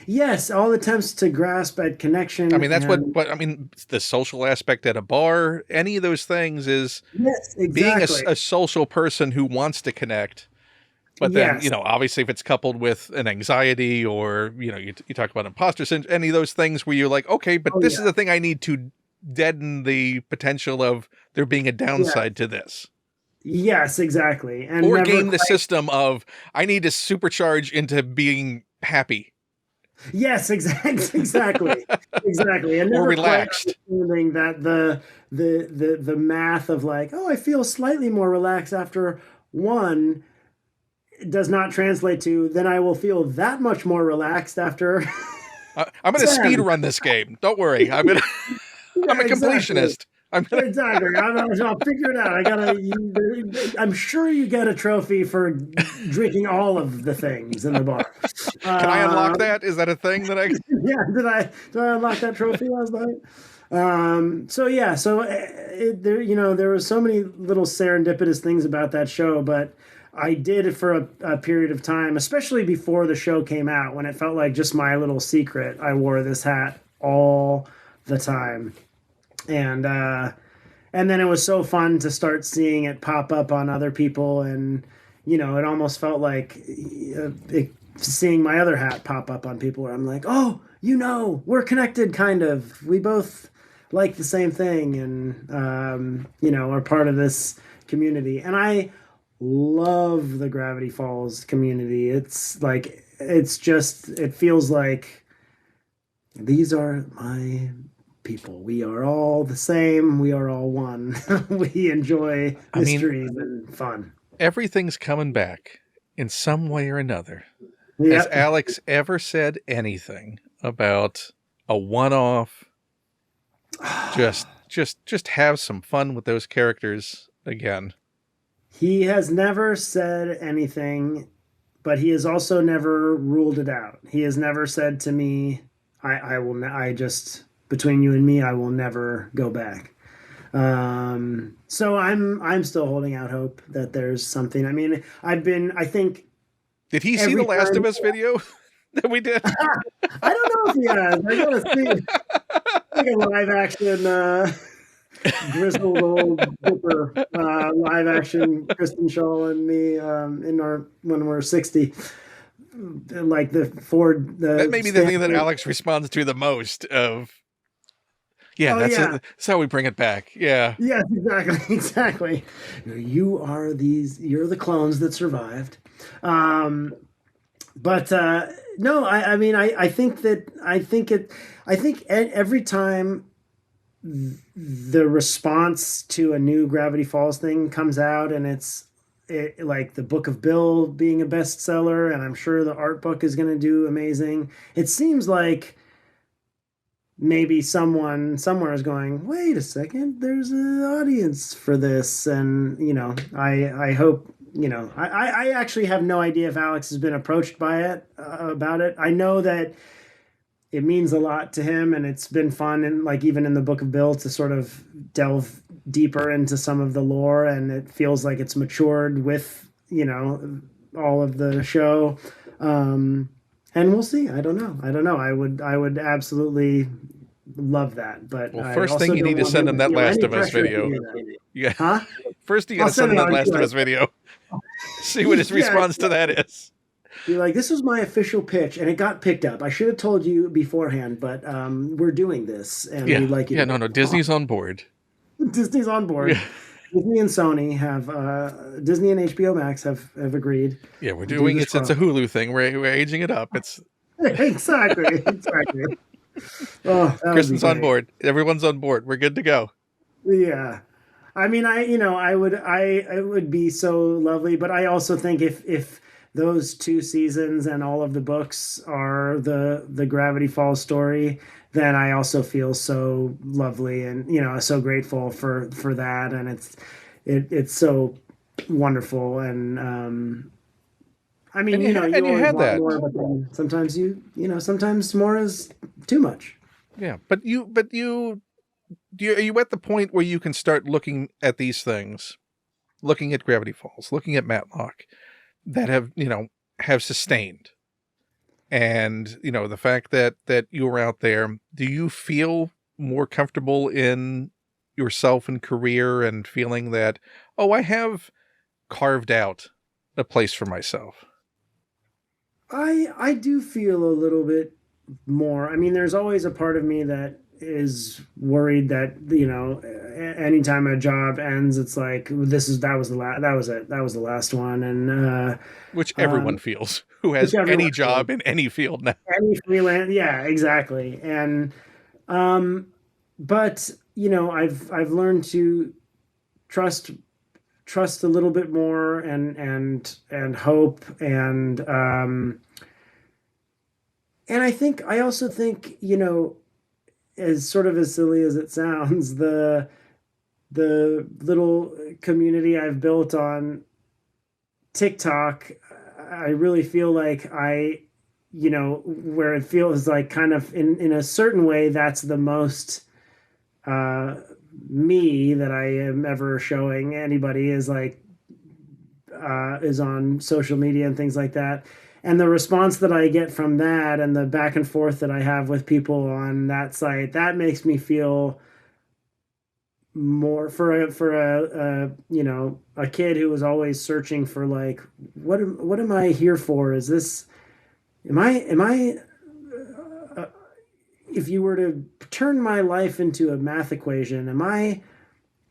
Yes, all attempts to grasp at connection. I mean, that's what I mean. The social aspect at a bar, any of those things is, yes, exactly, being a social person who wants to connect. But then, yes, obviously if it's coupled with an anxiety, or, you talk about imposter syndrome, any of those things where you're like, okay, but this is the thing I need to deaden the potential of there being a downside to this. Yes, exactly. And or game the system of, I need to supercharge into being happy. Yes, exactly, exactly. And or relaxed. Understanding that the math of like, oh, I feel slightly more relaxed after one, does not translate to, then I will feel that much more relaxed after. I'm going to speed run this game. Don't worry. I'm a completionist. Exactly. I'll figure it out. I'm sure you get a trophy for drinking all of the things in the bar. Can I unlock that? Is that a thing that I? Yeah. Did I unlock that trophy last night? There were so many little serendipitous things about that show, but I did it for a period of time, especially before the show came out, when it felt like just my little secret. I wore this hat all the time. And then it was so fun to start seeing it pop up on other people. And, it almost felt like seeing my other hat pop up on people, where I'm like, oh, we're connected, kind of. We both like the same thing, and, are part of this community. And I love the Gravity Falls community. It feels like these are my people. We are all the same. We are all one. We enjoy mysteries and fun. Everything's coming back. in some way or another, has Yeah. Alex ever said anything about a one-off, just have some fun with those characters again? He has never said anything, but he has also never ruled it out. He has never said to me, I will, I just, between you and me, I will never go back. So I'm still holding out hope that there's something. I mean, I think Did he see the Last of Us video that we did? I don't know if he has. I want to see like a live action, grizzled old dipper, live action Kristen Shaw and me, in our, when we're 60, like the Ford, That may be the thing that Alex responds to the most of. Yeah, that's how we bring it back. Yeah. Yes, exactly. You're the clones that survived. But no, I mean, I think every time the response to a new Gravity Falls thing comes out, and it's like the Book of Bill being a bestseller, and I'm sure the art book is going to do amazing. It seems like maybe someone somewhere is going, wait a second, there's an audience for this. And, I hope, I actually have no idea if Alex has been approached by it, about it. I know that it means a lot to him, and it's been fun. And like, even in the Book of Bill, to sort of delve deeper into some of the lore, and it feels like it's matured with, all of the show. And we'll see. I don't know. I would absolutely love that. But first thing you need to send him that Last of Us video. Yeah. Huh? First you got to send him that Last of Us video. See what his response to that is. Be like, this was my official pitch, and it got picked up. I should have told you beforehand, but we're doing this, and we'd like you. Yeah, no. Disney's on board. Disney's on board. Yeah. Disney and Sony have Disney and HBO Max have agreed. Yeah, we're doing it. It's a Hulu thing. We're aging it up. It's exactly. Oh, Kristen's on board. Everyone's on board. We're good to go. Yeah, I mean, it would be so lovely, but I also think if those 2 seasons and all of the books are the Gravity Falls story, then I also feel so lovely and, so grateful for that. And it's so wonderful. And, I mean, you had that. More, but then sometimes sometimes more is too much. Yeah. But are you at the point where you can start looking at these things, looking at Gravity Falls, looking at Matlock, that have sustained? And, the fact that you were out there, do you feel more comfortable in yourself and career and feeling that, I have carved out a place for myself? I do feel a little bit more. I mean, there's always a part of me that is worried that, anytime a job ends, it's like, that was the last one. And, which everyone feels who has any job in any field now. Any freelance. Yeah, exactly. And, but I've learned to trust a little bit more and hope. And I also think, as sort of as silly as it sounds, the little community I've built on TikTok, I really feel like where it feels like kind of in a certain way, that's the most me that I am ever showing anybody, is on social media and things like that. And the response that I get from that, and the back and forth that I have with people on that site, that makes me feel more for a kid who was always searching for, like, what am I here for? Is this, am I if you were to turn my life into a math equation, am I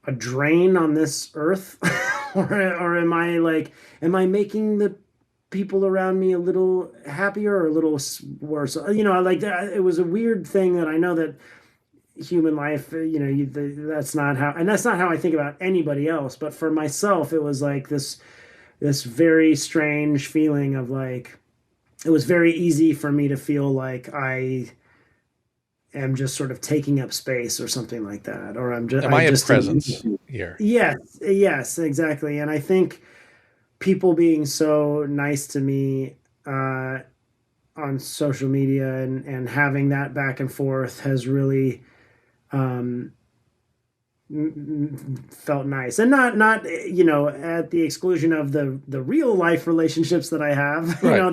a drain on this earth? or am I making the people around me a little happier or a little worse? It was a weird thing that I know that human life, that's not how I think about anybody else. But for myself, it was like this this very strange feeling of like, it was very easy for me to feel like I am just sort of taking up space or something like that, or Am I a presence here? Yes, yes, exactly. And I think people being so nice to me on social media and having that back and forth has really um, felt nice, and not at the exclusion of the real life relationships that I have. Right.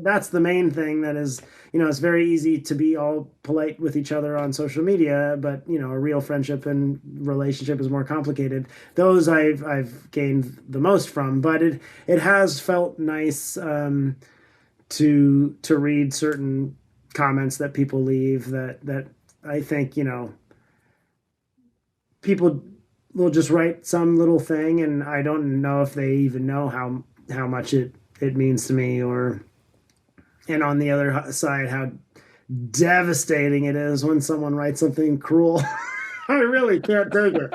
That's the main thing. That is, it's very easy to be all polite with each other on social media, but a real friendship and relationship is more complicated. Those I've gained the most from, but it has felt nice to read certain comments that people leave that I think people will just write some little thing, and I don't know if they even know how much it means to me, and on the other side, how devastating it is when someone writes something cruel. I really can't take it.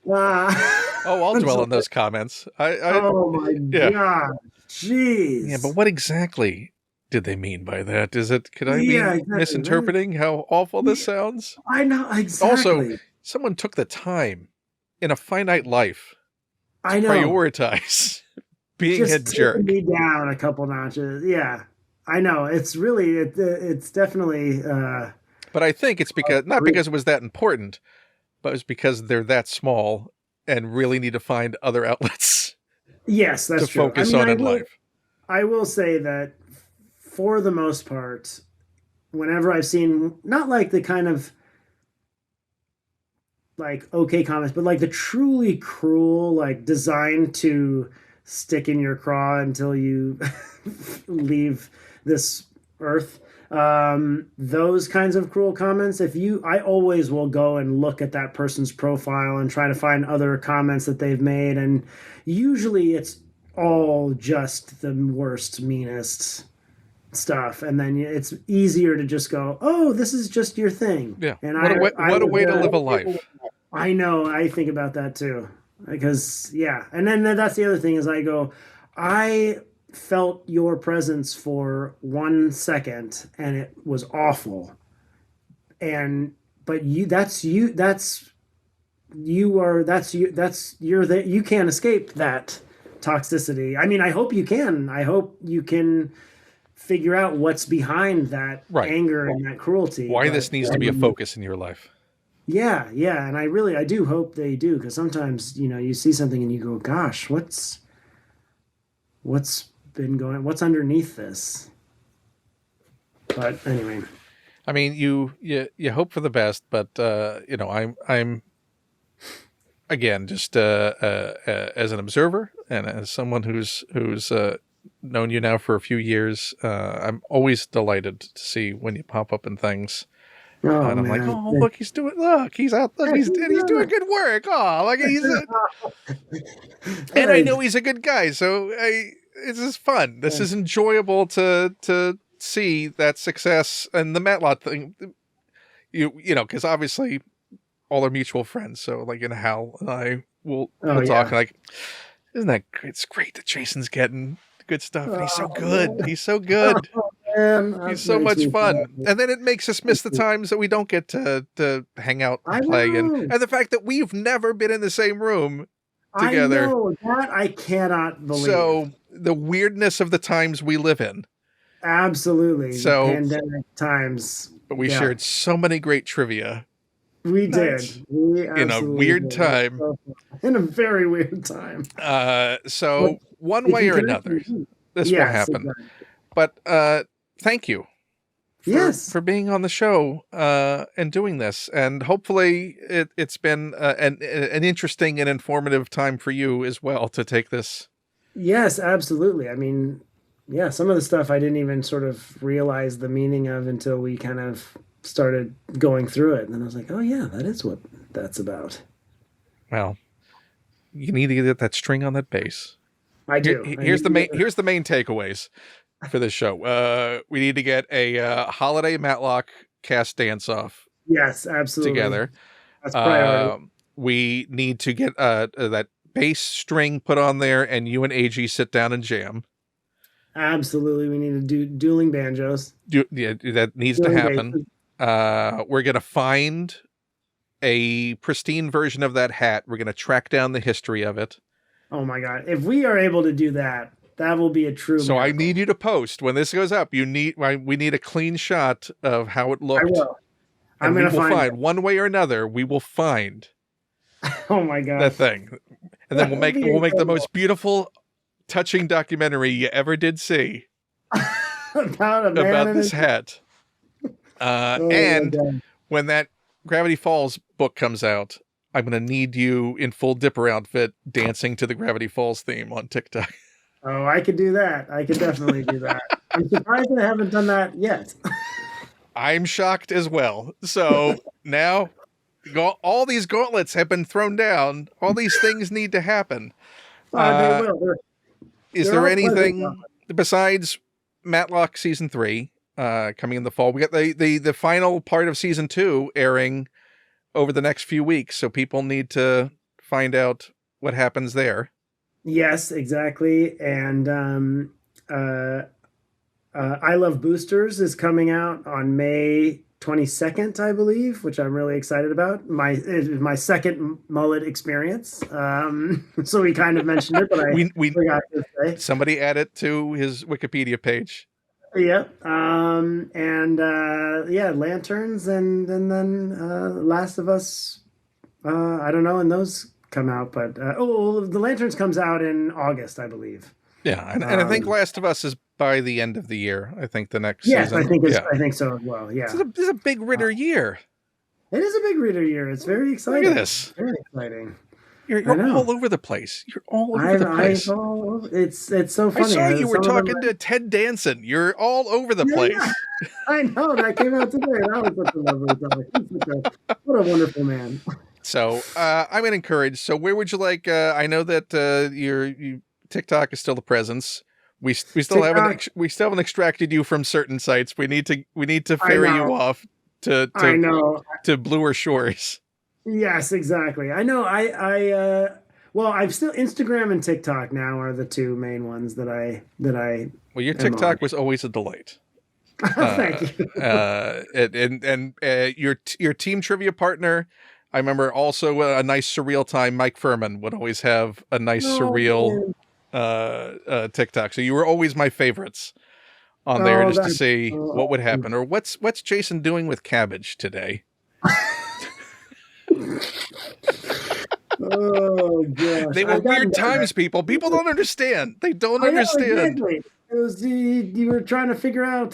I'll dwell on those comments. Oh my God. Jeez. Yeah, but what exactly did they mean by that? Could I be exactly, misinterpreting how awful this sounds? I know, exactly. Also, someone took the time in a finite life to I know. prioritize being just a jerk. Me down a couple notches. Yeah, I know. It's really, it's definitely. But I think it's not because it was that important, but it's because they're that small and really need to find other outlets. Yes, that's to true. focus on in life. I will say that for the most part, whenever I've seen not like the kind of like okay comments, but like the truly cruel, like designed to stick in your craw until you leave this earth, those kinds of cruel comments, I always will go and look at that person's profile and try to find other comments that they've made, and usually it's all just the worst, meanest stuff, and then it's easier to just go, oh, this is just your thing. Yeah. And what a way to live a life. I know. I think about that too, because and then that's the other thing is I felt your presence for 1 second and it was awful, but you can't escape that toxicity. I mean, I hope you can figure out what's behind that anger and that cruelty. Why this needs to be a focus in your life. Yeah, and I do hope they do, because sometimes you see something and you go, gosh, what's what's underneath this? But anyway, I mean, you hope for the best, but I'm again just as an observer and as someone who's known you now for a few years, I'm always delighted to see when you pop up in things. And I'm like, oh, look, he's out. Look, he's doing good work. Oh, like and I know he's a good guy. So this is fun. This is enjoyable to see that success and the Matlock thing. Because obviously all are mutual friends. So like, Hal and I will talk like, isn't that great? It's great that Jason's getting good stuff, and he's so good. Man. He's so good. He's so much fun. And then it makes us miss the times that we don't get to hang out and play. And the fact that we've never been in the same room together. I know, that I cannot believe. So the weirdness of the times we live in. Absolutely. So the pandemic times. But we shared so many great trivia. We did. In a weird time. In a very weird time. So one way or another, this will happen. Exactly. But thank you for being on the show and doing this. And hopefully it's been an interesting and informative time for you as well to take this. Yes, absolutely. I mean, some of the stuff I didn't even sort of realize the meaning of until we kind of started going through it. And then I was like, oh yeah, that is what that's about. Well, you need to get that string on that bass. I do. Here's the main takeaways for this show. We need to get a holiday Matlock cast dance off. Yes, absolutely. Together. That's priority. We need to get that bass string put on there, and you and AG sit down and jam. Absolutely, we need to do dueling banjos. Yeah, that needs to happen. We're gonna find a pristine version of that hat. We're gonna track down the history of it. Oh my god! If we are able to do that, that will be a true. So miracle. I need you to post when this goes up. We need a clean shot of how it looked. I will. I'm going to find one way or another. We will find. Oh my god! That thing, and then we'll make the most beautiful, touching documentary you ever did see about this hat. And when that Gravity Falls book comes out, I'm going to need you in full Dipper outfit dancing to the Gravity Falls theme on TikTok. Oh, I could do that. I could definitely do that. I'm surprised I haven't done that yet. I'm shocked as well. So now all these gauntlets have been thrown down. All these things need to happen. They will. Is there anything besides Matlock season 3 coming in the fall? We got the final part of season 2 airing over the next few weeks, so people need to find out what happens there. Yes, exactly. And I Love Boosters is coming out on May 22nd, I believe, which I'm really excited about. My second mullet experience. So we kind of mentioned it, but I forgot to say. Somebody add it to his Wikipedia page. Yep. Lanterns and then Last of Us. I don't know when those come out, but the Lanterns comes out in August, I believe. Yeah, and I think Last of Us is by the end of the year. I think the next yes, season. I think so as well. Yeah, this is a big Ritter year. It is a big Ritter year. It's very exciting. Look at this. Very exciting. You're all over the place. You're all over the place. It's so funny. I saw you were talking to Ted Danson. You're all over the place. Yeah. I know. That came out today. That was such a lovely talk. What a wonderful man. So I'm encouraged. So where would you like? I know that your TikTok is still the presence. We still haven't extracted you from certain sites. We need to ferry you off to bluer shores. Yes, exactly. I know. I've still Instagram and TikTok now are the two main ones that I. Well, your TikTok was always a delight. Thank you. And your team trivia partner. I remember also a nice surreal time. Mike Furman would always have a nice surreal TikTok. So you were always my favorites on there just to see what would happen or what's Jason doing with cabbage today. Oh gosh! They were weird times, people. People don't understand. They don't understand. Exactly. It was you were trying to figure out,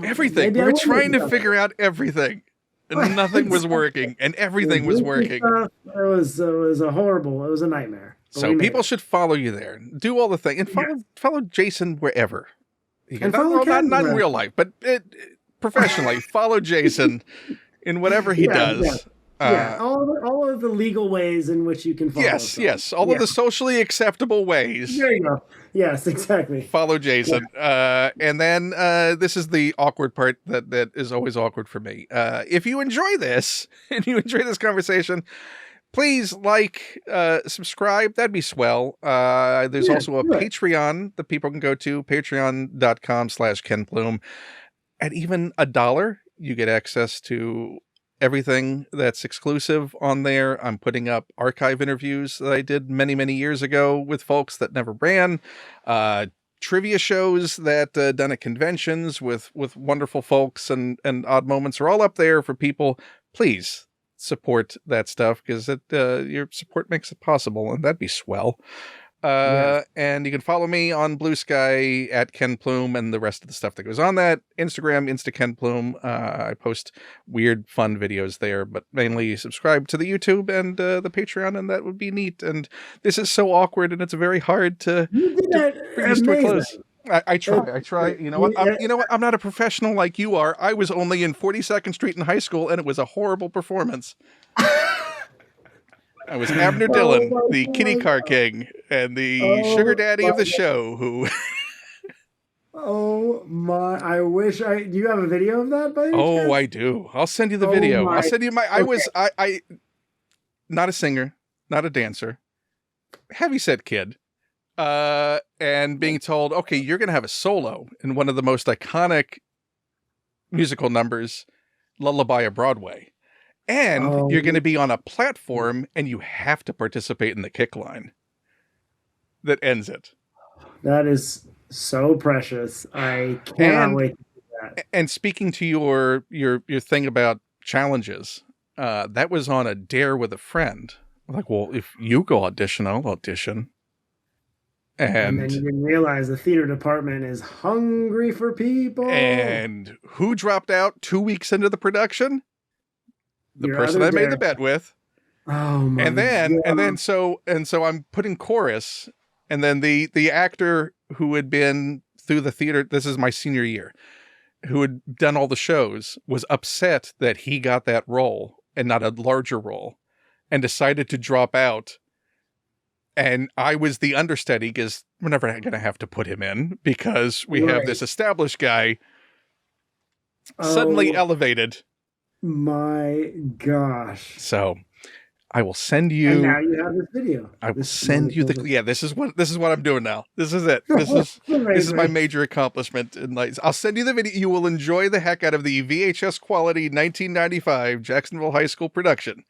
everything. We were trying to figure out everything, and nothing was working, and everything was working. It was a horrible. It was a nightmare. So people should follow you there. Do all the things, and follow Jason wherever. And not in real life, but professionally. Follow Jason in whatever he does. Yeah. All of the legal ways in which you can follow. Yes. All of the socially acceptable ways. There you go. Yes, exactly. Follow Jason. And then this is the awkward part that is always awkward for me. If you enjoy this and you enjoy this conversation, please subscribe. That'd be swell. There's also a Patreon that people can go to, patreon.com/Ken Plume. At even $1, you get access to everything that's exclusive on there. I'm putting up archive interviews that I did many, many years ago with folks that never ran. Trivia shows that done at conventions with wonderful folks and odd moments are all up there for people. Please support that stuff because your support makes it possible, and that'd be swell. And you can follow me on Blue Sky at Ken Plume and the rest of the stuff that goes on that. Instagram, Ken Plume. I post weird, fun videos there, but mainly subscribe to the YouTube and the Patreon, and that would be neat. And this is so awkward, and it's very hard to bring this to a close. I try. You know what? I'm not a professional like you are. I was only in 42nd Street in high school, and it was a horrible performance. I was Abner Dillon, the kitty car king, and the sugar daddy of the show. Who? Oh my! I wish do you have a video of that, buddy? Oh, I do. I'll send you the video. I'll send you my. I was not a singer, not a dancer. heavyset kid, and being told, okay, you're going to have a solo in one of the most iconic musical numbers, Lullaby of Broadway. And you're going to be on a platform and you have to participate in the kick line that ends it. That is so precious. I cannot wait to do that. And speaking to your thing about challenges, that was on a dare with a friend. Like, well, if you go audition, I'll audition. And then you didn't realize the theater department is hungry for people. And who dropped out 2 weeks into the production? The person I made the bet with. Oh my God. And then so I'm putting chorus, and then the actor who had been through the theater, this is my senior year, who had done all the shows, was upset that he got that role and not a larger role, and decided to drop out. And I was the understudy because we're never going to have to put him in because we have this established guy suddenly elevated. My gosh. So I will send you. And now you have this video. I will send you the. Yeah, this is what I'm doing now. This is it. This is my major accomplishment in life. I'll send you the video. You will enjoy the heck out of the VHS quality 1995 Jacksonville High School production.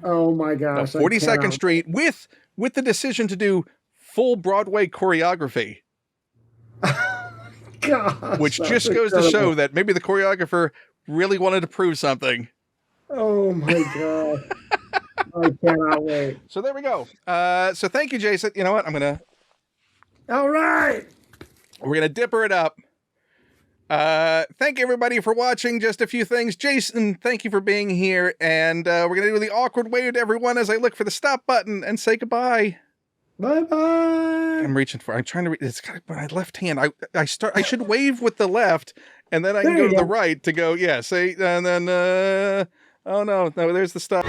Oh my gosh! 42nd Street with the decision to do full Broadway choreography. Gosh, which just goes to show that maybe the choreographer really wanted to prove something. Oh my God. I cannot wait. So there we go. So thank you, Jason. You know what? All right. We're going to dipper it up. Thank you, everybody, for watching Just a Few Things. Jason, thank you for being here. And we're going to do the awkward wave to everyone as I look for the stop button and say goodbye. Bye-bye. I'm trying to read. It's got my left hand. I should wave with the left, and then I can go to the right to go, say, and then, oh no, there's the stop.